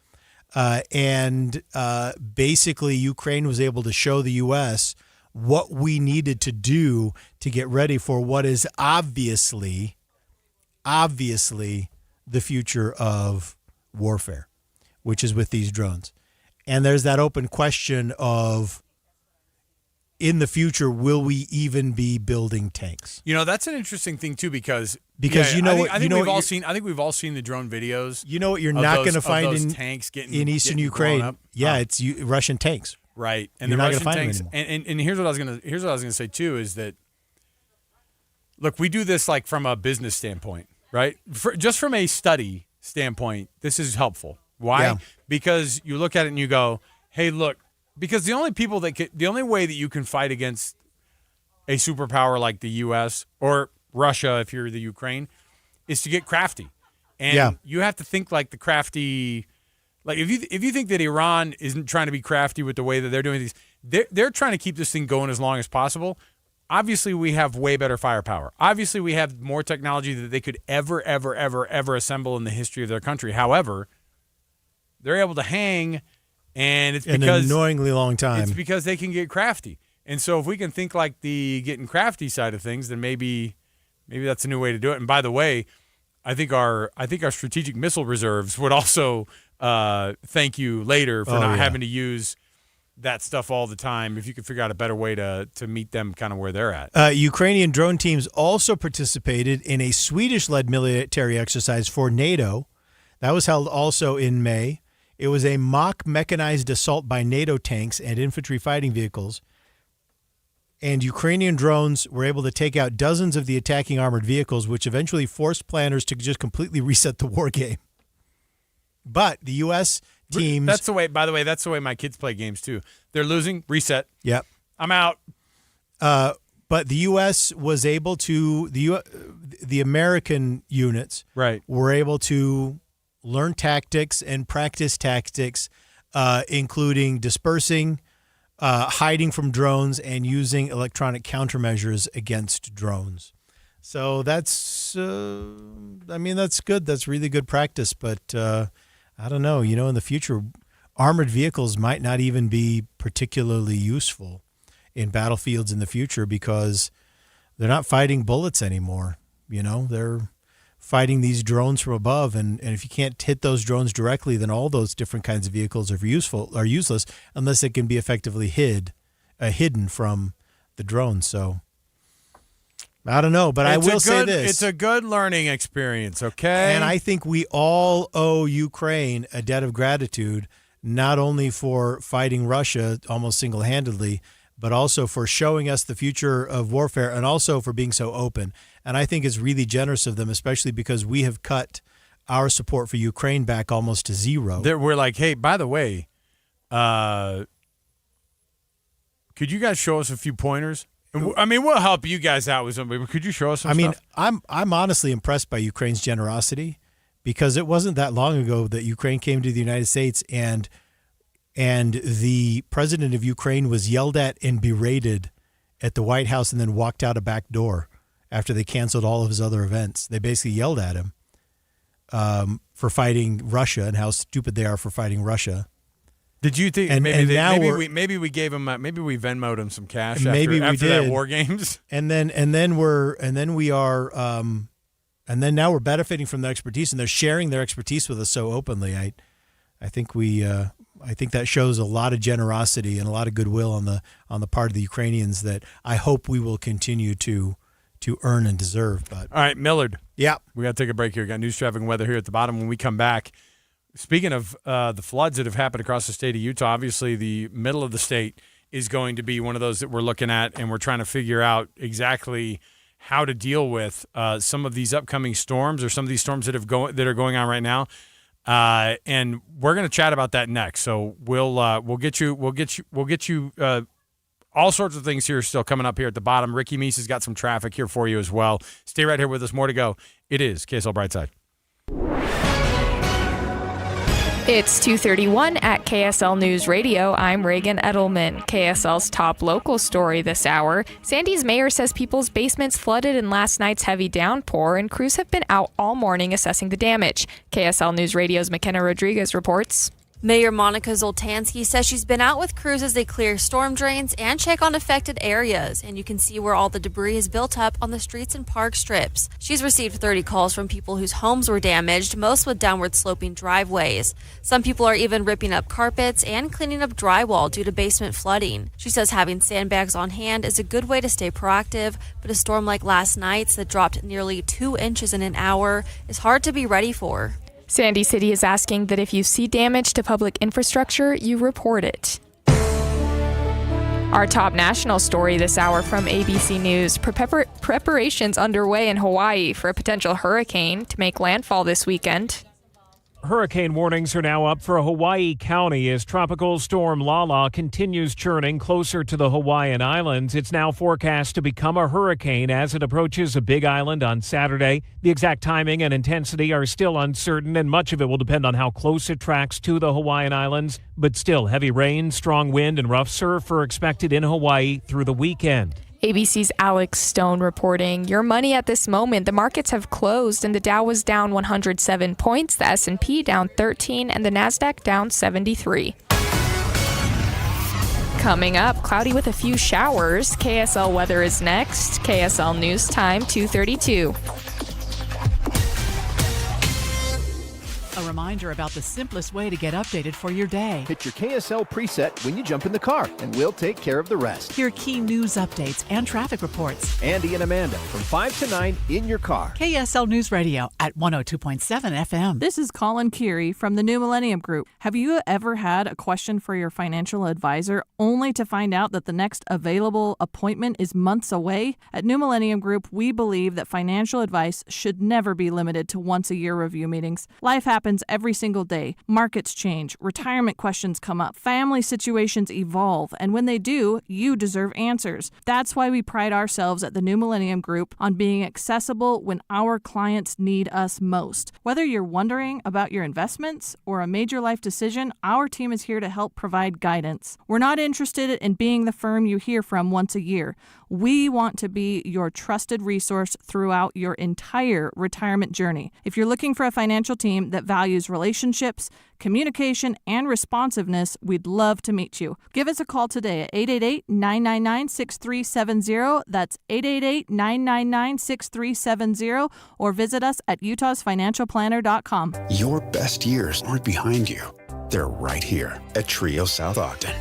Basically, Ukraine was able to show the U.S. what we needed to do to get ready for what is obviously the future of warfare, which is with these drones. And there's that open question of, in the future, will we even be building tanks? You know, that's an interesting thing too, because I think we've all seen the drone videos. You know what you're not going to find in tanks in eastern Ukraine? Yeah, it's Russian tanks. Right, and you're the not Russian find tanks. them And here's what I was gonna say too is that, look, we do this like from a business standpoint, right? Just from a study standpoint, this is helpful. Why? Yeah. Because you look at it and you go, hey, look, because the only way that you can fight against a superpower like the U.S. or Russia, if you're the Ukraine, is to get crafty. And you have to think like the crafty, like if you think that Iran isn't trying to be crafty with the way that they're doing these, they're trying to keep this thing going as long as possible. Obviously, we have way better firepower. Obviously, we have more technology that they could ever assemble in the history of their country. However, they're able to hang, and it's because an annoyingly long time. It's because they can get crafty. And so if we can think like the getting crafty side of things, then maybe that's a new way to do it. And by the way, I think our strategic missile reserves would also thank you later for not having to use that stuff all the time, if you could figure out a better way to meet them kind of where they're at. Ukrainian drone teams also participated in a Swedish-led military exercise for NATO That was held also in May. It was a mock mechanized assault by NATO tanks and infantry fighting vehicles. And Ukrainian drones were able to take out dozens of the attacking armored vehicles, which eventually forced planners to just completely reset the war game. But the U.S. teams... That's the way, by the way, that's the way my kids play games too. They're losing, reset. Yep. I'm out. But the U.S. was able to... The American units were able to learn tactics and practice tactics, including dispersing, hiding from drones, and using electronic countermeasures against drones. So that's, that's good. That's really good practice. But I don't know, in the future, armored vehicles might not even be particularly useful in battlefields in the future because they're not fighting bullets anymore. They're fighting these drones from above. And if you can't hit those drones directly, then all those different kinds of vehicles are useless unless it can be effectively hidden from the drone. So I don't know, but I will say this. It's a good learning experience, okay? And I think we all owe Ukraine a debt of gratitude, not only for fighting Russia almost single-handedly, but also for showing us the future of warfare and also for being so open. And I think it's really generous of them, especially because we have cut our support for Ukraine back almost to zero. We're like, hey, by the way, could you guys show us a few pointers? I mean, we'll help you guys out with something, but could you show us some stuff? I'm honestly impressed by Ukraine's generosity because it wasn't that long ago that Ukraine came to the United States and the president of Ukraine was yelled at and berated at the White House and then walked out a back door after they canceled all of his other events. They basically yelled at him for fighting Russia and how stupid they are for fighting Russia. Did you think maybe we gave him maybe we Venmo'd him some cash after that War Games? And then now we're benefiting from their expertise and they're sharing their expertise with us so openly. I think that shows a lot of generosity and a lot of goodwill on the part of the Ukrainians that I hope we will continue to earn and deserve. But all right, Millard. Yeah, we got to take a break here. We got news, traffic, and weather here at the bottom. When we come back, speaking of the floods that have happened across the state of Utah, obviously the middle of the state is going to be one of those that we're looking at, and we're trying to figure out exactly how to deal with some of these upcoming storms or some of these storms that are going on right now. And we're going to chat about that next. So we'll get you all sorts of things here still coming up here at the bottom. Ricky Meese has got some traffic here for you as well. Stay right here with us. More to go. It is KSL Brightside. It's 2:31 at KSL News Radio. I'm Reagan Edelman. KSL's top local story this hour. Sandy's mayor says people's basements flooded in last night's heavy downpour, and crews have been out all morning assessing the damage. KSL News Radio's McKenna Rodriguez reports. Mayor Monica Zoltansky says she's been out with crews as they clear storm drains and check on affected areas, and you can see where all the debris is built up on the streets and park strips. She's received 30 calls from people whose homes were damaged, most with downward sloping driveways. Some people are even ripping up carpets and cleaning up drywall due to basement flooding. She says having sandbags on hand is a good way to stay proactive, but a storm like last night's that dropped nearly 2 inches in an hour is hard to be ready for. Sandy City is asking that if you see damage to public infrastructure, you report it. Our top national story this hour from ABC News. Preparations underway in Hawaii for a potential hurricane to make landfall this weekend. Hurricane warnings are now up for Hawaii County as Tropical Storm Lala continues churning closer to the Hawaiian Islands. It's now forecast to become a hurricane as it approaches a big island on Saturday. The exact timing and intensity are still uncertain, and much of it will depend on how close it tracks to the Hawaiian Islands. But still, heavy rain, strong wind, and rough surf are expected in Hawaii through the weekend. ABC's Alex Stone reporting. Your money at this moment. The markets have closed and the Dow was down 107 points, the S&P down 13, and the NASDAQ down 73. Coming up, cloudy with a few showers. KSL weather is next. KSL News Time, 2:32. A reminder about the simplest way to get updated for your day. Hit your KSL preset when you jump in the car, and we'll take care of the rest. Hear key news updates and traffic reports. Andy and Amanda from 5 to 9 in your car. KSL News Radio at 102.7 FM. This is Colin Keary from the New Millennium Group. Have you ever had a question for your financial advisor only to find out that the next available appointment is months away? At New Millennium Group, we believe that financial advice should never be limited to once-a-year review meetings. Life happens every single day. Markets change, retirement questions come up, family situations evolve, and when they do, you deserve answers. That's why we pride ourselves at the New Millennium Group on being accessible when our clients need us most. Whether you're wondering about your investments or a major life decision, our team is here to help provide guidance. We're not interested in being the firm you hear from once a year. We want to be your trusted resource throughout your entire retirement journey. If you're looking for a financial team that values relationships, communication, and responsiveness, we'd love to meet you. Give us a call today at 888-999-6370. That's 888-999-6370, or visit us at utahsfinancialplanner.com. Your best years aren't behind you. They're right here at Trio South Ogden.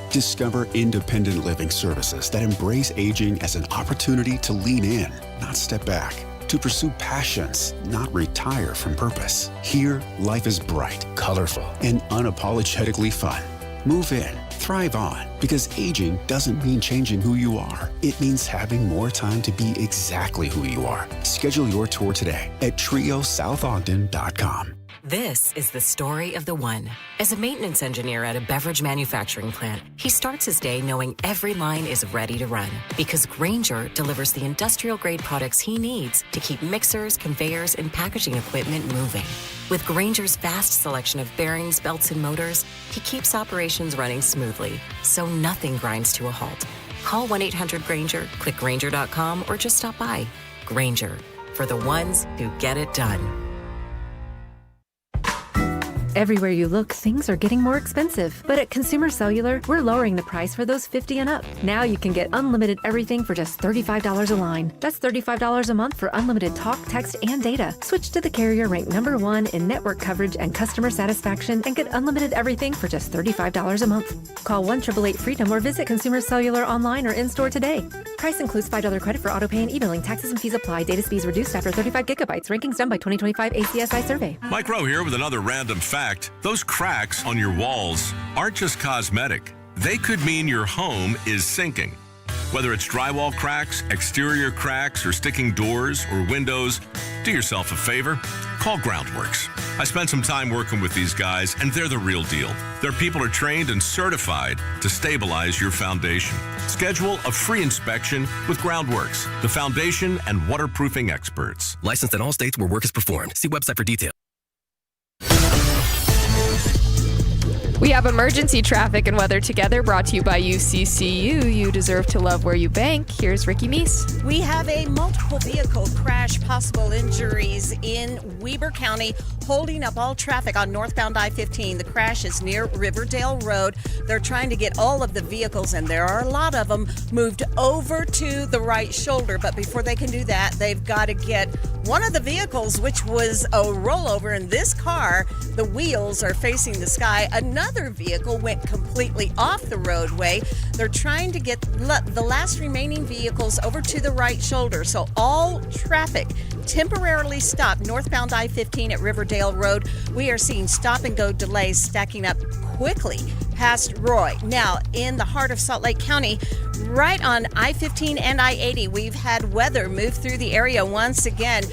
Discover independent living services that embrace aging as an opportunity to lean in, not step back. To pursue passions, not retire from purpose. Here, life is bright, colorful, and unapologetically fun. Move in, thrive on, because aging doesn't mean changing who you are. It means having more time to be exactly who you are. Schedule your tour today at triosouthodden.com. This is the story of the one. As a maintenance engineer at a beverage manufacturing plant, he starts his day knowing every line is ready to run because Grainger delivers the industrial-grade products he needs to keep mixers, conveyors, and packaging equipment moving. With Grainger's vast selection of bearings, belts, and motors, he keeps operations running smoothly, so nothing grinds to a halt. Call 1-800-GRAINGER, click Grainger.com, or just stop by. Grainger, for the ones who get it done. Everywhere you look, things are getting more expensive. But at Consumer Cellular, we're lowering the price for those 50 and up. Now you can get unlimited everything for just $35 a line. That's $35 a month for unlimited talk, text, and data. Switch to the carrier ranked #1 in network coverage and customer satisfaction and get unlimited everything for just $35 a month. Call 1-888-FREEDOM or visit Consumer Cellular online or in-store today. Price includes $5 credit for autopay and e-billing. Taxes and fees apply. Data speeds reduced after 35 gigabytes. Rankings done by 2025 ACSI survey. Mike Rowe here with another random fact. Those cracks on your walls aren't just cosmetic. They could mean your home is sinking. Whether it's drywall cracks, exterior cracks, or sticking doors or windows, do yourself a favor. Call Groundworks. I spent some time working with these guys, and they're the real deal. Their people are trained and certified to stabilize your foundation. Schedule a free inspection with Groundworks, the foundation and waterproofing experts. Licensed in all states where work is performed. See website for details. We have emergency traffic and weather together, brought to you by UCCU. You deserve to love where you bank. Here's Ricky Meese. We have a multiple vehicle crash, possible injuries in Weber County, holding up all traffic on northbound I-15. The crash is near Riverdale Road. They're trying to get all of the vehicles, and there are a lot of them, moved over to the right shoulder. But before they can do that, they've got to get one of the vehicles, which was a rollover in this car. The wheels are facing the sky. Another vehicle went completely off the roadway. They're trying to get the last remaining vehicles over to the right shoulder. So all traffic temporarily stopped northbound I-15 at Riverdale Road. We are seeing stop and go delays stacking up quickly past Roy. Now, in the heart of Salt Lake County, right on I-15 and I-80, we've had weather move through the area once again.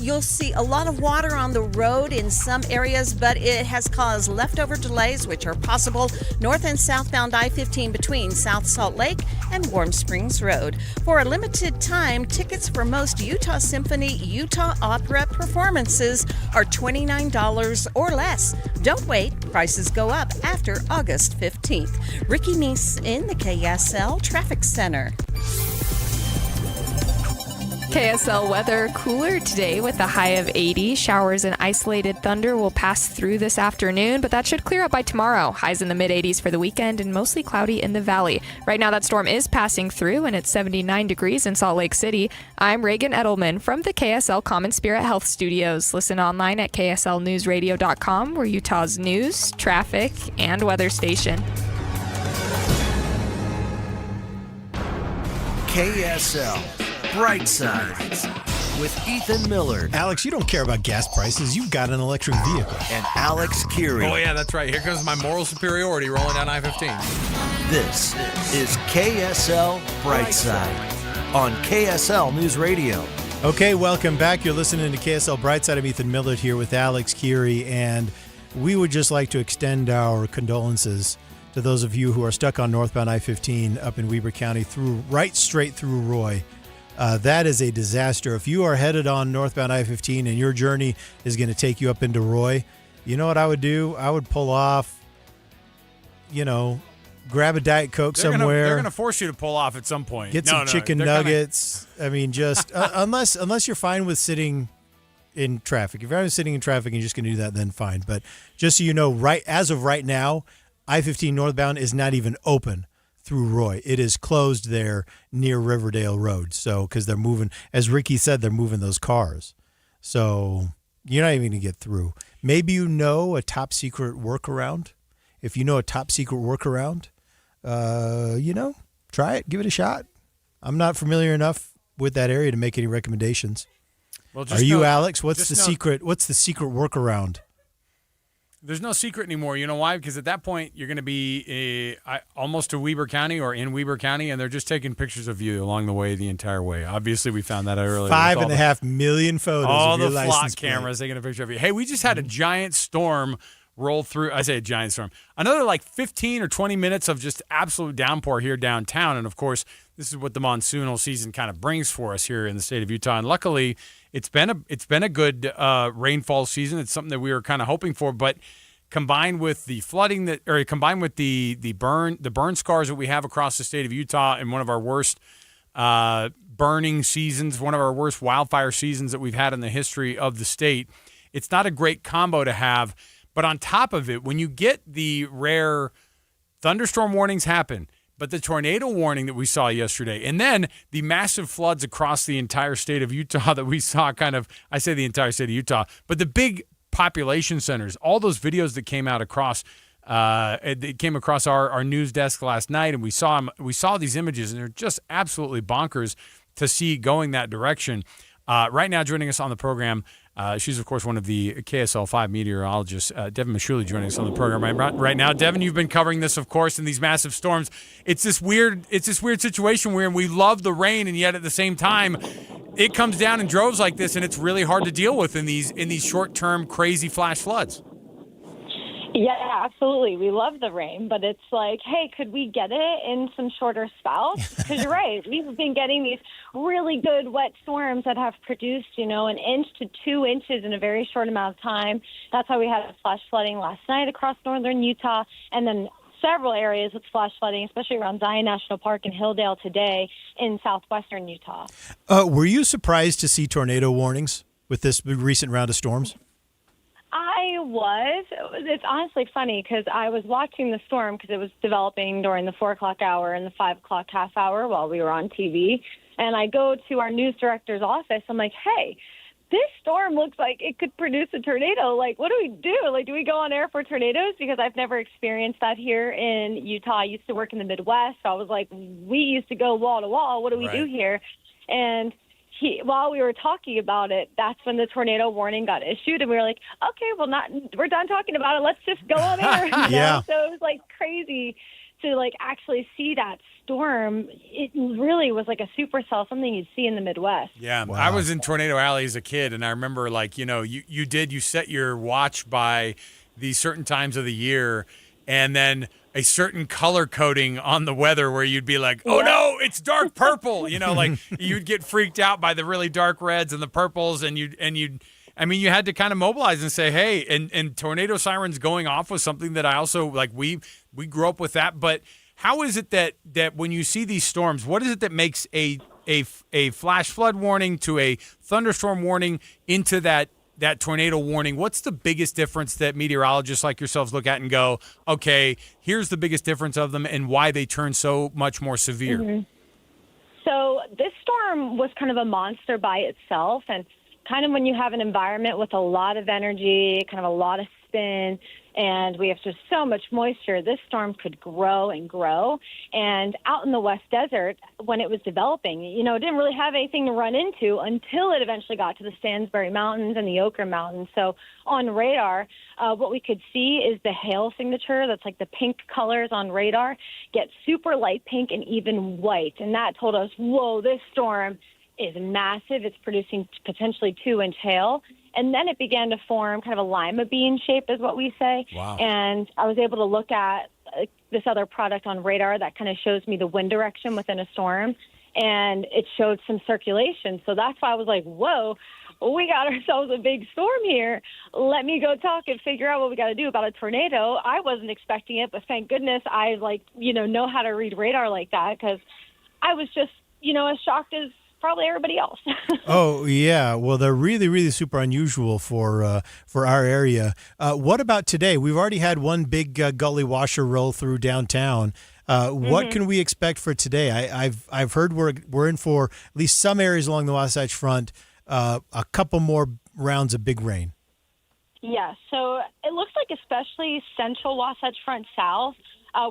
You'll see a lot of water on the road in some areas, but it has caused leftover delays, which are possible north and southbound I-15 between South Salt Lake and Warm Springs Road. For a limited time, tickets for most Utah Symphony, Utah Opera performances are $29 or less. Don't wait. Prices go up after August 15th. Ricky Meese in the KSL Traffic Center. KSL weather cooler today with a high of 80. Showers and isolated thunder will pass through this afternoon, but that should clear up by tomorrow. Highs in the mid-80s for the weekend and mostly cloudy in the valley. Right now that storm is passing through and it's 79 degrees in Salt Lake City. I'm Reagan Edelman from the KSL Common Spirit Health Studios. Listen online at kslnewsradio.com. We're Utah's news, traffic, and weather station. KSL Brightside with Ethan Miller. Alex, you don't care about gas prices. You've got an electric vehicle. And Alex Curie. Oh, yeah, that's right. Here comes my moral superiority rolling down I-15. This is KSL Brightside on KSL News Radio. Okay, welcome back. You're listening to KSL Brightside. I'm Ethan Miller here with Alex Curie, and we would just like to extend our condolences to those of you who are stuck on northbound I-15 up in Weber County right straight through Roy. That is a disaster. If you are headed on northbound I-15 and your journey is going to take you up into Roy, you know what I would do? I would pull off, grab a Diet Coke somewhere. They're going to force you to pull off at some point. Get some chicken nuggets. I mean, just unless you're fine with sitting in traffic. If you're sitting in traffic and you're just going to do that, then fine. But just so you know, as of right now, I-15 northbound is not even open through Roy. It is closed there near Riverdale Road. So, because they're moving, as Ricky said, they're moving those cars. So you're not even going to get through. Maybe you know a top secret workaround. If you know a top secret workaround, try it. Give it a shot. I'm not familiar enough with that area to make any recommendations. Well, Are you, Alex? What's the secret workaround? There's no secret anymore. You know why? Because at that point, you're going to be almost to Weber County or in Weber County, and they're just taking pictures of you along the way, the entire way. Obviously, we found that out earlier. 5.5 million photos all of your the license flock cameras taking a picture of you. Hey, we just had a giant storm roll through. I say a giant storm. Another 15 or 20 minutes of just absolute downpour here downtown. And, of course, this is what the monsoonal season kind of brings for us here in the state of Utah. And luckily, it's been a good rainfall season. It's something that we were kind of hoping for, but combined with the flooding combined with the burn scars that we have across the state of Utah, and one of our worst burning seasons, one of our worst wildfire seasons that we've had in the history of the state, it's not a great combo to have. But on top of it, when you get the rare thunderstorm warnings happen, but the tornado warning that we saw yesterday, and then the massive floods across the entire state of Utah that we saw I say the entire state of Utah, but the big population centers, all those videos that came out across, it came across our news desk last night, and we saw these images, and they're just absolutely bonkers to see going that direction. Right now, joining us on the program, she's, of course, one of the KSL 5 meteorologists, Devin Mashuli, joining us on the program right now. Devin, you've been covering this, of course, in these massive storms. It's this weird situation where we love the rain, and yet at the same time, it comes down in droves like this, and it's really hard to deal with in these short-term crazy flash floods. Yeah, absolutely. We love the rain, but it's like, hey, could we get it in some shorter spouts? Because you're right. We've been getting these really good wet storms that have produced, 1 inch to 2 inches in a very short amount of time. That's why we had flash flooding last night across northern Utah, and then several areas with flash flooding, especially around Zion National Park and Hilldale today in southwestern Utah. Were you surprised to see tornado warnings with this recent round of storms? I was. It's honestly funny because I was watching the storm because it was developing during the 4 o'clock hour and the 5 o'clock half hour while we were on TV. And I go to our news director's office. I'm like, hey, this storm looks like it could produce a tornado. Like, what do we do? Like, do we go on air for tornadoes? Because I've never experienced that here in Utah. I used to work in the Midwest. So I was like, we used to go wall to wall. What do we do here? And while we were talking about it, that's when the tornado warning got issued, and we were like, okay, well, we're done talking about it. Let's just go on air. Yeah. So it was like crazy to actually see that storm. It really was like a supercell, something you'd see in the Midwest. Yeah, wow. I was in Tornado Alley as a kid, and I remember you set your watch by these certain times of the year, and then a certain color coding on the weather where you'd be like, oh no, it's dark purple. You'd get freaked out by the really dark reds and the purples, and you had to kind of mobilize and say, hey, and tornado sirens going off was something that I also we grew up with that. But how is it that when you see these storms, what is it that makes a a flash flood warning to a thunderstorm warning into that tornado warning. What's the biggest difference that meteorologists like yourselves look at and go, okay, here's the biggest difference of them and why they turn so much more severe? Mm-hmm. So this storm was kind of a monster by itself. And kind of when you have an environment with a lot of energy, kind of a lot of spin, and we have just so much moisture, this storm could grow and grow. And out in the West Desert, when it was developing, it didn't really have anything to run into until it eventually got to the Stansbury Mountains and the Ochre Mountains. So on radar, what we could see is the hail signature, that's like the pink colors on radar, get super light pink and even white. And that told us, whoa, this storm is massive. It's producing potentially 2-inch hail. And then it began to form kind of a lima bean shape is what we say. Wow. And I was able to look at this other product on radar that kind of shows me the wind direction within a storm. And it showed some circulation. So that's why I was like, whoa, we got ourselves a big storm here. Let me go talk and figure out what we got to do about a tornado. I wasn't expecting it, but thank goodness I know how to read radar like that, because I was just, as shocked as probably everybody else. Oh, yeah. Well, they're really, really super unusual for our area. What about today? We've already had one big gully washer roll through downtown. What can we expect for today? I've heard we're in for at least some areas along the Wasatch Front, a couple more rounds of big rain. Yeah, so it looks like especially central Wasatch Front south,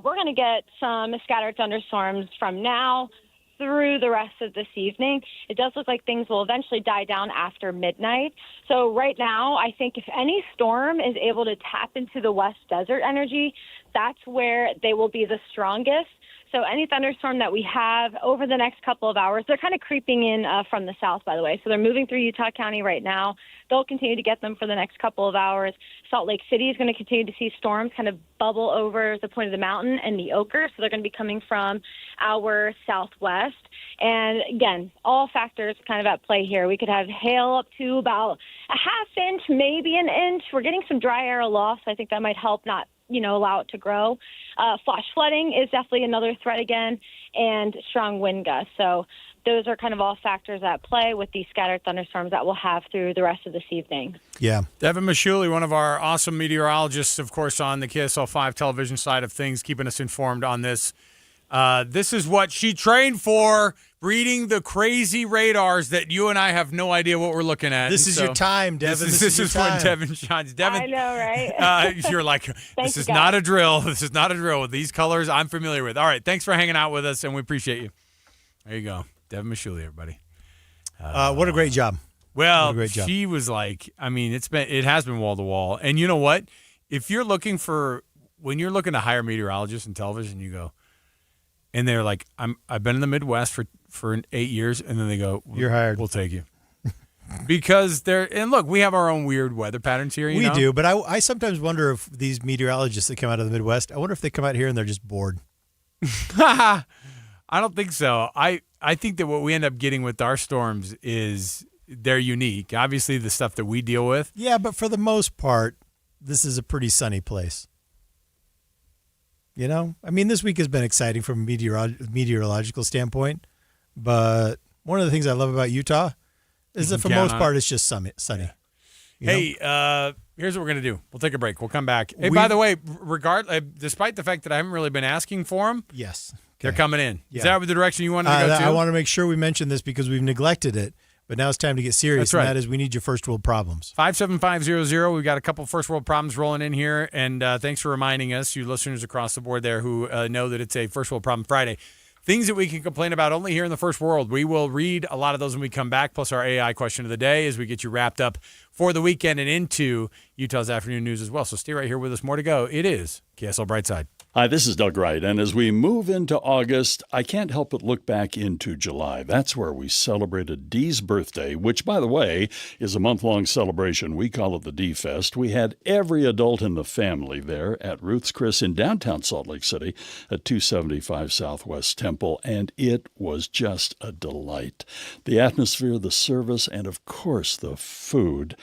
we're going to get some scattered thunderstorms from now through the rest of this evening. It does look like things will eventually die down after midnight. So right now, I think if any storm is able to tap into the West Desert energy, that's where they will be the strongest. So any thunderstorm that we have over the next couple of hours, they're kind of creeping in from the south, by the way. So they're moving through Utah County right now. They'll continue to get them for the next couple of hours. Salt Lake City is going to continue to see storms kind of bubble over the point of the mountain and the Ochre. So they're going to be coming from our southwest. And again, all factors kind of at play here. We could have hail up to about a half inch, maybe an inch. We're getting some dry air aloft, so I think that might help not allow it to grow. Flash flooding is definitely another threat again, and strong wind gusts. So those are kind of all factors at play with these scattered thunderstorms that we'll have through the rest of this evening. Yeah. Devin Mashuli, one of our awesome meteorologists, of course, on the KSL 5 television side of things, keeping us informed on this. This is what she trained for, reading the crazy radars that you and I have no idea what we're looking at. This is your time, Devin. This is when Devin shines. Devin, I know, right? You're like, this is not a drill. This is not a drill. With these colors, I'm familiar with. All right, thanks for hanging out with us, and we appreciate you. There you go. Devin Mashuli, everybody. What a great job. Well, great job. She was like, it has been wall to wall. And you know what? If you're looking when you're looking to hire meteorologists in television, you go, and they're like, I've been in the Midwest for 8 years, and then they go, you're hired. We'll take you. Because and look, we have our own weird weather patterns here. We do, but I sometimes wonder if these meteorologists that come out of the Midwest, I wonder if they come out here and they're just bored. I don't think so. I think that what we end up getting with our storms is they're unique. Obviously, the stuff that we deal with. Yeah, but for the most part, this is a pretty sunny place. This week has been exciting from a meteorological standpoint, but one of the things I love about Utah is that for the most part, it's just sunny. Hey, here's what we're going to do. We'll take a break. We'll come back. Hey, by the way, despite the fact that I haven't really been asking for them, yes, they're coming in. Yeah. Is that the direction you wanted to go to? I want to make sure we mention this because we've neglected it. But now it's time to get serious, That's right. And that is we need your first world problems. 57500. We've got a couple first world problems rolling in here, and thanks for reminding us, you listeners across the board there who know that it's a first world problem Friday. Things that we can complain about only here in the first world. We will read a lot of those when we come back, plus our AI question of the day as we get you wrapped up for the weekend and into Utah's afternoon news as well. So stay right here with us. More to go. It is KSL Brightside. Hi, this is Doug Wright, and as we move into August, I can't help but look back into July. That's where we celebrated Dee's birthday, which, by the way, is a month-long celebration. We call it the Dee Fest. We had every adult in the family there at Ruth's Chris in downtown Salt Lake City at 275 Southwest Temple, and it was just a delight. The atmosphere, the service, and, of course, the food.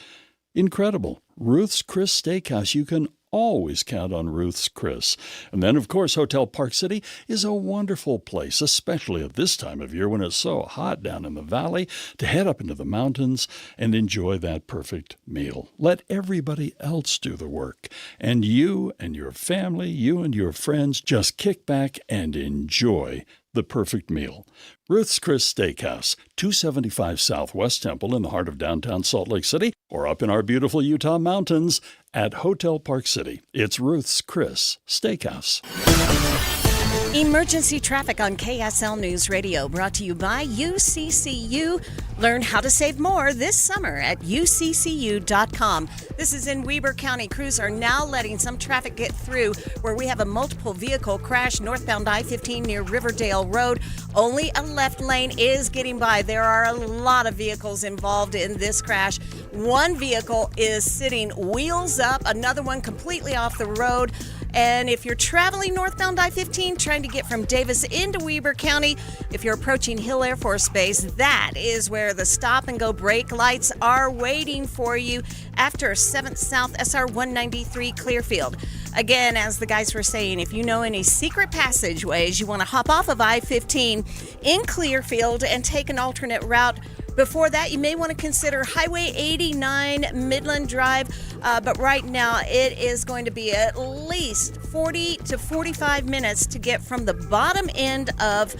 Incredible. Ruth's Chris Steakhouse. You can always count on Ruth's Chris. And then, of course, Hotel Park City is a wonderful place, especially at this time of year when it's so hot down in the valley, to head up into the mountains and enjoy that perfect meal. Let everybody else do the work, and you and your family, you and your friends just kick back and enjoy the perfect meal. Ruth's Chris Steakhouse, 275 Southwest Temple in the heart of downtown Salt Lake City, or up in our beautiful Utah mountains at Hotel Park City. It's Ruth's Chris Steakhouse. Emergency traffic on KSL News Radio, brought to you by UCCU. Learn how to save more this summer at uccu.com. This is in Weber County. Crews are now letting some traffic get through where we have a multiple vehicle crash northbound I-15 near Riverdale Road. Only a left lane is getting by. There are a lot of vehicles involved in this crash. One vehicle is sitting wheels up, another one completely off the road. And if you're traveling northbound I-15, trying to get from Davis into Weber County, if you're approaching Hill Air Force Base, that is where the stop-and-go brake lights are waiting for you after 7th South SR 193 Clearfield. Again, as the guys were saying, if you know any secret passageways, you want to hop off of I-15 in Clearfield and take an alternate route. Before that, you may want to consider Highway 89 Midland Drive, but right now it is going to be at least 40 to 45 minutes to get from the bottom end of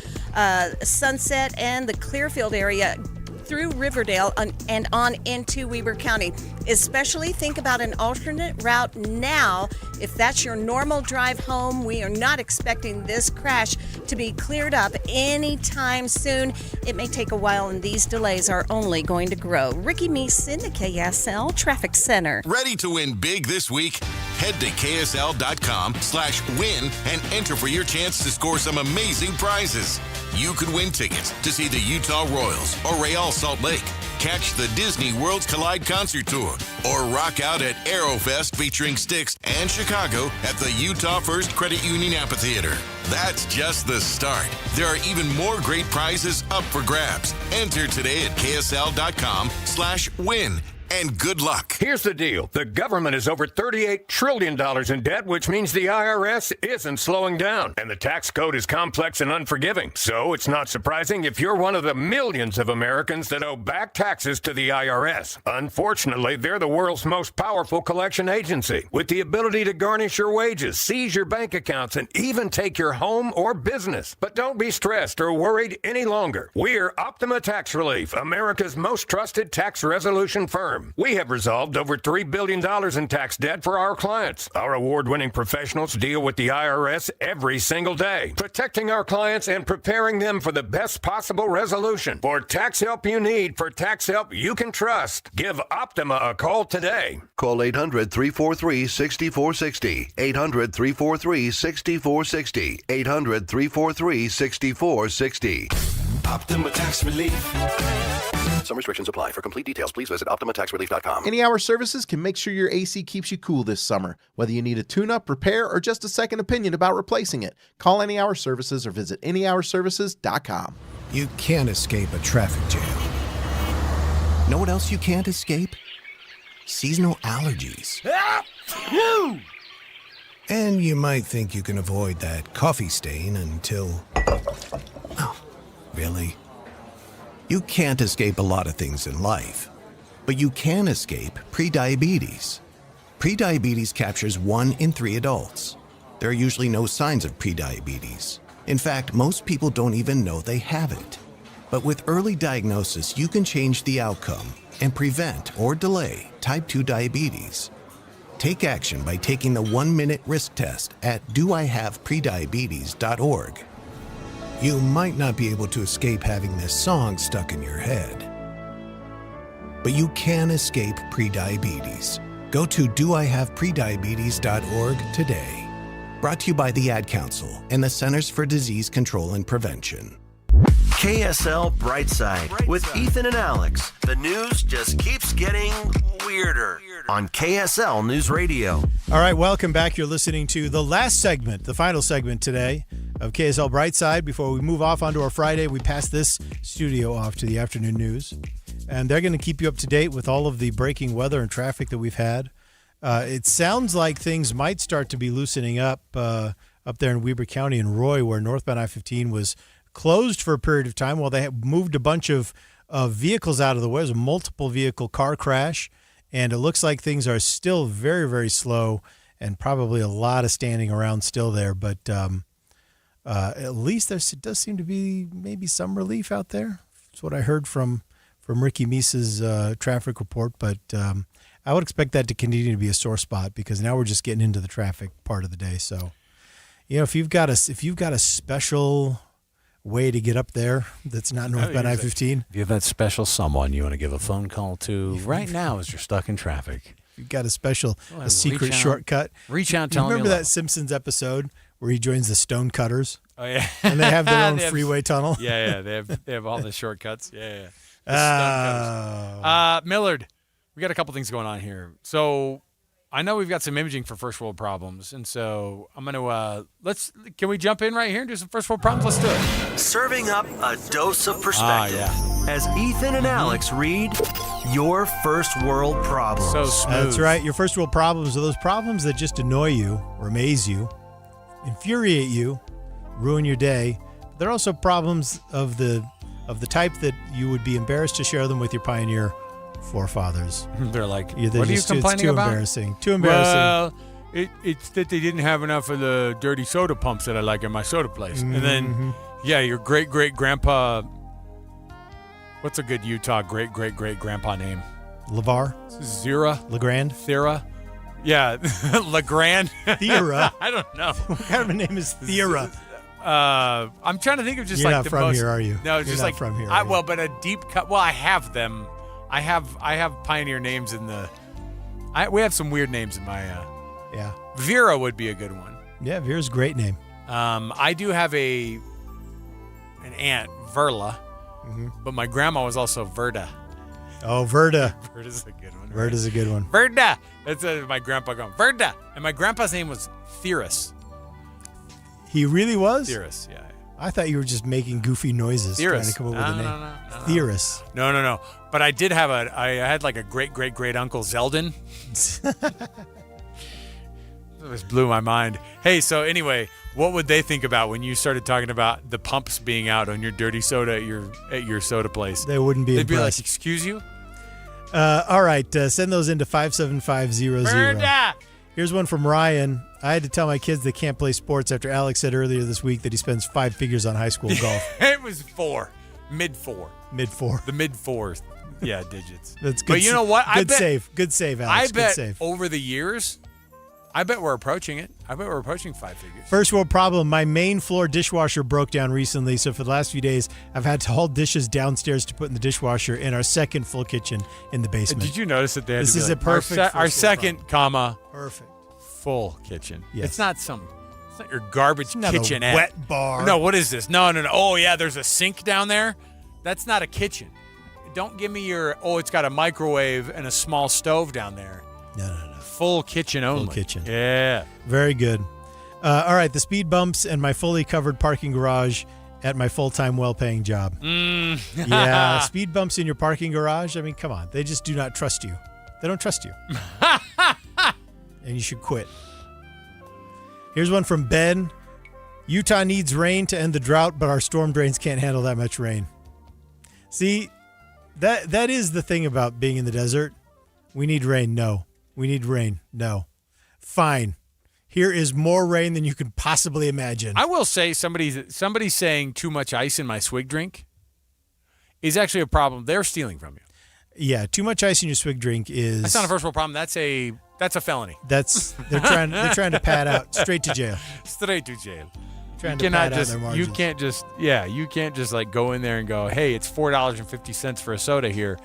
Sunset and the Clearfield area through Riverdale and on into Weber County. Especially think about an alternate route now. If that's your normal drive home, we are not expecting this crash to be cleared up anytime soon. It may take a while, and these delays are only going to grow. Ricky Meese in the KSL Traffic Center. Ready to win big this week? Head to ksl.com/win and enter for your chance to score some amazing prizes. You could win tickets to see the Utah Royals or Real Salt Lake, catch the Disney Worlds Collide concert tour, or rock out at Aerofest featuring Styx and Chicago at the Utah First Credit Union Amphitheater. That's just the start. There are even more great prizes up for grabs. Enter today at ksl.com/win. And good luck. Here's the deal. The government is over $38 trillion in debt, which means the IRS isn't slowing down. And the tax code is complex and unforgiving. So it's not surprising if you're one of the millions of Americans that owe back taxes to the IRS. Unfortunately, they're the world's most powerful collection agency, with the ability to garnish your wages, seize your bank accounts, and even take your home or business. But don't be stressed or worried any longer. We're Optima Tax Relief, America's most trusted tax resolution firm. We have resolved over $3 billion in tax debt for our clients. Our award-winning professionals deal with the IRS every single day, protecting our clients and preparing them for the best possible resolution. For tax help you need, for tax help you can trust, give Optima a call today. Call 800-343-6460. 800-343-6460. 800-343-6460. Optima Tax Relief. Some restrictions apply. For complete details, please visit OptimaTaxRelief.com. Any Hour Services can make sure your AC keeps you cool this summer. Whether you need a tune-up, repair, or just a second opinion about replacing it, call Any Hour Services or visit anyhourservices.com. You can't escape a traffic jam. Know what else you can't escape? Seasonal allergies. And you might think you can avoid that coffee stain until... Oh, really? You can't escape a lot of things in life, but you can escape prediabetes. Prediabetes captures 1 in 3 adults. There are usually no signs of prediabetes. In fact, most people don't even know they have it. But with early diagnosis, you can change the outcome and prevent or delay type 2 diabetes. Take action by taking the 1-minute risk test at doihaveprediabetes.org. You might not be able to escape having this song stuck in your head, but you can escape prediabetes. Go to doihaveprediabetes.org today. Brought to you by the Ad Council and the Centers for Disease Control and Prevention. KSL Brightside with Ethan and Alex. The news just keeps getting weirder on KSL News Radio. All right, welcome back. You're listening to the last segment, the final segment today of KSL Brightside. Before we move off onto our Friday, we pass this studio off to the afternoon news. And they're going to keep you up to date with all of the breaking weather and traffic that we've had. It sounds like things might start to be loosening up there in Weber County and Roy, where northbound I-15 was closed for a period of time while they had moved a bunch of vehicles out of the way. It was a multiple vehicle car crash, and it looks like things are still very, very slow and probably a lot of standing around still there. But at least there does seem to be maybe some relief out there. That's what I heard from Ricky Meese's traffic report. But I would expect that to continue to be a sore spot because now we're just getting into the traffic part of the day. So, if you've got a special way to get up there that's not northbound I-15. If you have that special someone you want to give a phone call to right now as you're stuck in traffic. You've got a secret shortcut. Reach out, tell them remember that Simpsons episode where he joins the Stone Cutters? Oh, yeah. And they have their own freeway tunnel? Yeah, they have all the shortcuts. Yeah. The Stone Cutters. Millard, we got a couple things going on here. So I know we've got some imaging for first world problems, and so I'm going to can we jump in right here and do some first world problems? Let's do it. Serving up a dose of perspective as Ethan and Alex read your first world problems. So smooth. That's right. Your first world problems are those problems that just annoy you or amaze you, infuriate you, ruin your day. They're also problems of the type that you would be embarrassed to share them with your pioneer forefathers. They're like, what are you complaining about? Too embarrassing. Well, it's that they didn't have enough of the dirty soda pumps that I like in my soda place. Mm-hmm. And then, your great-great-grandpa, what's a good Utah great-great-great-grandpa name? LeVar? Zira? LeGrand? Thera? Yeah, LeGrand? Thera? I don't know. What kind of a name is Thera? I'm trying to think of just You're like not the from most. here, are you? No, You're just not like from here. Well, but a deep cut. Well, I have them. I have pioneer names in the. We have some weird names in my. Yeah. Vera would be a good one. Yeah, Vera's a great name. I do have an aunt, Verla, but my grandma was also Verda. Oh, Verda. Verda's a good one. Right? Verda's a good one. Verda. That's my grandpa going Verda, and my grandpa's name was Theris. He really was? Theris, yeah. I thought you were just making goofy noises trying to come up with a name. No. Theris. No. But I did have I had like a great uncle Zeldin. It just blew my mind. Hey, so anyway, what would they think about when you started talking about the pumps being out on your dirty soda at your soda place? They wouldn't be They'd impressed. be like, "Excuse you?" All right, send those into 57500. Verda! Here's one from Ryan. I had to tell my kids they can't play sports after Alex said earlier this week that he spends 5 figures on high school golf. It was 4. Mid-4. Mid-4. The mid-4. Yeah, digits. That's good. But you know what? Good save, Alex. I good bet save. over the years, I bet we're approaching it. I bet we're approaching 5 figures. First world problem. My main floor dishwasher broke down recently, so for the last few days, I've had to haul dishes downstairs to put in the dishwasher in our second full kitchen in the basement. Did you notice that they had This to be is like, a perfect our second, comma, perfect full kitchen. Yes. It's not your garbage not kitchen. a wet bar. No, what is this? No. Oh, yeah, there's a sink down there. That's not a kitchen. Don't give me it's got a microwave and a small stove down there. No. Full kitchen only. Full kitchen. Yeah. Very good. All right, the speed bumps and my fully covered parking garage at my full-time, well-paying job. Yeah, speed bumps in your parking garage. I mean, come on. They just do not trust you. They don't trust you. And you should quit. Here's one from Ben. Utah needs rain to end the drought, but our storm drains can't handle that much rain. See, that is the thing about being in the desert. We need rain. No. We need rain. No. Fine. Here is more rain than you could possibly imagine. I will say somebody's saying too much ice in my swig drink is actually a problem. They're stealing from you. Yeah, too much ice in your swig drink is. That's not a first world problem. That's a felony. They're trying to pad out straight to jail. Straight to jail. Trying to pad out their margins. You can't just like go in there and go, hey, it's $4.50 for a soda here.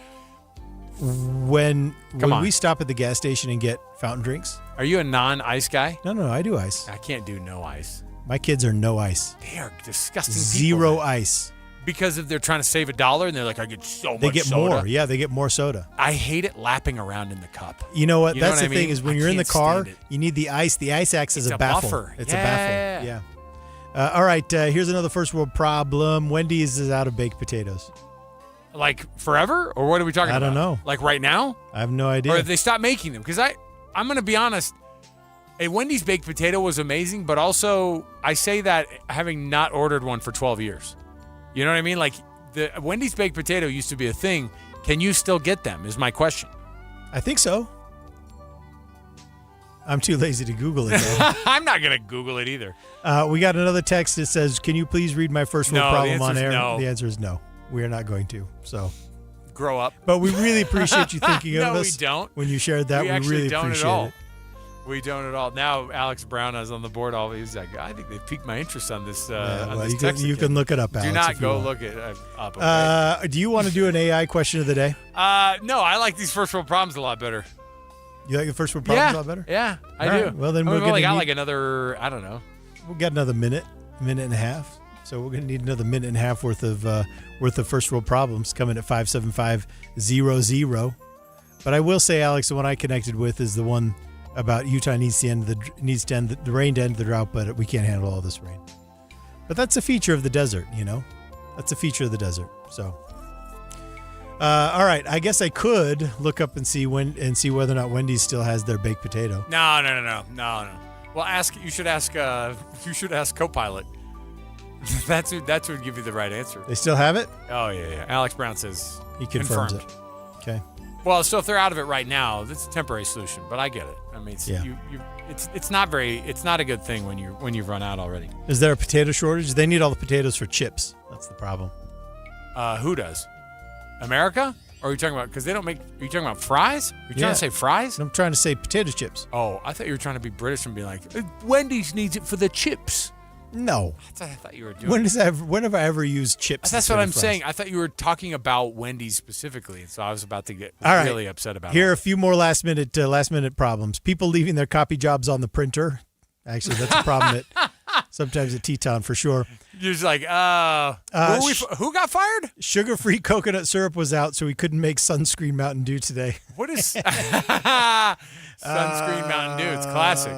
When we stop at the gas station and get fountain drinks. Are you a non-ice guy? No, I do ice. I can't do no ice. My kids are no ice. They are disgusting people. Zero ice. Because if they're trying to save $1 and they're like, I get so much soda. They get more. Yeah, they get more soda. I hate it lapping around in the cup. You know what? That's the thing is when you're in the car, you need the ice. The ice acts as a baffle. Buffer. It's a baffle. Yeah. All right. Here's another first world problem. Wendy's is out of baked potatoes. Like forever? Or what are we talking about? I don't know. Like right now? I have no idea. Or if they stop making them? Because I'm going to be honest. A Wendy's baked potato was amazing, but also I say that having not ordered one for 12 years. You know what I mean? Like, the Wendy's baked potato used to be a thing. Can you still get them is my question. I think so. I'm too lazy to Google it, though. I'm not going to Google it either. We got another text that says, can you please read my first world problem on air? No. The answer is no. We are not going to. So grow up. But we really appreciate you thinking of us. No, we don't. When you shared that, we really don't appreciate at all. it. We don't at all. Now Alex Brown is on the board. He's like, I think they've piqued my interest on this. You can look it up, Alex. Do not go look it up. Okay? Do you want to do an AI question of the day? No, I like these first world problems a lot better. You like the first world problems a lot better? Yeah, I all do. Right. Well, then we've only got like another, I don't know. We've got another minute and a half. So we're going to need another minute and a half worth of first world problems coming at 575-00. But I will say, Alex, the one I connected with is the one about Utah needs to end the rain to end the drought, but we can't handle all this rain. But that's a feature of the desert, you know. That's a feature of the desert. So, all right, I guess I could look up and see whether or not Wendy's still has their baked potato. No. Well, you should ask Copilot. That would give you the right answer. They still have it? Oh yeah. Alex Brown says he confirms confirmed. it. Okay. Well, so if they're out of it right now, that's a temporary solution. But I get it. I mean, it's not a good thing when you've run out already. Is there a potato shortage? They need all the potatoes for chips. That's the problem. Who does? America? Or are you talking about, because they don't make, are you talking about fries? Are you trying to say fries? I'm trying to say potato chips. Oh, I thought you were trying to be British and be like, Wendy's needs it for the chips. No. That's what I thought you were doing. When have I ever used chips? That's what I'm saying. I thought you were talking about Wendy's specifically, and so I was about to get really upset about it. Here are a few more last minute problems. People leaving their copy jobs on the printer. Actually, that's a problem sometimes at Teton for sure. You're just like, who got fired? Sugar-free coconut syrup was out, so we couldn't make sunscreen Mountain Dew today. What is sunscreen Mountain Dew? It's classic.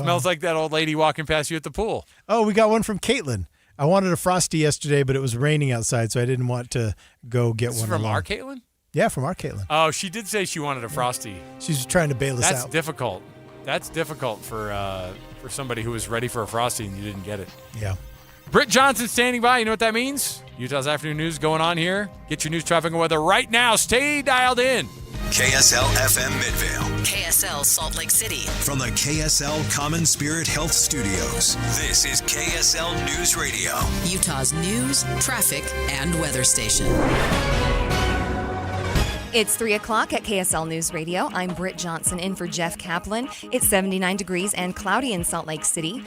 Smells like that old lady walking past you at the pool. Oh, we got one from Caitlin. I wanted a Frosty yesterday, but it was raining outside, so I didn't want to go get one. From our Caitlin? Yeah, from our Caitlin. Oh, she did say she wanted a Frosty. She's trying to bail us out. That's difficult. That's difficult for somebody who was ready for a Frosty and you didn't get it. Yeah. Britt Johnson standing by. You know what that means? Utah's afternoon news going on here. Get your news, traffic, and weather right now. Stay dialed in. KSL FM Midvale. KSL Salt Lake City. From the KSL Common Spirit Health Studios. This is KSL News Radio. Utah's news, traffic, and weather station. It's 3 o'clock at KSL News Radio. I'm Britt Johnson in for Jeff Kaplan. It's 79 degrees and cloudy in Salt Lake City.